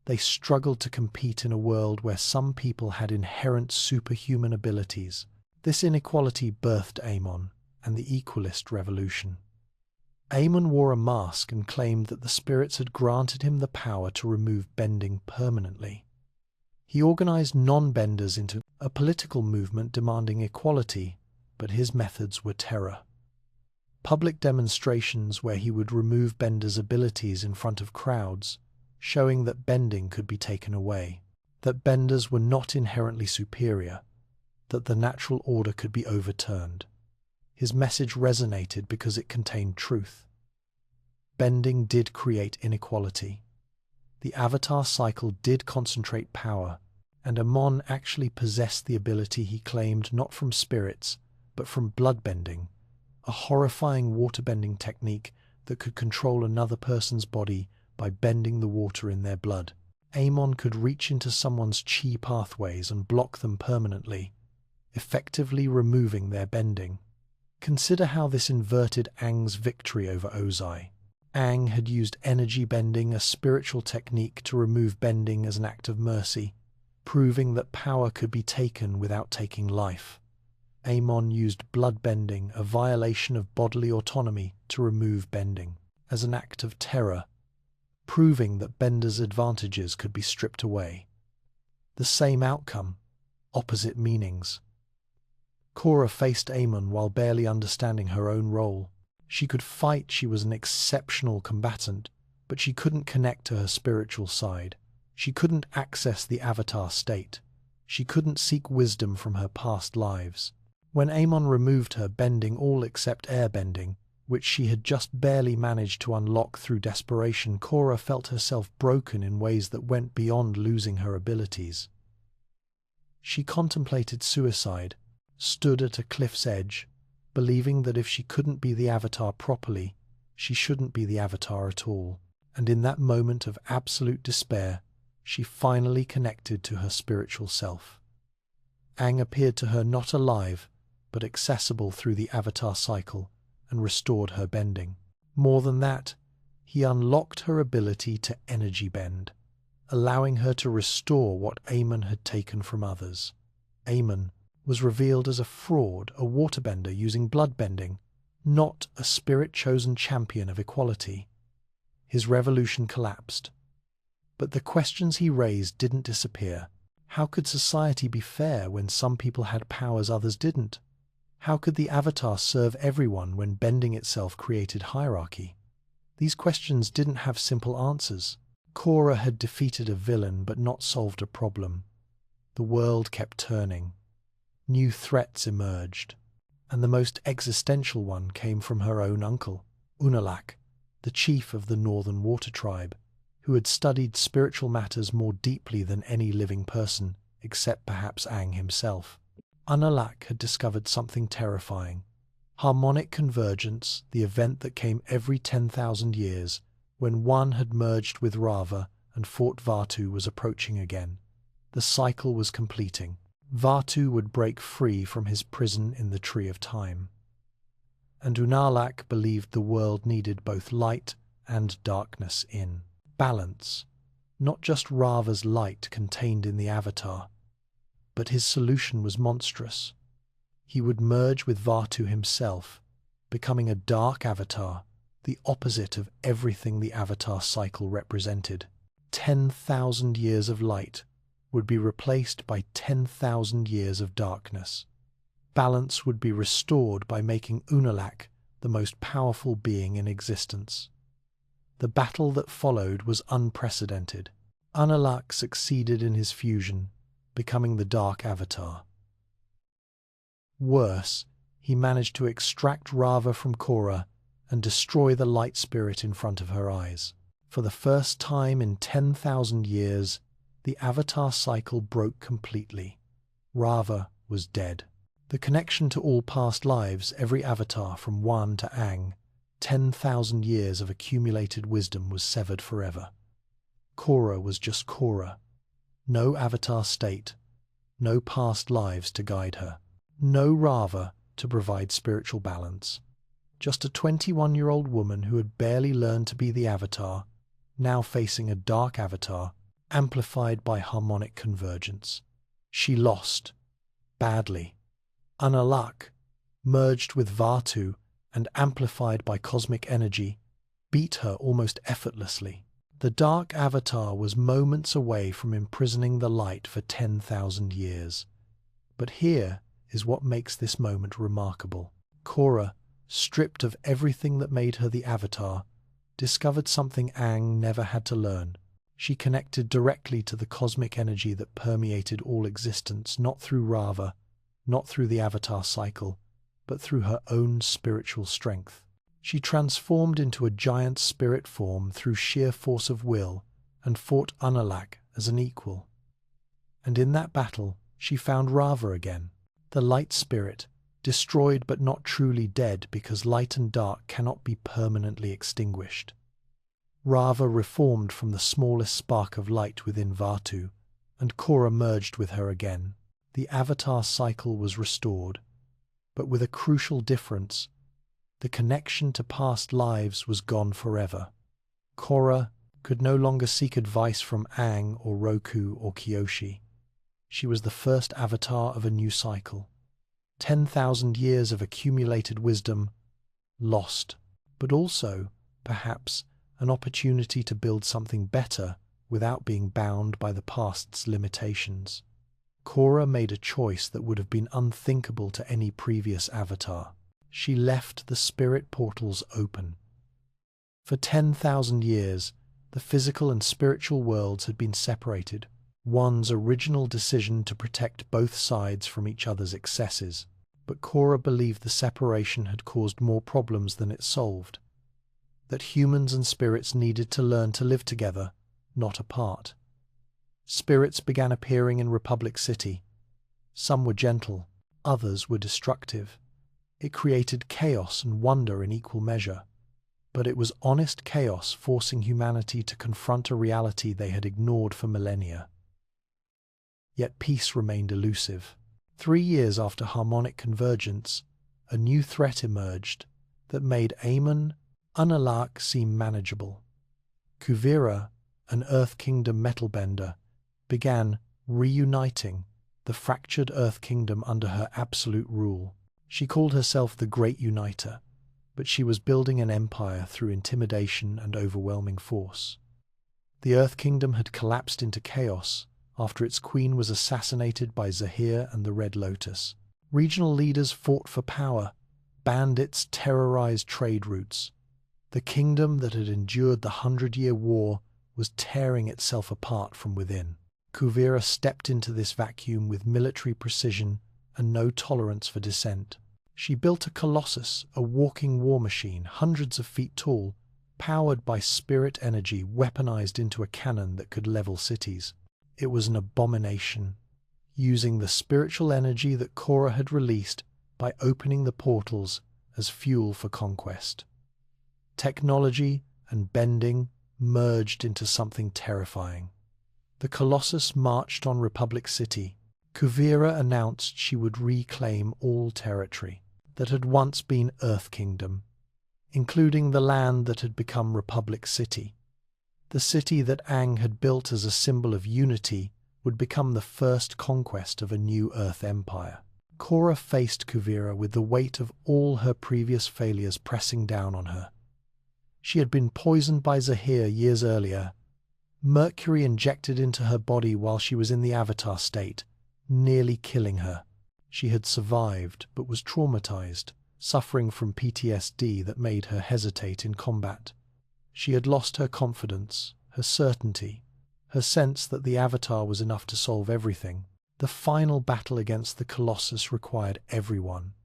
They struggled to compete in a world where some people had inherent superhuman abilities. This inequality birthed Amon and the Equalist Revolution. Amon wore a mask and claimed that the spirits had granted him the power to remove bending permanently. He organized non-benders into a political movement demanding equality, but his methods were terror. Public demonstrations where he would remove benders' abilities in front of crowds, showing that bending could be taken away, that benders were not inherently superior, that the natural order could be overturned. His message resonated because it contained truth. Bending did create inequality. The Avatar cycle did concentrate power, and Amon actually possessed the ability he claimed not from spirits, but from bloodbending, a horrifying waterbending technique that could control another person's body by bending the water in their blood. Amon could reach into someone's chi pathways and block them permanently, effectively removing their bending. Consider how this inverted Aang's victory over Ozai. Aang had used energy bending, a spiritual technique, to remove bending as an act of mercy, proving that power could be taken without taking life. Amon used blood bending, a violation of bodily autonomy, to remove bending, as an act of terror, proving that benders' advantages could be stripped away. The same outcome, opposite meanings. Korra faced Amon while barely understanding her own role. She could fight, she was an exceptional combatant, but she couldn't connect to her spiritual side. She couldn't access the Avatar state. She couldn't seek wisdom from her past lives. When Amon removed her bending, all except airbending, which she had just barely managed to unlock through desperation, Korra felt herself broken in ways that went beyond losing her abilities. She contemplated suicide, stood at a cliff's edge, believing that if she couldn't be the Avatar properly, she shouldn't be the Avatar at all. And in that moment of absolute despair, she finally connected to her spiritual self. Aang appeared to her not alive, but accessible through the Avatar cycle, and restored her bending. More than that, he unlocked her ability to energy bend, allowing her to restore what Amon had taken from others. Amon was revealed as a fraud, a waterbender using bloodbending, not a spirit-chosen champion of equality. His revolution collapsed. But the questions he raised didn't disappear. How could society be fair when some people had powers others didn't? How could the Avatar serve everyone when bending itself created hierarchy? These questions didn't have simple answers. Korra had defeated a villain but not solved a problem. The world kept turning. New threats emerged, and the most existential one came from her own uncle, Unalaq, the chief of the Northern Water Tribe, who had studied spiritual matters more deeply than any living person, except perhaps Aang himself. Unalaq had discovered something terrifying. Harmonic convergence, the event that came every 10,000 years, when one had merged with Rava and Fort Vaatu was approaching again. The cycle was completing. Vaatu would break free from his prison in the Tree of Time. and Unalaq believed the world needed both light and darkness in balance, not just Rava's light contained in the Avatar. But his solution was monstrous. He would merge with Vaatu himself, becoming a dark Avatar, the opposite of everything the Avatar cycle represented. 10,000 years of light would be replaced by 10,000 years of darkness. Balance would be restored by making Unalaq the most powerful being in existence. The battle that followed was unprecedented. Unalaq succeeded in his fusion, becoming the Dark Avatar. Worse, he managed to extract Rava from Korra and destroy the light spirit in front of her eyes. For the first time in 10,000 years, the Avatar cycle broke completely. Rava was dead. The connection to all past lives, every Avatar from Wan to Aang, 10,000 years of accumulated wisdom was severed forever. Korra was just Korra. No Avatar state, no past lives to guide her, no Rava to provide spiritual balance. Just a 21-year-old woman who had barely learned to be the Avatar, now facing a dark Avatar, amplified by harmonic convergence. She lost. Badly. Unalaq, merged with Vaatu and amplified by cosmic energy, beat her almost effortlessly. The Dark Avatar was moments away from imprisoning the light for 10,000 years. But here is what makes this moment remarkable. Korra, stripped of everything that made her the Avatar, discovered something Aang never had to learn. She connected directly to the cosmic energy that permeated all existence, not through Rava, not through the Avatar cycle, but through her own spiritual strength. She transformed into a giant spirit form through sheer force of will and fought Unalaq as an equal. And in that battle, she found Rava again, the light spirit, destroyed but not truly dead because light and dark cannot be permanently extinguished. Rava reformed from the smallest spark of light within Vaatu, and Korra merged with her again. The Avatar cycle was restored, but with a crucial difference. The connection to past lives was gone forever. Korra could no longer seek advice from Aang or Roku or Kyoshi. She was the first Avatar of a new cycle. 10,000 years of accumulated wisdom lost, but also, perhaps, an opportunity to build something better without being bound by the past's limitations. Korra made a choice that would have been unthinkable to any previous Avatar. She left the spirit portals open. For 10,000 years, the physical and spiritual worlds had been separated, one's original decision to protect both sides from each other's excesses. But Korra believed the separation had caused more problems than it solved, that humans and spirits needed to learn to live together, not apart. Spirits began appearing in Republic City. Some were gentle, others were destructive. It created chaos and wonder in equal measure, but it was honest chaos forcing humanity to confront a reality they had ignored for millennia. Yet peace remained elusive. 3 years after harmonic convergence, a new threat emerged that made Amon, Unalaq seem manageable. Kuvira, an Earth Kingdom metalbender, began reuniting the fractured Earth Kingdom under her absolute rule. She called herself the Great Uniter, but she was building an empire through intimidation and overwhelming force. The Earth Kingdom had collapsed into chaos after its queen was assassinated by Zahir and the Red Lotus. Regional leaders fought for power. Bandits terrorized trade routes. The kingdom that had endured the 100-year war was tearing itself apart from within. Kuvira stepped into this vacuum with military precision and no tolerance for dissent. She built a colossus, a walking war machine, hundreds of feet tall, powered by spirit energy weaponized into a cannon that could level cities. It was an abomination, using the spiritual energy that Korra had released by opening the portals as fuel for conquest. Technology and bending merged into something terrifying. The Colossus marched on Republic City. Kuvira announced she would reclaim all territory. that had once been Earth Kingdom, including the land that had become Republic City. The city that Aang had built as a symbol of unity would become the first conquest of a new Earth Empire. Korra faced Kuvira with the weight of all her previous failures pressing down on her. She had been poisoned by Zahir years earlier, mercury injected into her body while she was in the Avatar state, nearly killing her. She had survived, but was traumatized, suffering from PTSD that made her hesitate in combat. She had lost her confidence, her certainty, her sense that the Avatar was enough to solve everything. The final battle against the Colossus required everyone.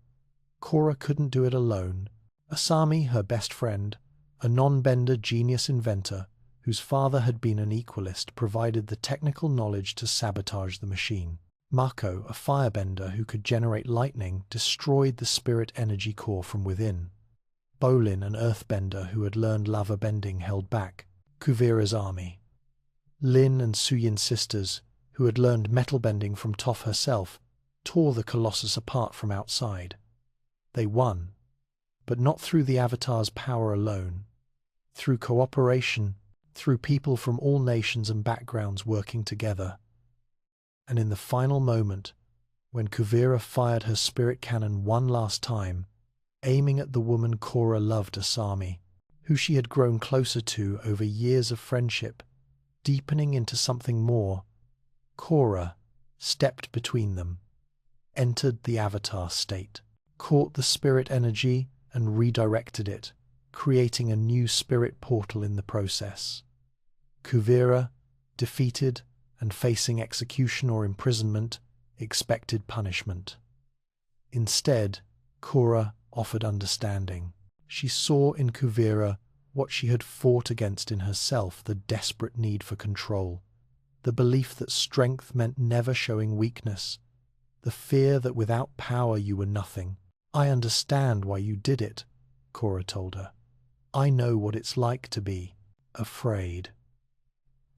Korra couldn't do it alone. Asami, her best friend, a non-bender genius inventor, whose father had been an equalist, provided the technical knowledge to sabotage the machine. Mako, a firebender who could generate lightning, destroyed the spirit energy core from within. Bolin, an earthbender who had learned lava bending, held back Kuvira's army. Lin and Suyin's sisters, who had learned metal bending from Toph herself, tore the Colossus apart from outside. They won, but not through the Avatar's power alone. Through cooperation, through people from all nations and backgrounds working together. And in the final moment, when Kuvira fired her spirit cannon one last time, aiming at the woman Korra loved, Asami, who she had grown closer to over years of friendship, deepening into something more, Korra stepped between them, entered the Avatar state, caught the spirit energy and redirected it, creating a new spirit portal in the process. Kuvira, defeated and facing execution or imprisonment, expected punishment. Instead, Korra offered understanding. She saw in Kuvira what she had fought against in herself, the desperate need for control, the belief that strength meant never showing weakness, the fear that without power you were nothing. "I understand why you did it," Korra told her. "I know what it's like to be afraid."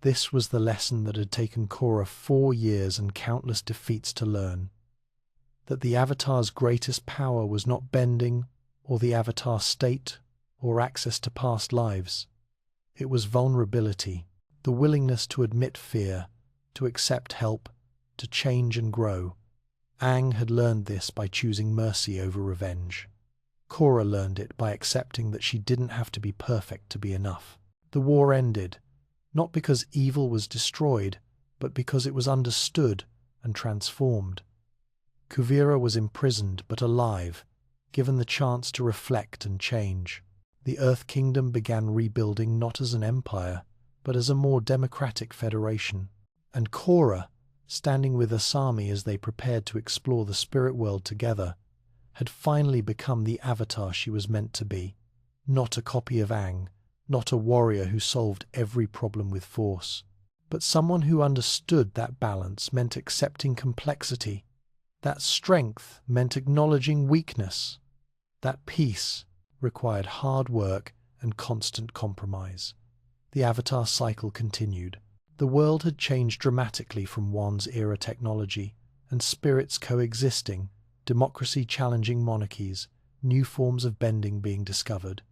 This was the lesson that had taken Korra 4 years and countless defeats to learn. That the Avatar's greatest power was not bending, or the Avatar state, or access to past lives. It was vulnerability, the willingness to admit fear, to accept help, to change and grow. Aang had learned this by choosing mercy over revenge. Korra learned it by accepting that she didn't have to be perfect to be enough. The war ended, not because evil was destroyed, but because it was understood and transformed. Kuvira was imprisoned but alive, given the chance to reflect and change. The Earth Kingdom began rebuilding not as an empire, but as a more democratic federation. And Korra, standing with Asami as they prepared to explore the spirit world together, had finally become the Avatar she was meant to be. Not a copy of Aang, not a warrior who solved every problem with force, but someone who understood that balance meant accepting complexity, that strength meant acknowledging weakness, that peace required hard work and constant compromise. The Avatar cycle continued. The world had changed dramatically from Wan's era technology, and spirits coexisting, democracy challenging monarchies, new forms of bending being discovered.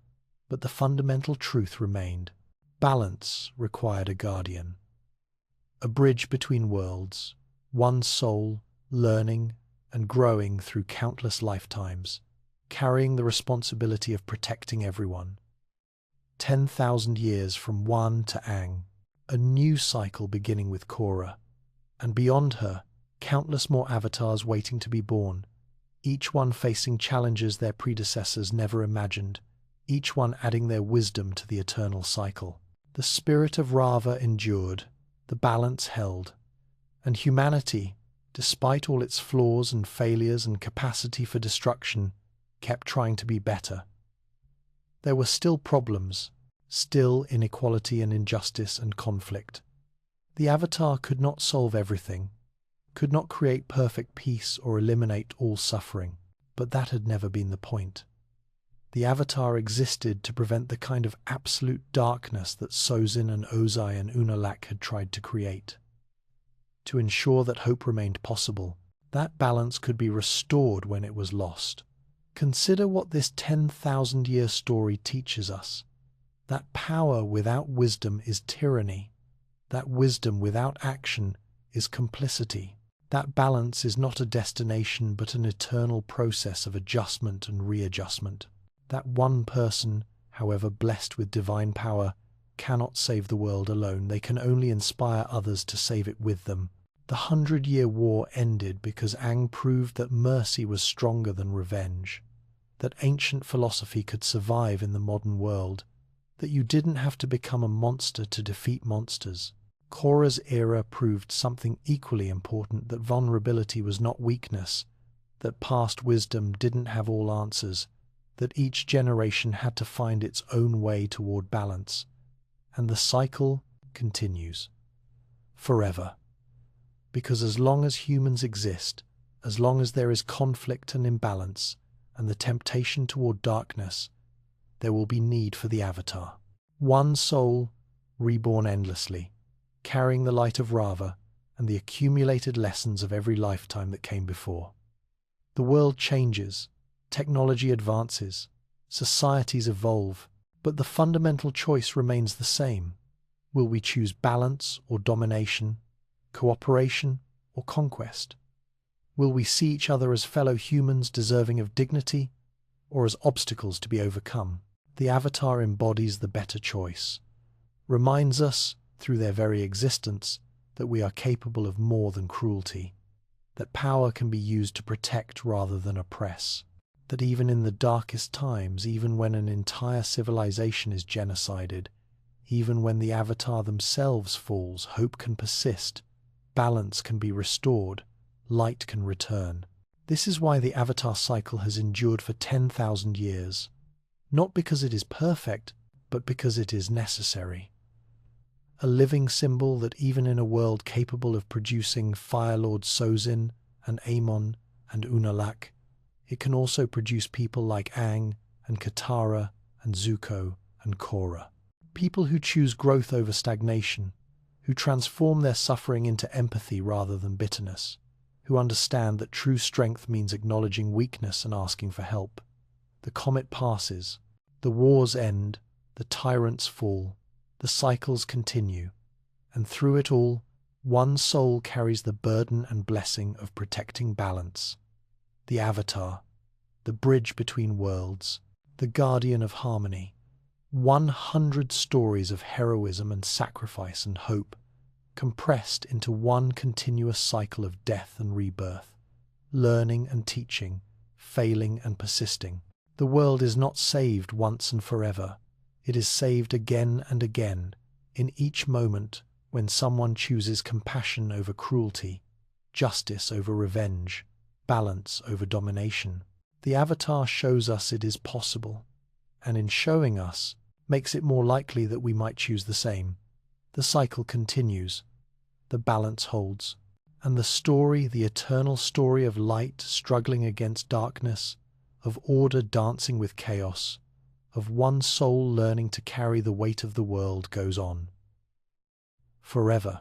But the fundamental truth remained. Balance required a guardian. A bridge between worlds, one soul, learning and growing through countless lifetimes, carrying the responsibility of protecting everyone. 10,000 years from Wan to Aang, a new cycle beginning with Korra, and beyond her, countless more avatars waiting to be born, each one facing challenges their predecessors never imagined, each one adding their wisdom to the eternal cycle. The spirit of Raava endured, the balance held, and humanity, despite all its flaws and failures and capacity for destruction, kept trying to be better. There were still problems, still inequality and injustice and conflict. The Avatar could not solve everything, could not create perfect peace or eliminate all suffering, but that had never been the point. The Avatar existed to prevent the kind of absolute darkness that Sozin and Ozai and Unalaq had tried to create. To ensure that hope remained possible, that balance could be restored when it was lost. Consider what this 10,000-year story teaches us. That power without wisdom is tyranny. That wisdom without action is complicity. That balance is not a destination but an eternal process of adjustment and readjustment. That one person, however blessed with divine power, cannot save the world alone. They can only inspire others to save it with them. The 100-Year War ended because Aang proved that mercy was stronger than revenge, that ancient philosophy could survive in the modern world, that you didn't have to become a monster to defeat monsters. Korra's era proved something equally important, that vulnerability was not weakness, that past wisdom didn't have all answers, that each generation had to find its own way toward balance. And the cycle continues. Forever. Because as long as humans exist, as long as there is conflict and imbalance, and the temptation toward darkness, there will be need for the Avatar. One soul, reborn endlessly, carrying the light of Rava and the accumulated lessons of every lifetime that came before. The world changes, technology advances, societies evolve, but the fundamental choice remains the same. Will we choose balance or domination, cooperation or conquest? Will we see each other as fellow humans deserving of dignity, or as obstacles to be overcome? The Avatar embodies the better choice, reminds us, through their very existence, that we are capable of more than cruelty, that power can be used to protect rather than oppress, that even in the darkest times, even when an entire civilization is genocided, even when the Avatar themselves falls, hope can persist, balance can be restored, light can return. This is why the Avatar cycle has endured for 10,000 years, not because it is perfect, but because it is necessary. A living symbol that even in a world capable of producing Fire Lord Sozin and Amon and Unalaq, it can also produce people like Aang and Katara and Zuko and Korra. People who choose growth over stagnation, who transform their suffering into empathy rather than bitterness, who understand that true strength means acknowledging weakness and asking for help. The comet passes, the wars end, the tyrants fall, the cycles continue, and through it all, one soul carries the burden and blessing of protecting balance. The Avatar, the bridge between worlds, the guardian of harmony. 100 stories of heroism and sacrifice and hope, compressed into one continuous cycle of death and rebirth, learning and teaching, failing and persisting. The world is not saved once and forever. It is saved again and again, in each moment when someone chooses compassion over cruelty, justice over revenge, balance over domination. The Avatar shows us it is possible, and in showing us, makes it more likely that we might choose the same. The cycle continues, the balance holds, and the story, the eternal story of light struggling against darkness, of order dancing with chaos, of one soul learning to carry the weight of the world goes on. Forever.